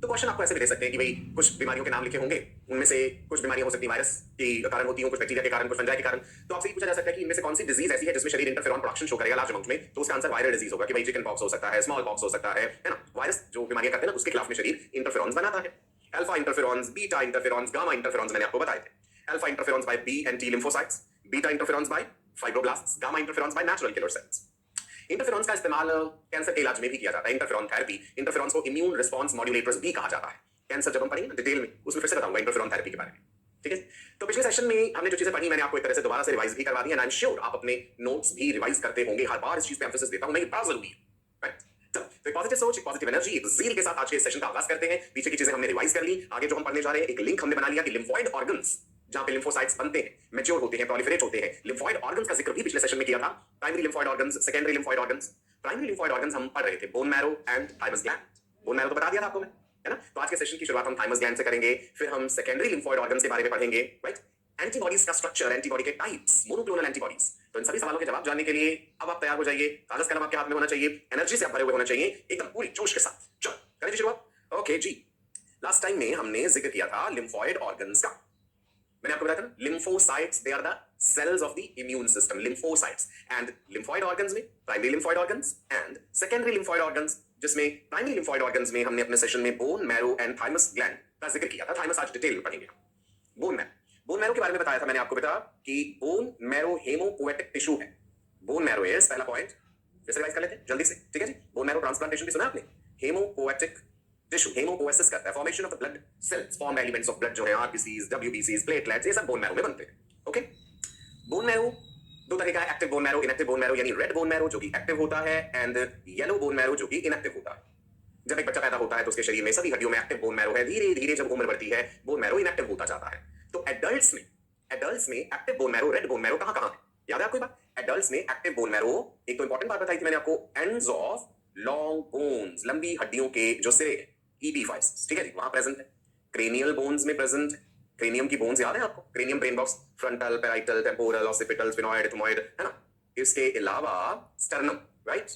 तो क्वेश्चन आपको ऐसे भी दे सकते हैं कि भाई कुछ बीमारियों के नाम लिखे होंगे, उनमें से कुछ बीमारियां हो सकती है वायरस के कारण होती हैं, कुछ बैक्टीरिया के कारण, कुछ फंजाई के कारण। तो आपसे पूछा जा सकता है कि इनमें से कौन सी डिजीज ऐसी है जिसमें शरीर इंटरफेरॉन प्रोडक्शन शो करेगा लार्ज अमाउंट में? तो उसका आंसर वायरल डिजीज होगा कि भाई चिकन पॉक्स हो सकता है, स्मॉल पॉक्स हो सकता है ना। वायरस जो बीमारियां करते हैं ना, उसके खिलाफ में शरीर इंटरफेरॉन्स बनाता है। Alpha interferons, beta interferons, gamma interferons मैंने आपको बताए थे। Alpha interferons by B and T lymphocytes, beta interferons by fibroblasts, gamma interferons by natural killer cells. Interferons का इस्तेमाल कैंसर के इलाज में भी किया जाता है, इंटरफेरॉन थेरेपी। इंटरफेरॉन्स को इम्यून रिस्पांस मॉड्यूलेटर्स भी कहा जाता है। कैंसर जब हम पढ़ेंगे ना डिटेल में, उसमें फिर से बताऊंगा इंटरफेरॉन थेरेपी के बारे में। ठीक है, तो पिछले सेशन में हमने जो चीजें पढ़ी मैंने आपको एक तरह से दोबारा से रिवाइज भी करवा दी है। आई एम श्योर आप अपने नोट्स भी रिवाइज करते होंगे। हर बार इस चीज पे एम्फेसिस देता हूं मैं, ये बड़ा जरूरी है। राइट, तो एक पॉजिटिव सोच, एक पॉजिटिव एनर्जी, एक ज़ील के साथ आज के सेशन का आगाज करते हैं। पीछे की चीजें हमने रिवाइज कर ली, आगे जो हम पढ़ने जा रहे हैं एक लिंक हमने बना लिया कि लिम्फॉइड ऑर्गन्स जहां पे लिम्फोसाइट्स बनते हैं, मैच्योर होते हैं, प्रोलिफरेट होते हैं। लिम्फॉइड ऑर्गन्स का जिक्र भी पिछले सेशन में किया था। Primary lymphoid organs, secondary lymphoid organs. Primary lymphoid organs हम पढ़ रहे थे bone marrow and thymus gland. Bone marrow तो बता दिया था आपको मैं, है ना। तो आज के सेशन की शुरुआत हम थाइमस ग्लैंड से करेंगे, फिर हम सेकेंडरी लिम्फॉइड ऑर्गन्स के बारे में पढ़ेंगे। राइट, एंटीबॉडीज का स्ट्रक्चर, एंटीबॉडी के टाइप्स, मोनोक्लोनल एंटीबॉडीज। तो इन सभी सवालों के जवाब जानने के लिए अब आप तैयार हो जाइए। कागज कलम आपके हाथ में होना चाहिए, एनर्जी से आप भरे हुए होना चाहिए, एकदम पूरी जोश के साथ। चलो करें जी शुरुआत। ओके जी, लास्ट टाइम में हमने जिक्र किया था लिम्फॉइड ऑर्गन्स का। मैंने आपको बताया था lymphocytes, they are the cells of the immune system. Lymphocytes and lymphoid organs में primary lymphoid organs and secondary lymphoid organs, जिसमें प्राइमरी लिम्फॉइड ऑर्गन्स में हमने अपने सेशन में bone marrow and thymus gland का जिक्र किया था। थाइमस आज डिटेल में पढ़ेंगे। बोन मैरो के बारे में बताया था मैंने आपको, बेटा कि बोन मैरो हेमोपोएटिक टिश्यू है। बोन मैरो इज पहला पॉइंट, फिर से रिवाइज कर लेते हैं जल्दी से। ठीक है जी, बोन मैरो ट्रांसप्लांटेशन भी सुना आपने। हेमोपोएटिक टिश्यू, हेमोपोएसिस करता है, formation of the blood cells, form elements of blood जो है आरबीसीज, डब्ल्यूबीसीज, प्लेटलेट्स, ये सब बोन मैरो में बनते हैं। ओके, बोन मैरो दो तरह का है, active bone marrow, inactive bone marrow, यानी रेड बोन मैरो जो कि एक्टिव होता है एंड येलो बोन मैरो जो कि इनएक्टिव होता है। जब एक बच्चा पैदा होता है तो उसके शरीर में सभी हड्डियों में एक्टिव बोन मैरो है। धीरे धीरे जब उम्र बढ़ती है बोन मैरो इनएक्टिव होता जाता है। तो एडल्ट्स में active bone marrow, red bone marrow कहां है? याद है आपको बात? एडल्ट्स में एक्टिव बोन मैरो, एक तो इंपॉर्टेंट बात बताई थी मैंने आपको, एंड्स ऑफ लॉन्ग बोन्स, लंबी हड्डियों के जो सिरे हैं, EB5, ठीक है जी, वहां प्रेजेंट है। क्रेनियल बोन्स में प्रेजेंट है। क्रेनियम की बोन्स याद है आपको? Cranium brain box, frontal, parietal, temporal, occipital, sphenoid, ethmoid, है ना। इसके अलावा sternum, right,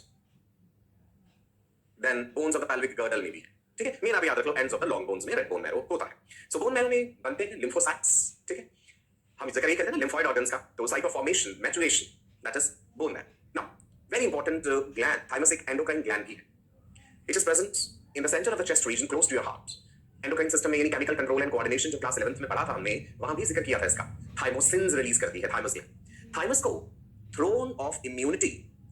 then bones of the pelvic girdle में भी है। ठीक है, मेन आप याद रख लो, ends of the long bones में रेड बोन मैरो होता है। सो बोन मैरो में बनते हैं लिम्फोसाइट्स। ठीक है, हम जिक्र ये करते हैं ना लिम्फॉइड ऑर्गन्स का, तो site of formation, maturation, that is bone marrow. Now very important gland, thymus एक एंडोक्राइन ग्लैंड भी है। It is present in the centre of the chest region close to your heart. Endocrine system में यानी chemical control and coordination, जो class 11th में पढ़ा था हमने, वहां भी जिक्र किया था इसका। थाइमोसिन्स रिलीज करती है थाइमस ग्लैंड। थाइमस को थ्रोन ऑफ इम्यूनिटी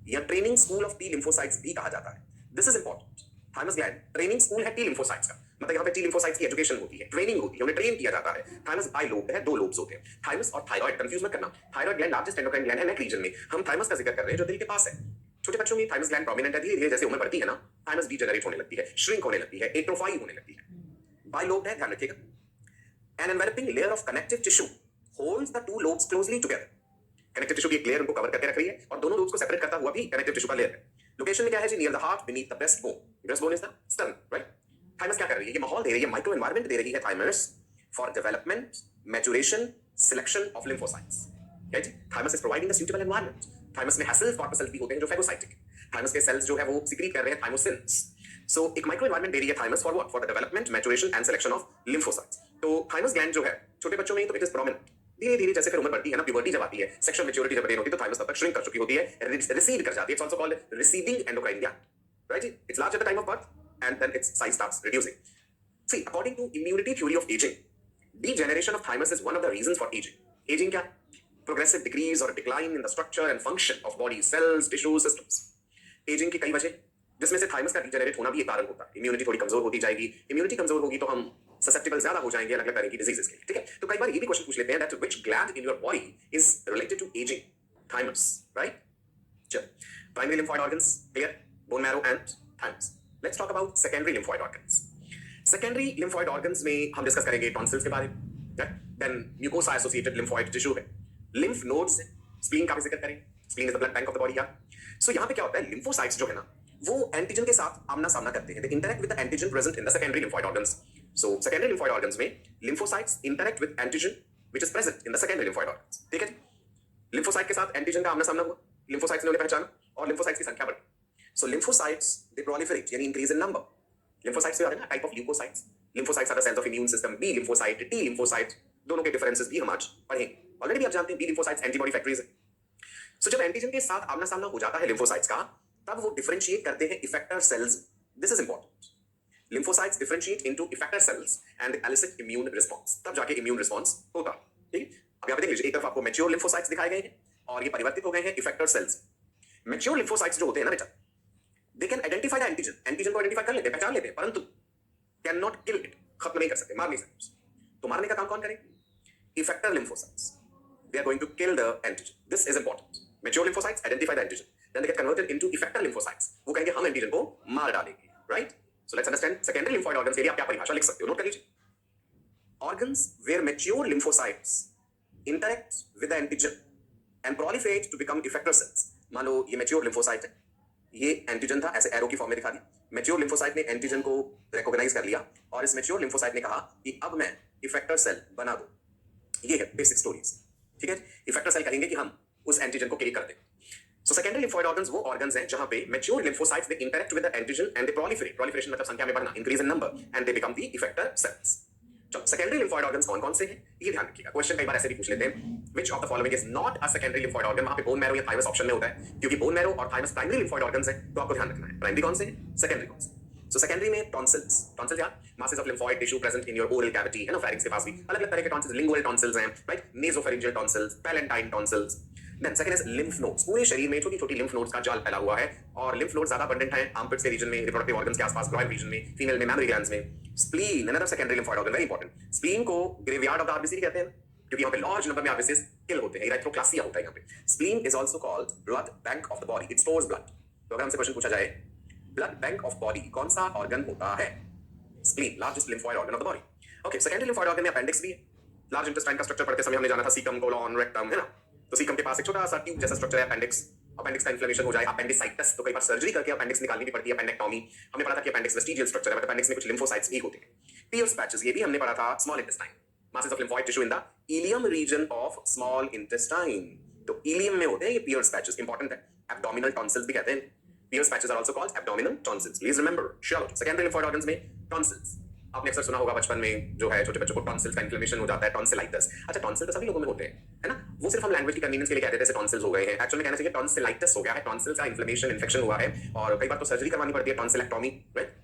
या training school of T lymphocytes भी कहा जाता है। This is important. Thymus gland training school है टी लिम्फोसाइट्स का। मतलब यहाँ पे टी लिम्फोसाइट्स की एजुकेशन होती है, ट्रेनिंग होती है, उन्हें ट्रेन किया जाता है। थाइमस बाई लोब है, 2 लोब्स होते हैं, थाइमस और थायराइड। कंफ्यूज मत करना, thyroid gland largest endocrine gland है नेक रीजन में। हम थाइमस का जिक्र कर रहे हैं जो दिल के पास है। छोटे बच्चों में थाइमस ग्लैंड प्रोमिनेंट है, धीरे-धीरे जैसे उम्र बढ़ती है ना, थाइमस डीजेनरेट होने लगती है, श्रिंक होने लगती है, एट्रोफाई होने लगती है। बाई लोब है, ध्यान रखिएगा। An enveloping layer of connective tissue holds the two lobes closely together. Connective tissue की एक लेयर उनको कवर करके रख रही है और दोनों लोब्स को सेपरेट करता हुआ भी कनेक्टिव टिश्यू का लेयर है। लोकेशन में क्या है जी? Near the heart, beneath the breast bone. Breast bone is the stern, right? Thymus क्या कर रही है? ये माहौल दे रही है, माइक्रो एनवायरनमेंट दे रही है thymus for development, maturation, selection of lymphocytes. Right? Thymus is providing a suitable environment. Thymus में हैसल कॉर्पसल भी होते हैं जो फेगोसाइटिक। थाइमस के सेल्स जो है वो सिक्रीट कर रहे हैं थाइमोसिन्स। सो एक माइक्रो एनवायरनमेंट दे रही है thymus for what? For the development, maturation and selection of lymphocytes. तो थाइमस ग्लैंड जो है छोटे बच्चों में तो इट इज प्रोमिनेंट। धीरे-धीरे जैसे फिर उम्र बढ़ती है ना, प्यूबर्टी जब आती है, सेक्सुअल मैच्योरिटी जब अटेन होती है तो थाइमस तब तक श्रिंक कर चुकी होती है, रिसीड कर जाती है। It's also called receding endocrine gland, right? It's large at the time of birth and then its size starts reducing. See, according to immunity theory of aging, degeneration of thymus is one of the reasons for aging. Aging क्या? Progressive decrease or decline in the structure and function of body cells, tissues, systems. Aging की कई वजह, जिसमें से thymus का degenerate होना भी एक कारण होता है। इम्यूनिटी थोड़ी कमजोर होती जाएगी, इम्यूनिटी कमजोर होगी तो हम ससेप्टेबल ज्यादा हो जाएंगे अलग-अलग तरह की डिजीजेस के लिए, ठीक है? तो कई बार ये भी क्वेश्चन पूछ लेते हैं that which gland in your body is related to aging? Thymus, right? चलो, primary lymphoid organs, clear? Bone marrow and thymus. Let's talk about secondary lymphoid organs. Secondary lymphoid organs में हम डिस्कस करेंगे tonsils के बारे में, then mucosa associated lymphoid tissue है, lymph nodes है, spleen का भी जिक्र करेंगे। Spleen is the blood bank of the body यार। सो यहाँ पे क्या होता है? लिम्फोसाइट्स जो है ना, वो एंटीजन के साथ आमना सामना करते हैं। They interact with the antigen present in the secondary lymphoid organs. So secondary lymphoid organs में lymphocytes interact with antigen which is present in the secondary lymphoid organs, ठीक है? लिम्फोसाइट के साथ एंटीजन का आमना सामना हुआ, लिम्फोसाइट्स ने उन्हें पहचाना और लिम्फोसाइट्स की संख्या बढ़ी। सो लिम्फोसाइट्स दे प्रोलिफरेट यानी इंक्रीज इन नंबर। लिम्फोसाइट्स आ रहे हैं ना, type of leukocytes. Lymphocytes are the cells of immune system. B lymphocyte, T lymphocyte, दोनों के डिफरेंसेस भी हम आज पढ़ेंगे। ऑलरेडी आप जानते हैं बी लिम्फोसाइट्स एंटीबॉडी फैक्टरीज है। सो जब एंटीजन के साथ आमना सामना हो जाता है लिम्फोसाइट्स का, तब वो डिफरेंशिएट करते हैं effector cells. This is important. Lymphocytes differentiate into effector cells and elicit immune response, तब जाके इम्यून रिस्पांस होता है, ठीक है? अब यहां पे देख लीजिए, एक तरफ आपको मैच्योर लिम्फोसाइट्स दिखाए गए हैं और ये परिवर्तित हो गए हैं इफेक्टर सेल्स। मैच्योर लिम्फोसाइट्स जो होते हैं ना बेटा, they can identify the antigen, antigen को आइडेंटिफाई कर लेते हैं, पहचान लेते हैं, परंतु कैन नॉट किल इट, खत्म नहीं कर सकते, मार नहीं सकते। तो मारने का काम कौन करेगा? Effector lymphocytes. They are going to kill the antigen. This is important. Mature lymphocytes identify the antigen. Then they get converted into effector lymphocytes. वो कहेंगे हम एंटीजन को मार डालेंगे, right? So let's understand secondary lymphoid organs के लिए आप क्या परिभाषा लिख सकते हो, नोट कर लीजिए। Organs where mature lymphocytes interact with the antigen and proliferate to become effector cells. मान लो ये mature lymphocyte है, ये एंटीजन था, ऐसे एरो की फॉर्म में दिखा दिया। मैच्योर लिम्फोसाइट ने एंटीजन को रिकॉग्नाइज कर लिया और इस मैच्योर लिम्फोसाइट ने कहा कि अब मैं इफेक्टर सेल बना दूं। ये है बेसिक स्टोरीज, ठीक है? इफेक्टर सेल कहेंगे कि हम उस एंटीजन को किल कर दें। सो सेकेंडरी लिम्फॉइड ऑर्गन्स वो ऑर्गन्स हैं जहां पे mature lymphocytes they interact with the antigen and they proliferate. Proliferation मतलब संख्या में बढ़ना, increase in number, and they become the effector cells. चलो, सेकेंडरी लिम्फॉइड ऑर्गन्स कौन-कौन से हैं ये ध्यान रखिएगा। क्वेश्चन कई बार ऐसे भी पूछ लेते हैं, which of the following is not a secondary lymphoid organ? वहां पे बोन मैरो या थाइमस ऑप्शन में होता है, क्योंकि बोन मैरो और थाइमस प्राइमरी लिम्फॉइड ऑर्गन्स हैं, तो आपको ध्यान रखना है प्राइमरी कौन से हैं, सेकेंडरी कौन से। सो सेकेंडरी में टॉन्सिल्स, टॉन्सिल्स यार masses of lymphoid tissue present in your oral cavity, है ना? फेरिंक्स के पास भी अलग-अलग तरह के टॉन्सिल्स, लिंगुअल टॉन्सिल्स हैं, right? Nasopharyngeal tonsils, palatine tonsils. Then second is lymph nodes. पूरे शरीर में छोटी-छोटी लिम्फ नोड्स का जाल फैला हुआ है और लिम्फ नोड्स ज्यादा अबंडेंट हैं आर्मपिट्स के रीजन में, रिप्रोडक्टिव ऑर्गन्स के आसपास, ग्रॉइन रीजन में, फीमेल में मैमरी ग्लैंड्स में। Spleen another secondary lymphoid organ, very important. Spleen को ग्रेवयार्ड ऑफ द आरबीसी कहते हैं क्योंकि यहाँ पे लार्ज नंबर में आरबीसीज किल होते हैं, इरेथ्रोक्लासिया होता है यहाँ पे। Spleen is also called blood bank of the body, it stores blood. तो अगर हमसे क्वेश्चन पूछा जाए ब्लड बैंक ऑफ बॉडी कौन सा ऑर्गन होता है? Spleen, largest lymphoid organ of the body. Okay, secondary lymphoid organ में अपेंडिक्स भी है। लार्ज इंटेस्टाइन का स्ट्रक्चर पढ़ते समय हमने जाना था सीकम, कोलन, रेक्टम, है ना? तो सीकम के पास एक छोटा सा ट्यूब जैसा स्ट्रक्चर है अपेंडिक्स। अपेंडिक्स का इन्फ्लेमेशन हो जाए, अपेंडिसाइटिस, तो कई बार सर्जरी करके अपेंडिक्स निकालनी भी पड़ती है, अपेंडेक्टोमी। हमने पढ़ा था कि अपेंडिक्स वेस्टिजियल स्ट्रक्चर है, बट अपेंडिक्स में कुछ लिम्फोसाइट्स भी होते हैं। पियर्स पैचेस, ये भी हमने पढ़ा था, small intestine, masses of lymphoid tissue in the ileum region of small intestine. तो ileum में होते हैं ये Pierce patches, important है। Abdominal tonsils भी कहते हैं। Pierce patches are also called abdominal tonsils. Please remember. चलो, secondary lymphoid organs में tonsils. आपने अक्सर सुना होगा बचपन में जो है छोटे बच्चों को टॉन्सिल्स का इन्फ्लेमेशन हो जाता है, टॉन्सिलाइटिस। अच्छा, टॉन्सिल तो सभी लोगों में होते हैं, है ना? वो सिर्फ हम लैंग्वेज की कन्वीनियंस के लिए कहते थे टॉन्सिल्स हो गए हैं। एक्चुअली कहना चाहिए टॉन्सिलाइटिस हो गया है, टॉन्सिल्स का इन्फ्लेमेशन, इन्फेक्शन हुआ है और कई बार तो सर्जरी करवानी पड़ती है, टॉन्सिलेक्टोमी, राइट?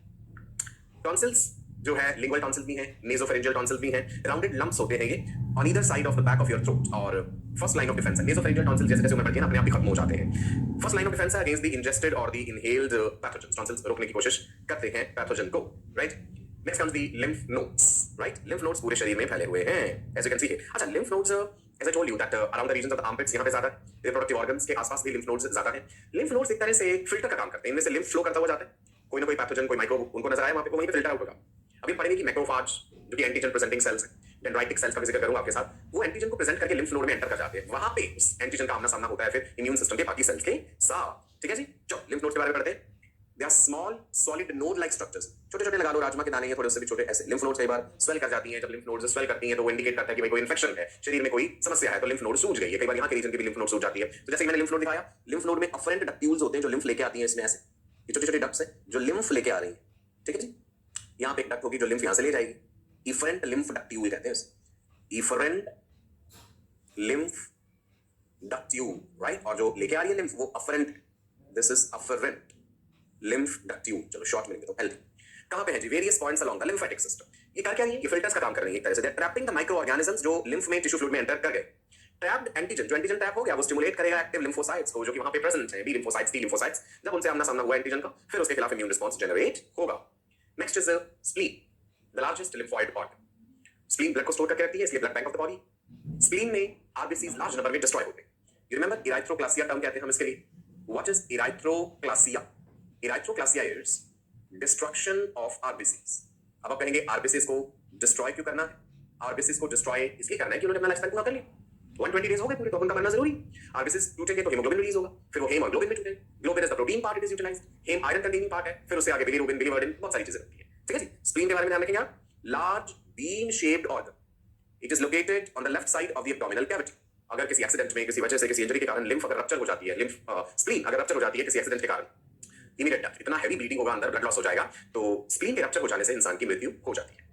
टॉन्सिल्स जो है लिंगुअल टॉन्सिल भी हैं, नेसोफेरिंजियल टॉन्सिल भी हैं, राउंडेड लंप्स होते हैं ये on either side of the back of your throat. और फर्स्ट लाइन ऑफ डिफेंस है नेसोफेरिंजियल टॉन्सिल, जैसे जैसे उम्र बढ़ती है ना अपने आप ही खत्म हो जाते हैं। फर्स्ट लाइन ऑफ डिफेंस है अगेंस्ट द इंजेस्टेड और द इनहेल्ड पैथोजेंस। टॉन्सिल्स रोकने की कोशिश करते हैं पैथोजन को, right? Next comes the lymph nodes, right? Lymph nodes पूरे शरीर में फैले हुए हैं, as you can see here. अच्छा, lymph nodes, as I told you that around the regions of the armpits यहाँ पे ज्यादा है, reproductive organs के आसपास भी lymph nodes ज्यादा हैं. Lymph nodes एक तरह से फिल्टर का काम करते हैं, इनमें से lymph flow करता हुआ जाता है, कोई ना कोई पैथोजन, कोई माइक्रोब उनको नजर आए वहां पे, वहीं पे फिल्टर आउट होगा. अभी पढ़ेंगे कि मैक्रोफाज जो कि एंटीजन प्रेजेंटिंग सेल्स हैं, डेंड्राइटिक सेल्स का भी जिक्र करूंगा आपके साथ, वो एंटीजन को प्रेजेंट करके लिम्फ नोड में एंटर कर जाते हैं, वहां पे उस एंटीजन का आमना सामना होता है फिर इम्यून सिस्टम के बाकी सेल्स के साथ. ठीक है जी, चलो लिम्फ नोड्स के बारे में पढ़ते हैं. They are small solid node like structures, छोटे छोटे लगा लो राजमा के दाने हैं थोड़े से भी छोटे ऐसे. लिम्फ नोड्स कई बार स्वेल कर जाती हैं, जब लिम्फ नोड्स स्वेल करती हैं तो वो इंडिकेट करता है कि भाई कोई इन्फेक्शन है, शरीर में कोई समस्या है, तो लिम्फ नोड सूज गई है. कई बार यहाँ के रीजन की भी लिम्फ नोड सूज जाती है. तो जैसे मैंने लिम्फ नोड दिखाया, लिम्फ नोड में अफरेंट डक्ट्यूल्स होते हैं जो लिम्फ लेके आती हैं इसमें, ऐसे ये छोटी छोटी डक्ट्स हैं जो लिम्फ लेके आ रही है. ठीक है जी, यहाँ पे एक डक्ट होगी जो लिम्फ यहाँ से ले जाएगी, इफरेंट लिम्फ डक्ट्यूल कहते हैं इसे, इफरेंट लिम्फ डक्ट्यूल, राइट. और जो लेके आ रही है लिम्फ वो afferent, this is afferent lymph ductule. चलो शॉर्ट में लिख देता हूं, एलडी. कहां पे है जी? Various points along the lymphatic system. ये कर क्या रही है? ये फिल्टर्स का काम कर रही है एक तरह से. They are trapping the micro organisms जो लिम्फ में टिश्यू फ्लूइड में एंटर कर गए. ट्रैप्ड एंटीजन, जो एंटीजन ट्रैप हो गया वो स्टिमुलेट करेगा एक्टिव लिम्फोसाइट्स को जो कि वहां पे प्रेजेंट है, बी लिम्फोसाइट्स, टी लिम्फोसाइट्स. जब उनसे आमना सामना हुआ एंटीजन का, फिर उसके खिलाफ इम्यून रिस्पांस जनरेट होगा. Next is spleen, the largest lymphoid organ. Spleen blood को स्टोर करके रखती है, इसलिए blood bank of the body. Spleen में आरबीसीज लार्ज नंबर में डिस्ट्रॉय होते हैं. यू रिमेंबर इराइथ्रोक्लासिया टर्म कहते हैं हम इसके लिए. What is erythroclasia? Erythroclasia is destruction of RBCs. अब आप कहेंगे आरबीसीज को डिस्ट्रॉय क्यों करना है? आरबीसीज को डिस्ट्रॉय इसलिए करना है कि उन्होंने अपना लाइफ स्पैन पूरा कर लिया. 120 डेज हो गए पूरे, तो उनका मरना जरूरी. आरबीसीज टूटेंगे तो हीमोग्लोबिन रिलीज होगा, फिर वो हीमोग्लोबिन में टूटेंगे. Globin is the protein part, it is utilised. Haem iron containing part है, फिर उससे आगे बिलीरुबिन, बिलीवर्डिन, बहुत सारी चीजें होती है. ठीक है जी. स्प्लीन के बारे में ध्यान रखेंगे आप. Large bean shaped organ, it is located on the left side of the abdominal cavity. अगर किसी एक्सीडेंट में, किसी वजह से, किसी इंजरी के कारण लिम्फ अगर रप्चर हो जाती है, लिम्फ स्प्लीन अगर रप्चर हो जाती है किसी एक्सीडेंट के कारण, इमीडिएट डेथ, इतना हैवी ब्लीडिंग होगा अंदर, ब्लड लॉस हो जाएगा, तो स्प्लीन के रप्चर हो जाने से इंसान की मृत्यु हो जाती है.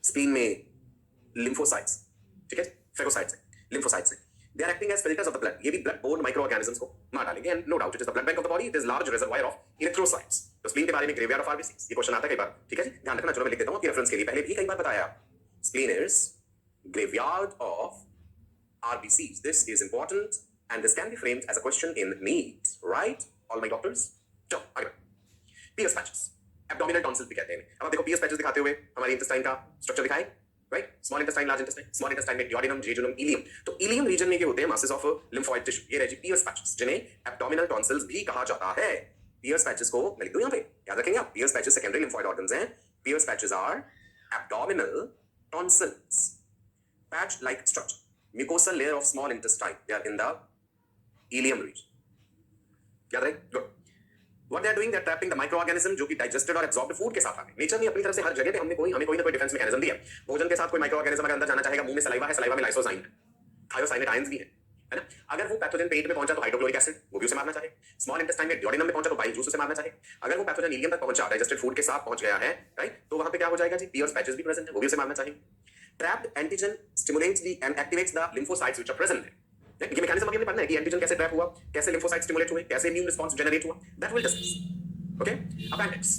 स्प्लीन में लिम्फोसाइट्स, ठीक है, फेगोसाइट्स है, लिम्फोसाइट्स है. They are acting as filters of the blood. ये भी ब्लड बोर्न माइक्रो ऑर्गेनिजम्स को मार डालेंगे. And no doubt it is the blood bank of the body, it is large reservoir of erythrocytes. तो spleen के बारे में ग्रेवयार्ड ऑफ आरबीसीज, ये क्वेश्चन आता है कई बार. ठीक है जी, ध्यान रखना. चलो मैं लिख देता हूं आपकी रेफरेंस के लिए, पहले भी कई बार बताया. Spleen is graveyard of RBCs. This is important and this can be framed as a question in NEET, right? All my doctors. चलो आगे. Pierce patches, abdominal tonsils भी कहते हैं. अब आप देखो Pierce patches दिखाते हुए हमारी इंटेस्टाइन का स्ट्रक्चर दिखाए, right? Small intestine, large intestine. Small intestine में duodenum, jejunum, ileum. तो ileum region में क्या होते हैं? Masses of lymphoid tissue. ये रहे जी Pierce patches, जिन्हें abdominal tonsils भी कहा जाता है. Pierce patches को मैं लिख दूं यहाँ पे, याद रखेंगे आप. Pierce patches secondary lymphoid organs हैं. Pierce patches are abdominal tonsils. Patch-like structure, mucosal layer of small intestine. They are in the ileum region. याद रहे? Good. What they are doing? They are trapping the microorganism जो कि digested और absorbed food के साथ आ गए. Nature ने अपनी तरफ से हर जगह पे हमें कोई ना कोई डिफेंस मैकेनिज्म दिया. भोजन के साथ कोई माइक्रोऑर्गेनिज्म अगर अंदर जाना चाहेगा, मुंह में सलाइवा है, सलाइवा में लाइसोजाइम है, थायोसाइनेट आयंस भी है ना. अगर वो पैथोजन पेट में पहुंचा तो हाइड्रोक्लोरिक एसिड, वो भी उसे मारना चाहे. स्मॉल इंटेस्टाइन में ड्यूडेनम में पहुंचा तो बाइल जूस उसे मारना चाहे. अगर वो पैथोजन इलियम तक पहुंचा, डाइजेस्टेड फूड के साथ पहुंच गया है, राइट, तो वहां पे क्या हो जाएगा जी? पियर्स पैचेस भी प्रेजेंट है, वो भी उसे मारना चाहिए. Trapped antigen stimulates the and activates the lymphocytes which are present there. ये मैकेनिज्म हमने पढ़ना है कि एंटीजन कैसे ट्रैप हुआ, कैसे लिम्फोसाइट स्टिमुलेट हुए, कैसे इम्यून रिस्पांस जनरेट हुआ. That will discuss. Okay. Appendix,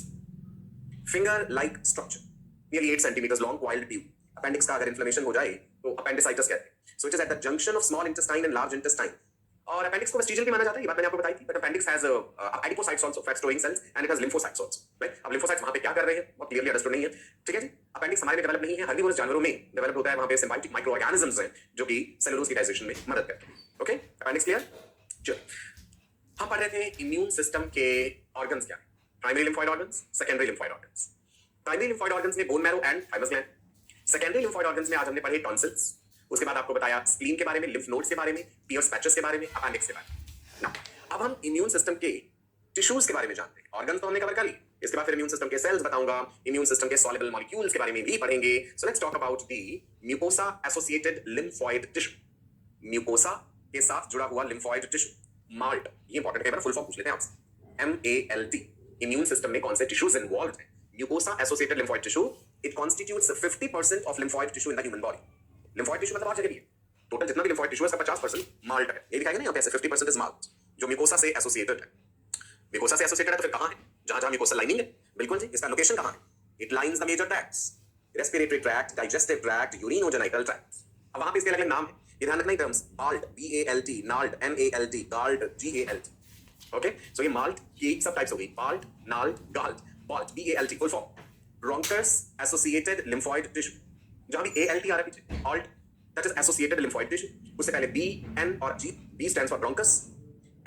finger like structure, nearly 8 centimetre long coiled tube. Appendix का अगर इन्फ्लेमेशन हो जाए तो अपेंडिसाइटिस कहते हैं. So it is at the junction of small intestine and large intestine. और appendix को वेस्टिजियल भी माना जाता है, ये बात मैंने आपको बताई थी. But appendix has adipocytes also, fat storing cells, and it has lymphocytes also, right. अब लिम्फोसाइट्स वहां पे क्या कर रहे हैं बहुत क्लियरली अंडरस्टूड नहीं है. ठीक है जी. अपेंडिक्स हमारे में डेवलप नहीं है, हर्बीवोरस जानवरों में डेवलप होता है. वहां पे सिम्बायोटिक माइक्रो ऑर्गेनिजम्स हैं जो कि सेलुलोज की डाइजेशन में मदद करते हैं. Okay, appendix clear. चलो हम पढ़ रहे थे इम्यून सिस्टम के ऑर्गन्स क्या है. Primary lymphoid organs, secondary lymphoid organs. Primary lymphoid organs में bone marrow and thymus gland. Secondary lymphoid organs में आज हमने पढ़े टॉन्सिल्स. उसके बाद आपको बताया स्प्लीन के बारे में, लिम्फ नोड्स के बारे में, पियर्स पैचेस के बारे में, अपेंडिक्स के बारे में. ना अब हम इम्यून सिस्टम के टिश्यूज के बारे में जानते हैं. ऑर्गन्स तो हमने कवर कर ली, इसके बाद फिर इम्यून सिस्टम के सेल्स बताऊंगा, इम्यून सिस्टम के सॉल्युबल मॉलिक्यूल्स के बारे में भी पढ़ेंगे. So let's talk about the mucosa associated lymphoid tissue. Mucosa के साथ जुड़ा हुआ लिम्फोइड टिश्यू, माल्ट. ये इंपॉर्टेंट है, फुल फॉर्म पूछ लेते हैं आपसे. MALT. इम्यून सिस्टम में कौन से टिश्यूज इन्वॉल्व हैं? Mucosa associated lymphoid tissue, it constitutes 50% of lymphoid tissue in the human body. Lymphoid tissue मतलब हर जगह भी है. टोटल जितना भी लिम्फोइड टिश्यू है उसका 50% माल्ट है. ये दिखाएगा ना यहाँ पे, 50% इज माल्ट, जो म्यूकोसा से एसोसिएटेड है. म्यूकोसा से एसोसिएटेड है तो फिर कहां है? जहां जहां म्यूकोसा लाइनिंग है. बिल्कुल जी. इसका लोकेशन कहां है? It lines the major tracts, respiratory tract, digestive tract, urinogenital tract. अब वहां पे इसके अलग नाम है, ये ध्यान रखना. Terms BALT, BALT, NALT, MALT, GALT, GALT. Okay, so ये माल्ट की सब टाइप्स हो गई. BALT, NALT, GALT. BALT BALT full form bronchus associated lymphoid tissue, जहां भी ALT आ रहा है पीछे, ALT, that is associated lymphoid tissue. उससे पहले B, N और G, B stands for bronchus,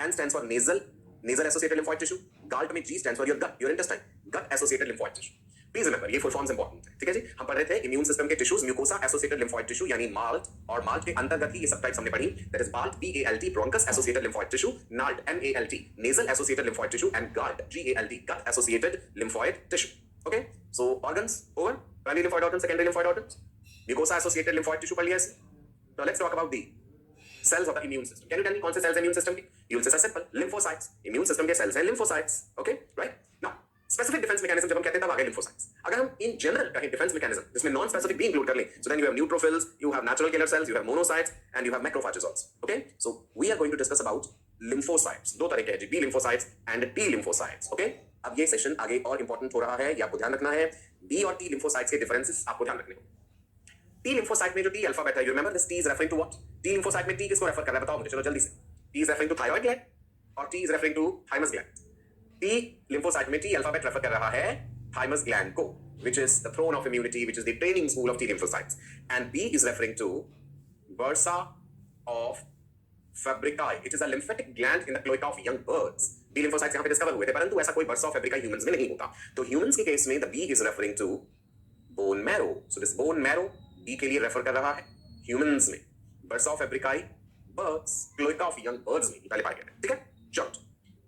N stands for nasal associated lymphoid tissue, GALT में G stands for your gut, your intestine, gut associated lymphoid tissue. Please remember ये full forms important है, ठीक है जी। हम पढ़ रहे थे इम्यून सिस्टम के tissues, mucosa associated lymphoid tissue यानी माल्ट, और माल्ट के अंतर्गत ही ये सब टाइप्स हमने पढ़ी, that is BALT BALT, bronchus associated lymphoid tissue, NALT NALT, nasal associated lymphoid tissue, and GALT GALT, gut associated lymphoid tissue. Okay, so organs over, primary lymphoid organ, secondary lymphoid organ, mucosa associated lymphoid tissue पढ़ लिया इसे। Now let's talk about the cells of the immune system. Can you tell me कौन से cells immune system की? You will say simple, lymphocytes. Immune system के cells हैं lymphocytes. Okay, right? Now, specific defense mechanism जब हम कहते हैं तब आगे lymphocytes. अगर हम in general कहें defense mechanism जिसमें non-specific भी include कर लें, so then you have neutrophils, you have natural killer cells, you have monocytes, and you have macrophages also. Okay, so we are going to discuss about lymphocytes. दो तरह के हैं जी, B lymphocytes and T lymphocytes. Okay, अब ये session आगे और important हो रहा है, ये आपको ध्यान रखना है। B और T lymphocytes के डिफरेंसेस आपको ध्यान रखने होंगे। T lymphocyte में जो T अल्फाबेट है, you remember this T is referring to what? T lymphocyte में T किसको रेफर कर रहा है बताओ मुझे, चलो जल्दी से। T is referring to thyroid gland और T is referring to thymus gland. T lymphocyte में T अल्फाबेट रेफर कर रहा है thymus gland को, which is the throne of immunity, which is the training school of T lymphocytes, and B is referring to bursa of fabrici. It is a lymphatic gland in the cloaca of young birds. T lymphocytes यहाँ पे discover हुए थे, परंतु ऐसा कोई bursa of fabrici humans में नहीं होता। तो humans के केस में the B is referring to bone marrow. So this bone marrow B के लिए रेफर कर रहा है ह्यूमंस में, bursa of fabricii birds, cloaca of young birds में पहले पाए गए थे, ठीक है। चलो,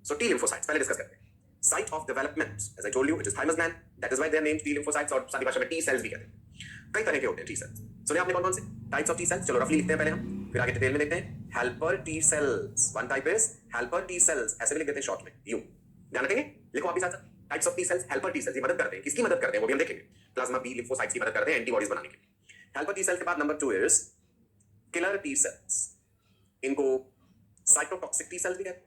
सो टी लिम्फोसाइट्स पहले डिस्कस करते हैं। Site of development, as I told you, it is thymus gland, that is why they are named T lymphocytes, और सारी भाषा में टी सेल्स भी कहते हैं। कई तरह के होते हैं टी सेल्स, सुने आपने कौन कौन से टाइप्स ऑफ टी सेल्स? चलो रफली लिखते हैं पहले हम, फिर आगे डिटेल में देखते हैं। Helper T sales, one type is helper T sales, ऐसे भी लिख देते हैं शॉर्ट में, यूं ध्यान रखेंगे, लिखो आप भी साथ साथ। Types of T sales, helper T cells, ये मदद करते हैं, किसकी मदद करते हैं वो भी हम देखेंगे। प्लाज्मा बी लिम्फोसाइट्स की मदद करते हैं एंटीबॉडीज बनाने के लिए। हेल्पर टी सेल के बाद number 2 is killer T sales, इनको साइटोटॉक्सिक टी सेल्स भी कहते हैं,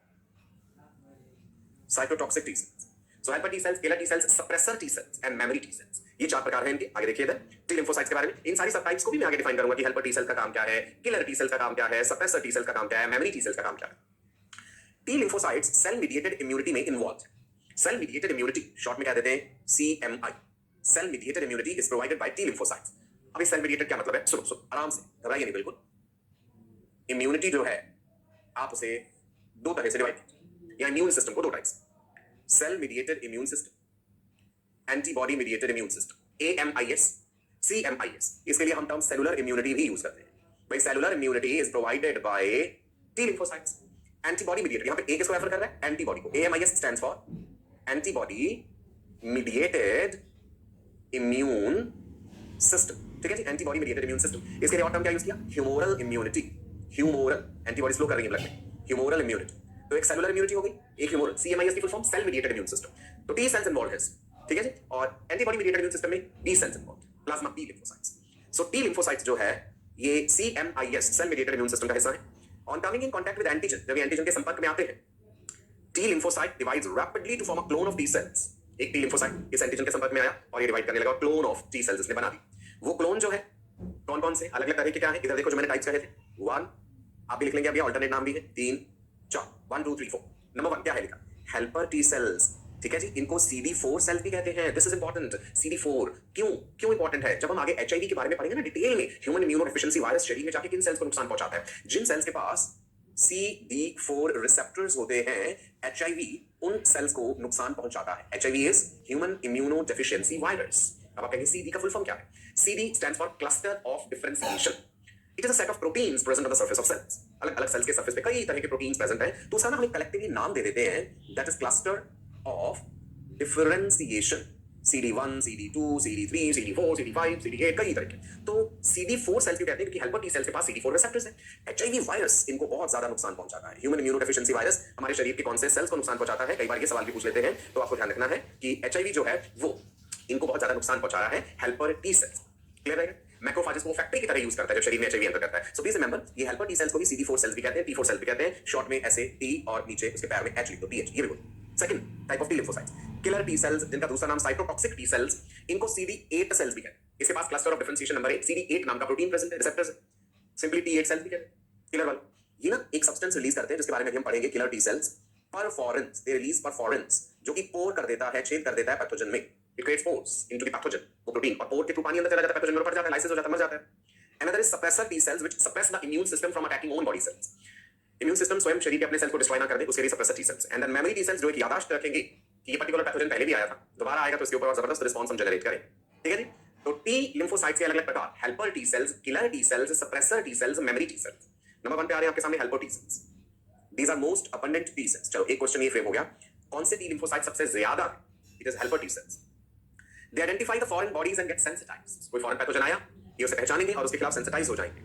cytotoxic T sales. So helper T sales, killer T sales, suppressor T cells and memory T cells, ये 4 प्रकार हैं इनके। आगे देखिए इधर टी लिम्फोसाइट्स के बारे में, इन सारी सब टाइप्स को भी मैं आगे डिफाइन करूंगा कि हेल्पर टी सेल का काम क्या है, किलर टी सेल का काम क्या है, सप्रेसर टी सेल का काम क्या है, मेमोरी टी सेल्स का काम क्या है। T lymphocytes cell mediated immunity में इन्वॉल्व है। सेल मीडिएटेड इम्यूनिटी शॉर्ट में कह देते हैं CMI, cell mediated immunity is provided by T lymphocytes. अभी सेल मीडिएटेड क्या मतलब है, सुनो सुनो आराम से, घबराइए नहीं बिल्कुल। इम्यूनिटी जो है आप उसे दो तरह से डिवाइड कीजिए, या इम्यून सिस्टम को दो types, cell mediated immune system, antibody mediated immune system, AMIS, CMIS। इसके लिए हम टर्म सेलुलर इम्यूनिटी भी यूज करते हैं। भाई cellular immunity is provided by T lymphocytes. Antibody mediated, यहां पे ए किसको रेफर कर रहा है, एंटीबॉडी को। AMIS stands for antibody mediated immune system, ठीक है जी, एंटीबॉडी मीडिएटेड इम्यून सिस्टम। इसके लिए और टर्म क्या यूज किया, humoral immunity. Humoral, antibody flow कर रही है ब्लड में, ह्यूमोरल इम्यूनिटी। तो एक सेलुलर इम्यूनिटी हो गई, एक ह्यूमोरल। CMIS की full form cell mediated immune system. तो टी सेल्स इन्वॉल्व है, ठीक है जी, और एंटीबॉडी मीडिएटेड इम्यून सिस्टम में B cells involve, plasma B lymphocytes. So T lymphocytes जो है ये CMIS, cell mediated immune system का हिस्सा है। On coming in contact with antigen, जब ये एंटीजन के संपर्क में आते हैं, T lymphocyte divides rapidly to form a clone of T sales. एक टी लिम्फोसाइट इस एंटीजन के संपर्क में आया और ये डिवाइड करने लगा, क्लोन ऑफ टी सेल्स इसने बना दी। वो क्लोन जो है कौन कौन से अलग अलग तरह के क्या है, इधर देखो जो मैंने टाइप्स कहे थे, 1 आप भी लिख लेंगे, अभी अल्टरनेट नाम भी है, 3 4, 1 2 3 4। नंबर 1 क्या है लिखा, हेल्पर टी सेल्स, ठीक है जी, इनको CD4 सेल्स भी कहते हैं। दिस इज इंपॉर्टेंट, CD4 क्यों इंपॉर्टेंट है, जब हम आगे HIV के बारे में पढ़ेंगे ना डिटेल में, ह्यूमन इम्यूनो डेफिशिएंसी वायरस शरीर में जाके किन सेल्स को नुकसान पहुंचाता है, जिन सेल्स के पास CD4 रिसेप्टर्स होते हैं, HIV उन सेल्स को नुकसान पहुंचाता है। HIV is human immuno deficiency virus. अब आप कहेंगे CD का फुल फॉर्म क्या है, CD stands for cluster of differentiation. It is a set of proteins present on the surface of cells. अलग अलग सेल्स के सरफेस पे कई तरह के प्रोटीन्स प्रेजेंट हैं, तो उसका ना हम कलेक्टिवली नाम दे देते हैं, that is cluster of differentiation. CD1, CD2, CD3, CD4, CD5, CD8, कई तरह के। तो CD4 सेल्स क्यों कहते हैं, क्योंकि हेल्पर टी सेल्स के पास CD4 रिसेप्टर्स हैं। HIV वायरस इनको बहुत ज्यादा नुकसान पहुंचाता है। ह्यूमन इम्यूनो डेफिशिएंसी वायरस हमारे शरीर के कौन से सेल्स को नुकसान पहुंचाता है, कई बार ये सवाल भी पूछ लेते हैं, तो आपको ध्यान रखना है कि HIV जो है वो इनको बहुत ज्यादा नुकसान पहुंचा रहा है, हेल्पर टी सेल्स। क्लियर है? मैक्रोफेजेस को फैक्ट्री की तरह यूज करता है जब शरीर में HIV एंटर करता है। सो प्लीज रिमेंबर, ये हेल्पर टी सेल्स को भी CD4 सेल्स भी कहते हैं, T4 सेल्स भी कहते हैं, शॉर्ट में ऐसे T और नीचे उसके पैर में H लिख दो, TH। ये भी बोलो। Second type of T lymphocytes, killer T sales, जिनका दूसरा नाम साइटोटॉक्सिक टी सेल्स, इनको CD8 सेल्स भी कहते हैं। इसके पास cluster of differentiation number 8, CD8 नाम का प्रोटीन प्रेजेंट है, रिसेप्टर्स, सिंपली T8 सेल्स भी कहते हैं। किलर वाले ये ना एक सब्सटेंस रिलीज करते हैं जिसके बारे में हम पढ़ेंगे, killer T sales, परफॉरेंस, they release परफॉरेंस, जो कि पोर कर देता है, छेद कर देता है पैथोजन में। It creates pores into the pathogen, वो प्रोटीन, और पोर के थ्रू पानी अंदर चला जाता है, पैथोजन में पड़ जाता है, लाइसिस हो जाता है, मर जाता है। Another is suppressor T cells which suppress the immune system from attacking own body cells. Immune system स्वयं शरीर के अपने सेल को डिस्ट्रॉय ना कर दे, उसके लिए suppressor T cells. And then memory T cells जो एक याददाश्त रखेंगे कि ये पर्टिकुलर पैथोजन पहले भी आया था, दोबारा आएगा तो इसके ऊपर और जबरदस्त रिस्पांस हम जनरेट करें। ठीक है जी। तो टी लिम्फोसाइट्स के अलग-अलग प्रकार, helper T sales, killer T sales, suppressor T sales, memory T sales. Number 1 पे आ रहे हैं आपके सामने helper T sales. These are most abundant T cells. चलो एक क्वेश्चन ये फ्रेम हो गया, कौन से टी लिम्फोसाइट सबसे ज्यादा है? It is helper T cells. They identify the foreign bodies and get sensitized. कोई फॉरेन पैथोजन आया, ये उसे पहचानेंगे और उसके खिलाफ सेंसिटाइज हो जाएंगे।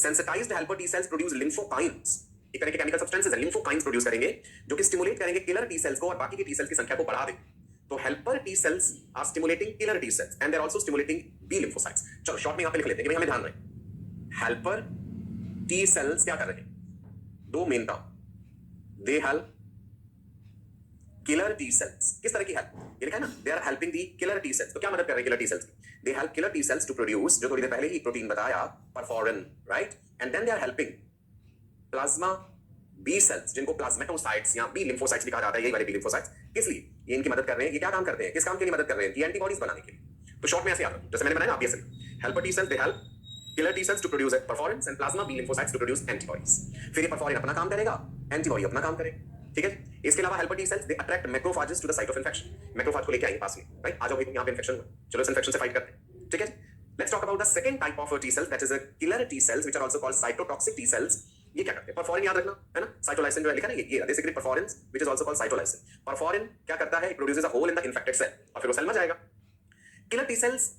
Sensitized helper T cells produce lymphokines. एक तरह के केमिकल सब्सटेंसेस है, लिम्फोकाइंस प्रोड्यूस करेंगे जो कि स्टिमुलेट करेंगे किलर टी सेल्स को और बाकी के टी सेल्स की संख्या को बढ़ा देंगे। तो helper T cells are stimulating killer T cells and they are also stimulating B lymphocytes. चलो शॉर्ट में यहां पे लिख लेते हैं कि भाई हमें ध्यान रहे, हेल्पर टी सेल्स क्या कर रहे हैं? दो मेन काम, they help killer T cells। किस तरह की हेल्प? ये लिखा है ना, they are helping the killer T cells। तो क्या मदद कर रहे हैं किलर T cells की? They help killer T cells to produce, जो थोड़ी देर पहले ही प्रोटीन बताया, परफॉरिन, right? And then they are helping plasma B cells, जिनको प्लाज्मेटोसाइट्स या B lymphocytes भी कहा जाता है, यही वाले B lymphocytes। किस लिए ये इनकी मदद कर रहे हैं? ये क्या काम करते हैं? किस काम के लिए मदद कर रहे हैं? कि एंटीबॉडीज बनाने के लिए। तो शॉर्ट में ऐसे याद रखो, जैसे मैंने बनाया ना, आप ये सही। Helper T cells they help killer T cells to produce perforins and plasma B lymphocytes to produce antibodies। फिर ये परफॉरिन अपना काम करेगा, एंटीबॉडी अपना काम करेगा। ठीक है, इसके अलावा helper T cells they attract macrophages to the site of infection. Macrophage को लेके आएंगे पास में, राइट? आ जाओ भाई, यहां पे इन्फेक्शन हुआ, चलो इस इन्फेक्शन से फाइट करते हैं। ठीक है, let's talk about the second type of T cells, that is a killer T cells which are also called cytotoxic T cells. ये क्या करते हैं? परफॉरिन याद रखना है ना, साइटोलाइसिन जो है लिखा ना, ये they secrete perforin which is also called cytolysin. Perforin क्या करता है? It produces a hole in the infected cell और फिर वो सेल मर जाएगा। Killer T cells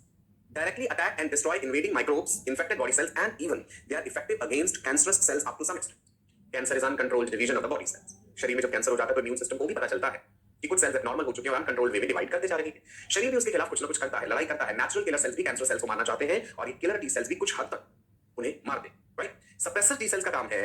directly attack and destroy invading microbes, infected body cells, and even they are effective against cancerous cells up to some extent. Cancer is uncontrolled division of the body cells. शरीर में जब cancer हो जाता है तो immune system को भी पता चलता है कि कुछ सेल्स नॉर्मल हो चुके हैं और अनकंट्रोल्ड वे में डिवाइड करते जा रहे हैं। शरीर भी उसके खिलाफ कुछ ना कुछ करता है, लड़ाई करता है। नेचुरल किलर सेल्स भी कैंसर सेल्स को मारना चाहते हैं और ये किलर टी सेल्स भी कुछ हद तक उन्हें मार दें, राइट? सप्रेसर टी सेल्स का काम है,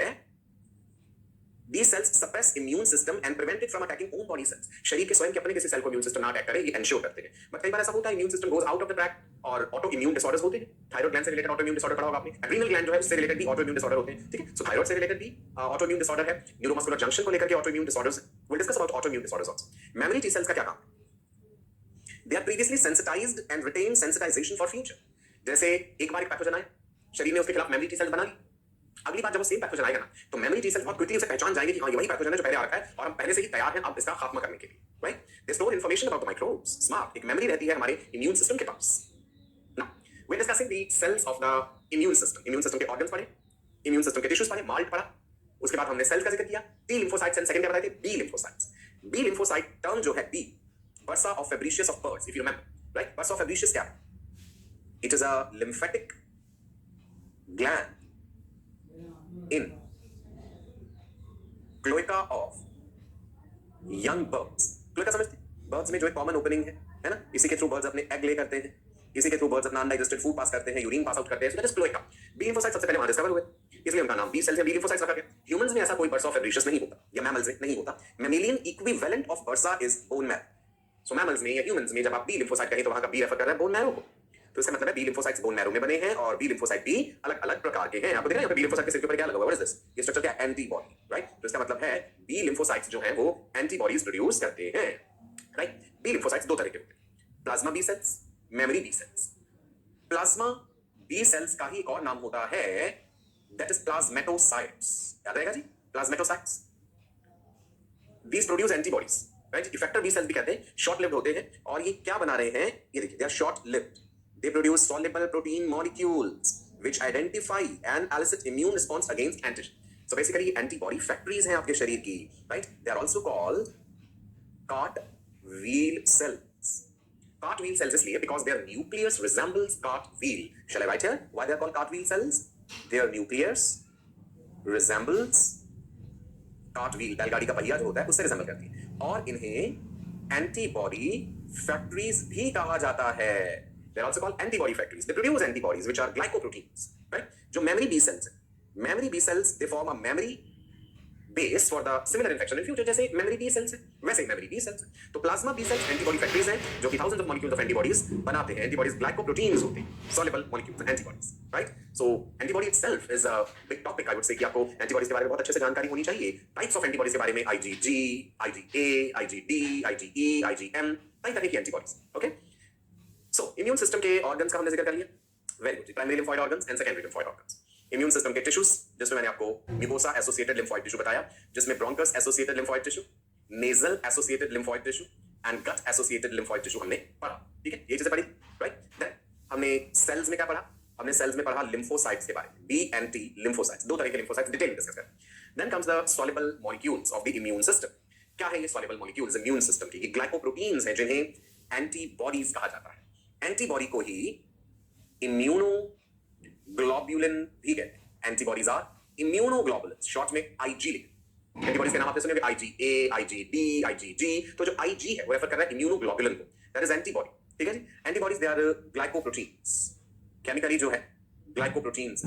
these cells suppress immune system and prevent it from attacking own body cells। शरीर के स्वयं के अपने किसी सेल को इम्यून सिस्टम ना अटैक करे, ये एंश्योर करते हैं। बट कई बार ऐसा होता है immune system goes out of the track और ऑटो इम्यून डिसऑर्डर्स होते हैं। थायराइड ग्लैंड से रिलेटेड ऑटो इम्यून डिसऑर्डर पढ़ा होगा आपने, एड्रीनल ग्लैंड जो है उससे रिलेटेड भी ऑटो इम्यून डिसऑर्डर होते हैं। ठीक है, सो थायराइड से रिलेटेड भी ऑटो इम्यून डिसऑर्डर है। न्यूरोमस्कुलर जंक्शन को लेकर के autoimmune disorders, will discuss about autoimmune disorders also. Memory T cells का क्या काम? They are previously sensitised and retain sensitisation for future. जैसे एक बार एक पैथोजन आया, शरीर ने उसके खिलाफ मेमोरी टी सेल्स बना ली, अगली बार जब वो सेम पैथोजन आएगा ना, तो मेमोरी टी सेल्स बहुत क्विकली उसे पहचान जाएंगे कि हाँ ये वही पैथोजन है जो पहले आ रखा है और हम पहले से ही तैयार हैं अब इसका खात्मा करने के लिए, right? They store information about the microbes. Smart एक मेमोरी रहती है हमारे इम्यून सिस्टम के पास। Now we are discussing the cells of the immune system. Immune system के ऑर्गन्स पढ़े, इम्यून सिस्टम के टिश्यूज पढ़े, माल्ट पढ़ा, उसके बाद हमने सेल्स का जिक्र किया। टी लिम्फोसाइट्स एंड सेकंड क्या बताए थे? B lymphocytes. B lymphocyte term जो है B, bursa of fabricius of birds, if you remember, right? Bursa of fabricius क्या है? It is a lymphatic gland in cloaca of young birds। cloaca समझते? birds में जो एक कॉमन ओपनिंग है ना, इसी के थ्रू बर्ड्स अपने एग ले करते हैं, इसी के थ्रू बर्ड्स अपना अनडाइजेस्टेड फूड पास करते हैं, यूरिन पास आउट करते हैं, so that is cloaca. B lymphocyte सबसे पहले वहां डिस्कवर हुए, इसलिए उनका नाम बी सेल्स या बी लिम्फोसाइट्स रखा गया। ह्यूमंस में ऐसा कोई बर्सा ऑफ फेब्रिशियस नहीं होता, या मैमल्स में नहीं होता। Mammalian equivalent of bursa is bone marrow. So mammals में या ह्यूमंस में जब आप बी लिम्फोसाइट कहें तो वहां का बी रेफर कर रहा है बोन मैरो को। तो इसका मतलब है बी लिम्फोसाइट्स बोन मैरो में बने हैं और बी लिम्फोसाइट भी अलग-अलग प्रकार के हैं। आपको दिख रहा है यहाँ पे बी लिम्फोसाइट के सिर के ऊपर क्या लगा हुआ है? What is this? ये स्ट्रक्चर क्या है? Antibody, right? तो इसका मतलब है बी लिम्फोसाइट्स जो हैं वो एंटीबॉडीज प्रोड्यूस करते हैं, राइट? बी लिम्फोसाइट्स दो तरह के होते हैं, plasma B cells, memory B cells. Plasma B cells का ही एक और नाम होता है, दैट इज प्लाज्मेटोसाइट्स। याद रहेगा जी, plasmatocytes. These produce antibodies, right? Effector B cells भी कहते हैं, शॉर्ट लिव्ड होते हैं और ये क्या बना रहे हैं? ये देखिए, they are short lived. They produce soluble protein molecules which identify and elicit immune response against antigen। So basically antibody factories हैं आपके शरीर की, right? They are also called cartwheel cells। Cartwheel cells इसलिए because their nucleus resembles cartwheel। Shall I write here why they are called cartwheel cells? Their nucleus resembles cartwheel, बैलगाड़ी का पहिया जो होता है उससे रिजेंबल करती है, और इन्हें एंटीबॉडी फैक्ट्रीज भी कहा जाता है। They're also called antibody factories। They produce antibodies which are glycoproteins, right? जो memory B cells हैं, memory B cells they form a memory base for the similar infection in future, जैसे memory B cells है वैसे memory B cells है। तो plasma B cells antibody factories हैं जो कि thousands of molecules of antibodies बनाते हैं। एंटीबॉडीज ग्लाइकोप्रोटीन्स होते हैं, soluble molecules antibodies, right. So antibody itself is a big topic. I would say कि आपको एंटीबॉडीज के बारे में बहुत अच्छे से जानकारी होनी चाहिए। टाइप्स ऑफ एंटीबॉडीज के बारे में IgG, IgA, IgD, IgE, IgM, कई तरह की antibodies. Okay, so immune system के ऑर्गन्स का हमने जिक्र कर लिया। Very good. Primary lymphoid organs and secondary lymphoid organs. Immune system के टिश्यूज, जिसमें मैंने आपको म्यूकोसा एसोसिएटेड लिम्फॉइड टिश्यू बताया, जिसमें bronchus associated lymphoid tissue, nasal associated lymphoid tissue and gut associated lymphoid tissue हमने पढ़ा। ठीक है, ये चीजें पढ़ी, राइट। देन हमने सेल्स में क्या पढ़ा? हमने सेल्स में पढ़ा लिम्फोसाइट्स के बारे में, बी एंड टी लिम्फोसाइट्स, दो तरह के लिम्फोसाइट्स डिटेल में डिस्कस करें। Then comes the soluble molecules of the immune system. क्या है ये सॉल्युबल मॉलिक्यूल्स इम्यून सिस्टम की? ग्लाइकोप्रोटीन्स हैं जिन्हें एंटीबॉडीज कहा जाता है। एंटीबॉडी को ही इम्यूनोग्लोबुलिन भी कहते हैं। एंटीबॉडीज आर इम्यूनोग्लोबुलिन्स, शॉर्ट में आईजी लिखें। एंटीबॉडीज के नाम आपने सुने होंगे, आईजीए, आईजीडी, आईजीजी। तो जो आईजी है वो रेफर कर रहा है इम्यूनोग्लोबुलिन को, दैट इज एंटीबॉडी। ठीक है जी। Antibodies they are glycoproteins, chemically जो है ग्लाइकोप्रोटीन्स,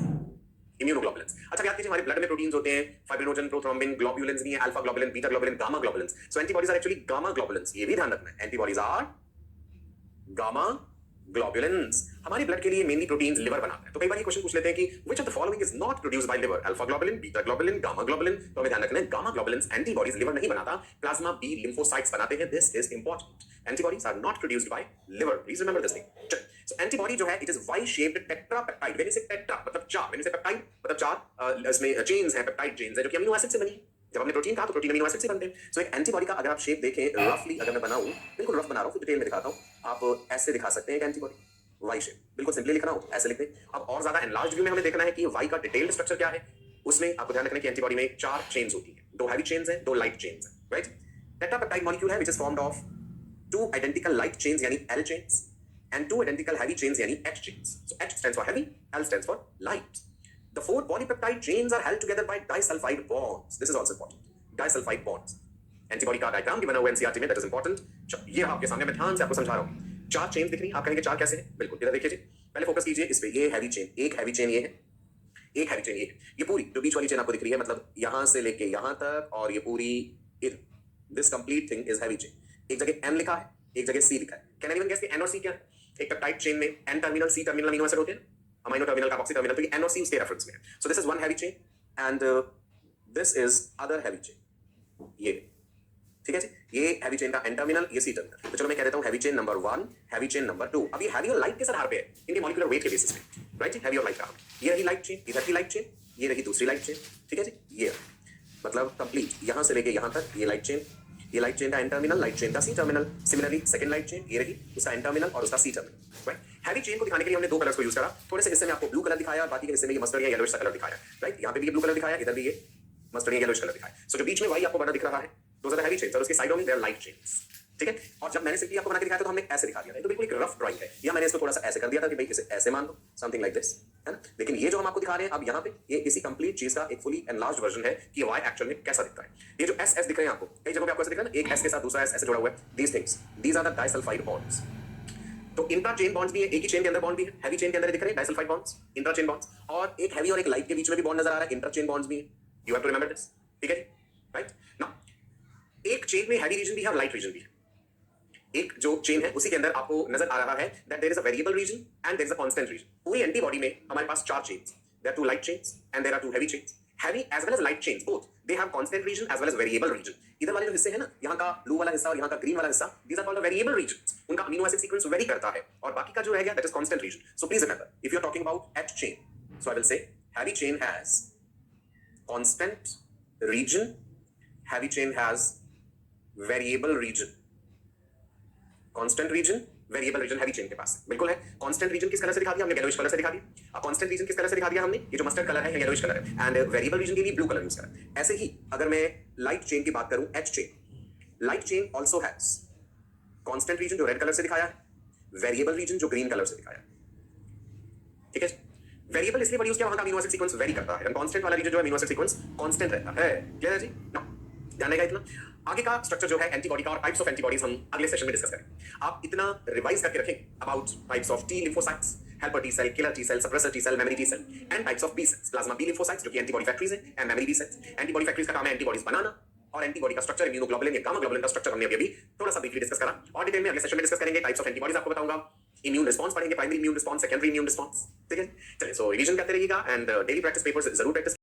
इम्यूनोग्लोबुलिन्स। अच्छा याद कीजिए, हमारे ब्लड में प्रोटीन्स होते हैं, फाइब्रिनोजन, प्रोथ्रोम्बिन, ग्लोबुलिन्स भी हैं, alpha globulin, beta globulin, gamma globulins. So antibodies are actually gamma globulins, ये भी ध्यान रखना है। Antibodies are gamma globulins. हमारे ब्लड के लिए मेनली प्रोटीन्स लिवर बनाता है। तो कई बार ये क्वेश्चन पूछ लेते हैं कि which of the following is not produced by liver? Alpha globulin, beta globulin, gamma globulin. तो हमें ध्यान रखना है गामा ग्लोबुलिन्स एंटीबॉडीज लिवर नहीं बनाता, प्लाज्मा बी लिम्फोसाइट्स बनाते हैं। This is important. Antibodies are not produced by liver, please remember this thing. So antibody जो है it is Y shaped tetrapeptide. When you say tetra मतलब चार, when you से peptide मतलब चार, इसमें चेन्स हैं, पेप्टाइड चेन्स हैं जो कि अमीनो एसिड से बनी है। जब हमने प्रोटीन कहा तो प्रोटीन अमीनो एसिड से बनते हैं। सो एक एंटीबॉडी का अगर आप शेप देखें रफली, अगर मैं बनाऊं, बिल्कुल रफ बना रहा हूं, डिटेल में दिखाता हूं। आप ऐसे दिखा सकते हैं एक एंटीबॉडी, वाई शेप, बिल्कुल सिंपली लिखना हो ऐसे लिख दें। अब और ज्यादा एनलार्ज व्यू में हमें देखना है कि वाई का डिटेल्ड स्ट्रक्चर क्या है। उसमें आपको ध्यान रखना है कि एंटीबॉडी में चार चेन्स होती हैं, दो हैवी चेन्स हैं, दो लाइट चेन्स हैं, राइट। टेट्रापेप्टाइड मॉलिक्यूल है which is formed of two identical light chains यानी L chains and two identical heavy chains yani H chains. So H stands for heavy, L stands for light. The four polypeptide chains are held together by disulfide bonds. This is also important. Disulfide bonds. Antibody का diagram भी बना हुआ NCERT में, that is important. ये आपके सामने, मैं ध्यान से आपको समझा रहा हूँ। चार चेन दिख रही है, आप कहेंगे चार कैसे है? बिल्कुल, इधर देखिए जी, पहले फोकस कीजिए इस पे। ये हैवी चेन, एक हैवी चेन ये है, एक हैवी चेन ये है। ये पूरी जो बीच वाली चेन आपको दिख रही है, मतलब यहां से लेके यहां तक, और ये पूरी इधर, this complete thing is heavy chain. एक जगह M लिखा है, एक जगह C लिखा है। कैन एनीवन गेस कि N और C क्या है? एक पेप्टाइड चेन में N terminal, C terminal amino acid होते हैं, अमीनो टर्मिनल, कार्बोक्सी टर्मिनल। तो ये N और C उसके रेफरेंस में है। So this is one heavy chain and this is other heavy chain. ये ठीक है जी, ये हैवी चेन का N टर्मिनल, ये C टर्मिनल। तो चलो मैं कह देता हूं heavy chain number 1, heavy chain number 2। अब ये हैवी और लाइट किस आधार पे है? इनके मॉलिक्यूलर वेट के बेसिस पे, राइट जी। हैवी और लाइट का, ये रही लाइट चेन, इधर की लाइट चेन, ये रही दूसरी लाइट चेन। ठीक है जी, ये मतलब कंप्लीट यहां से लेके यहां तक ये लाइट चेन, ये लाइट चेन का N टर्मिनल, लाइट चेन का C terminal. Similarly second light chain, ये रही उसका N टर्मिनल और उसका C terminal, right. Heavy chain को दिखाने के लिए हमने दो कलर्स को यूज करा। थोड़े से हिस्से में आपको ब्लू कलर दिखाया और बाकी के हिस्से में ये मस्टर्ड या येलोइश कलर दिखाया, राइट। यहाँ पे भी ये ब्लू कलर दिखाया, इधर भी ये मस्टर्ड या येलोइश कलर दिखाया। सो जो बीच में वाई आपको बना दिख रहा है, those are the heavy chains और उसके साइडों में दे आर लाइट चेन्स। ठीक है, और जब मैंने सिंपली आपको बना के दिखाया तो हमने ऐसे दिखा दिया था। तो बिल्कुल एक रफ ड्राइंग है, या मैंने इसको थोड़ा सा ऐसे कर दिया था कि भाई इसे ऐसे मान लो, समथिंग लाइक दिस, है ना। लेकिन ये जो हम आपको दिखा रहे हैं अब यहाँ पे, ये इसी कंप्लीट चीज का एक फुली एनलार्ज्ड वर्जन है कि वाई एक्चुअल में कैसा दिखता है। ये जो एस एस दिख रहे हैं आपको, कई जगहों पे आपको ऐसे दिख रहा है ना, एक एस के साथ दूसरा एस ऐसे जुड़ा हुआ है, these things, these are the disulphide bonds. तो इंट्रा चेन बॉन्ड्स भी है, एक ही चेन के अंदर बॉन्ड भी है। हैवी चेन के अंदर दिख रहे हैं disulphide bonds, intra chain bonds, और एक हैवी और एक लाइट के बीच में भी बॉन्ड नजर आ रहा है, इंट्रा चेन बॉन्ड्स भी है। You have to remember this, ठीक है, राइट। नाउ एक चेन में हैवी रीजन भी है और लाइट रीजन भी है। एक जो चेन है उसी के अंदर आपको नजर आ रहा है that there is a variable region and there is a constant region. पूरी एंटीबॉडी में हमारे पास चार chains, there are two light chains and there are two heavy chains. Heavy as well as light chains both they have constant region as well as variable region. इधर वाले जो हिस्से हैं ना, यहाँ का ब्लू वाला हिस्सा और यहाँ का ग्रीन वाला हिस्सा, these are called variable region. उनका अमीनो एसिड सीक्वेंस वेरी करता है, और बाकी का जो है that is constant region. So please remember if you are talking about H chain, so I will say heavy chain has constant region, heavy chain has variable region, constant region, variable region heavy chain के पास बिल्कुल है। Constant region किस colour से दिखा दिया हमने? Yellowish colour से दिखा दिया। अब कांस्टेंट रीजन किस कलर से दिखा दिया हमने? ये जो मस्टर्ड कलर है या येलोइश कलर है। एंड वेरिएबल रीजन के लिए ब्लू कलर यूज करा। ऐसे ही अगर मैं लाइट चेन की बात करूं, H chain, light chain also has constant region जो रेड कलर से दिखाया है, वेरिएबल रीजन जो ग्रीन कलर से दिखाया है। ठीक है, वेरिएबल इसलिए बड़ी उसके वहां का अमीनो एसिड सीक्वेंस वेरी करता है, कांस्टेंट वाला रीजन जो अमीनो एसिड सीक्वेंस कांस्टेंट रहता है। क्लियर है जी? नो, जानने का इतना। आगे का स्ट्रक्चर जो है एंटीबॉडी का और टाइप्स ऑफ एंटीबॉडीज हम अगले सेशन में डिस्कस करेंगे। आप इतना रिवाइज करके रखें about types of T lymphocytes, helper T cell, killer T cell, suppressor T cell, memory T cell and types of B cells, plasma B lymphocytes जो कि एंटीबॉडी फैक्टरीज हैं, and memory B cells. Antibody factories का काम है antibodies बनाना, और antibody का structure immunoglobulin या गामा ग्लोबुलिन का स्ट्रक्चर हमने अभी थोड़ा सा ब्रीफली डिस्कस करा, और डिटेल में अगले सेशन में डिस्कस करेंगे। टाइप्स ऑफ एंटीबॉडीज आपको बताऊंगा, इम्यून रिस्पांस पढ़ेंगे, primary immune response, secondary immune response. ठीक है, चलिए, सो रिवीजन करते रहिएगा एंड डेली प्रैक्टिस पेपर्स जरूर प्रैक्टिस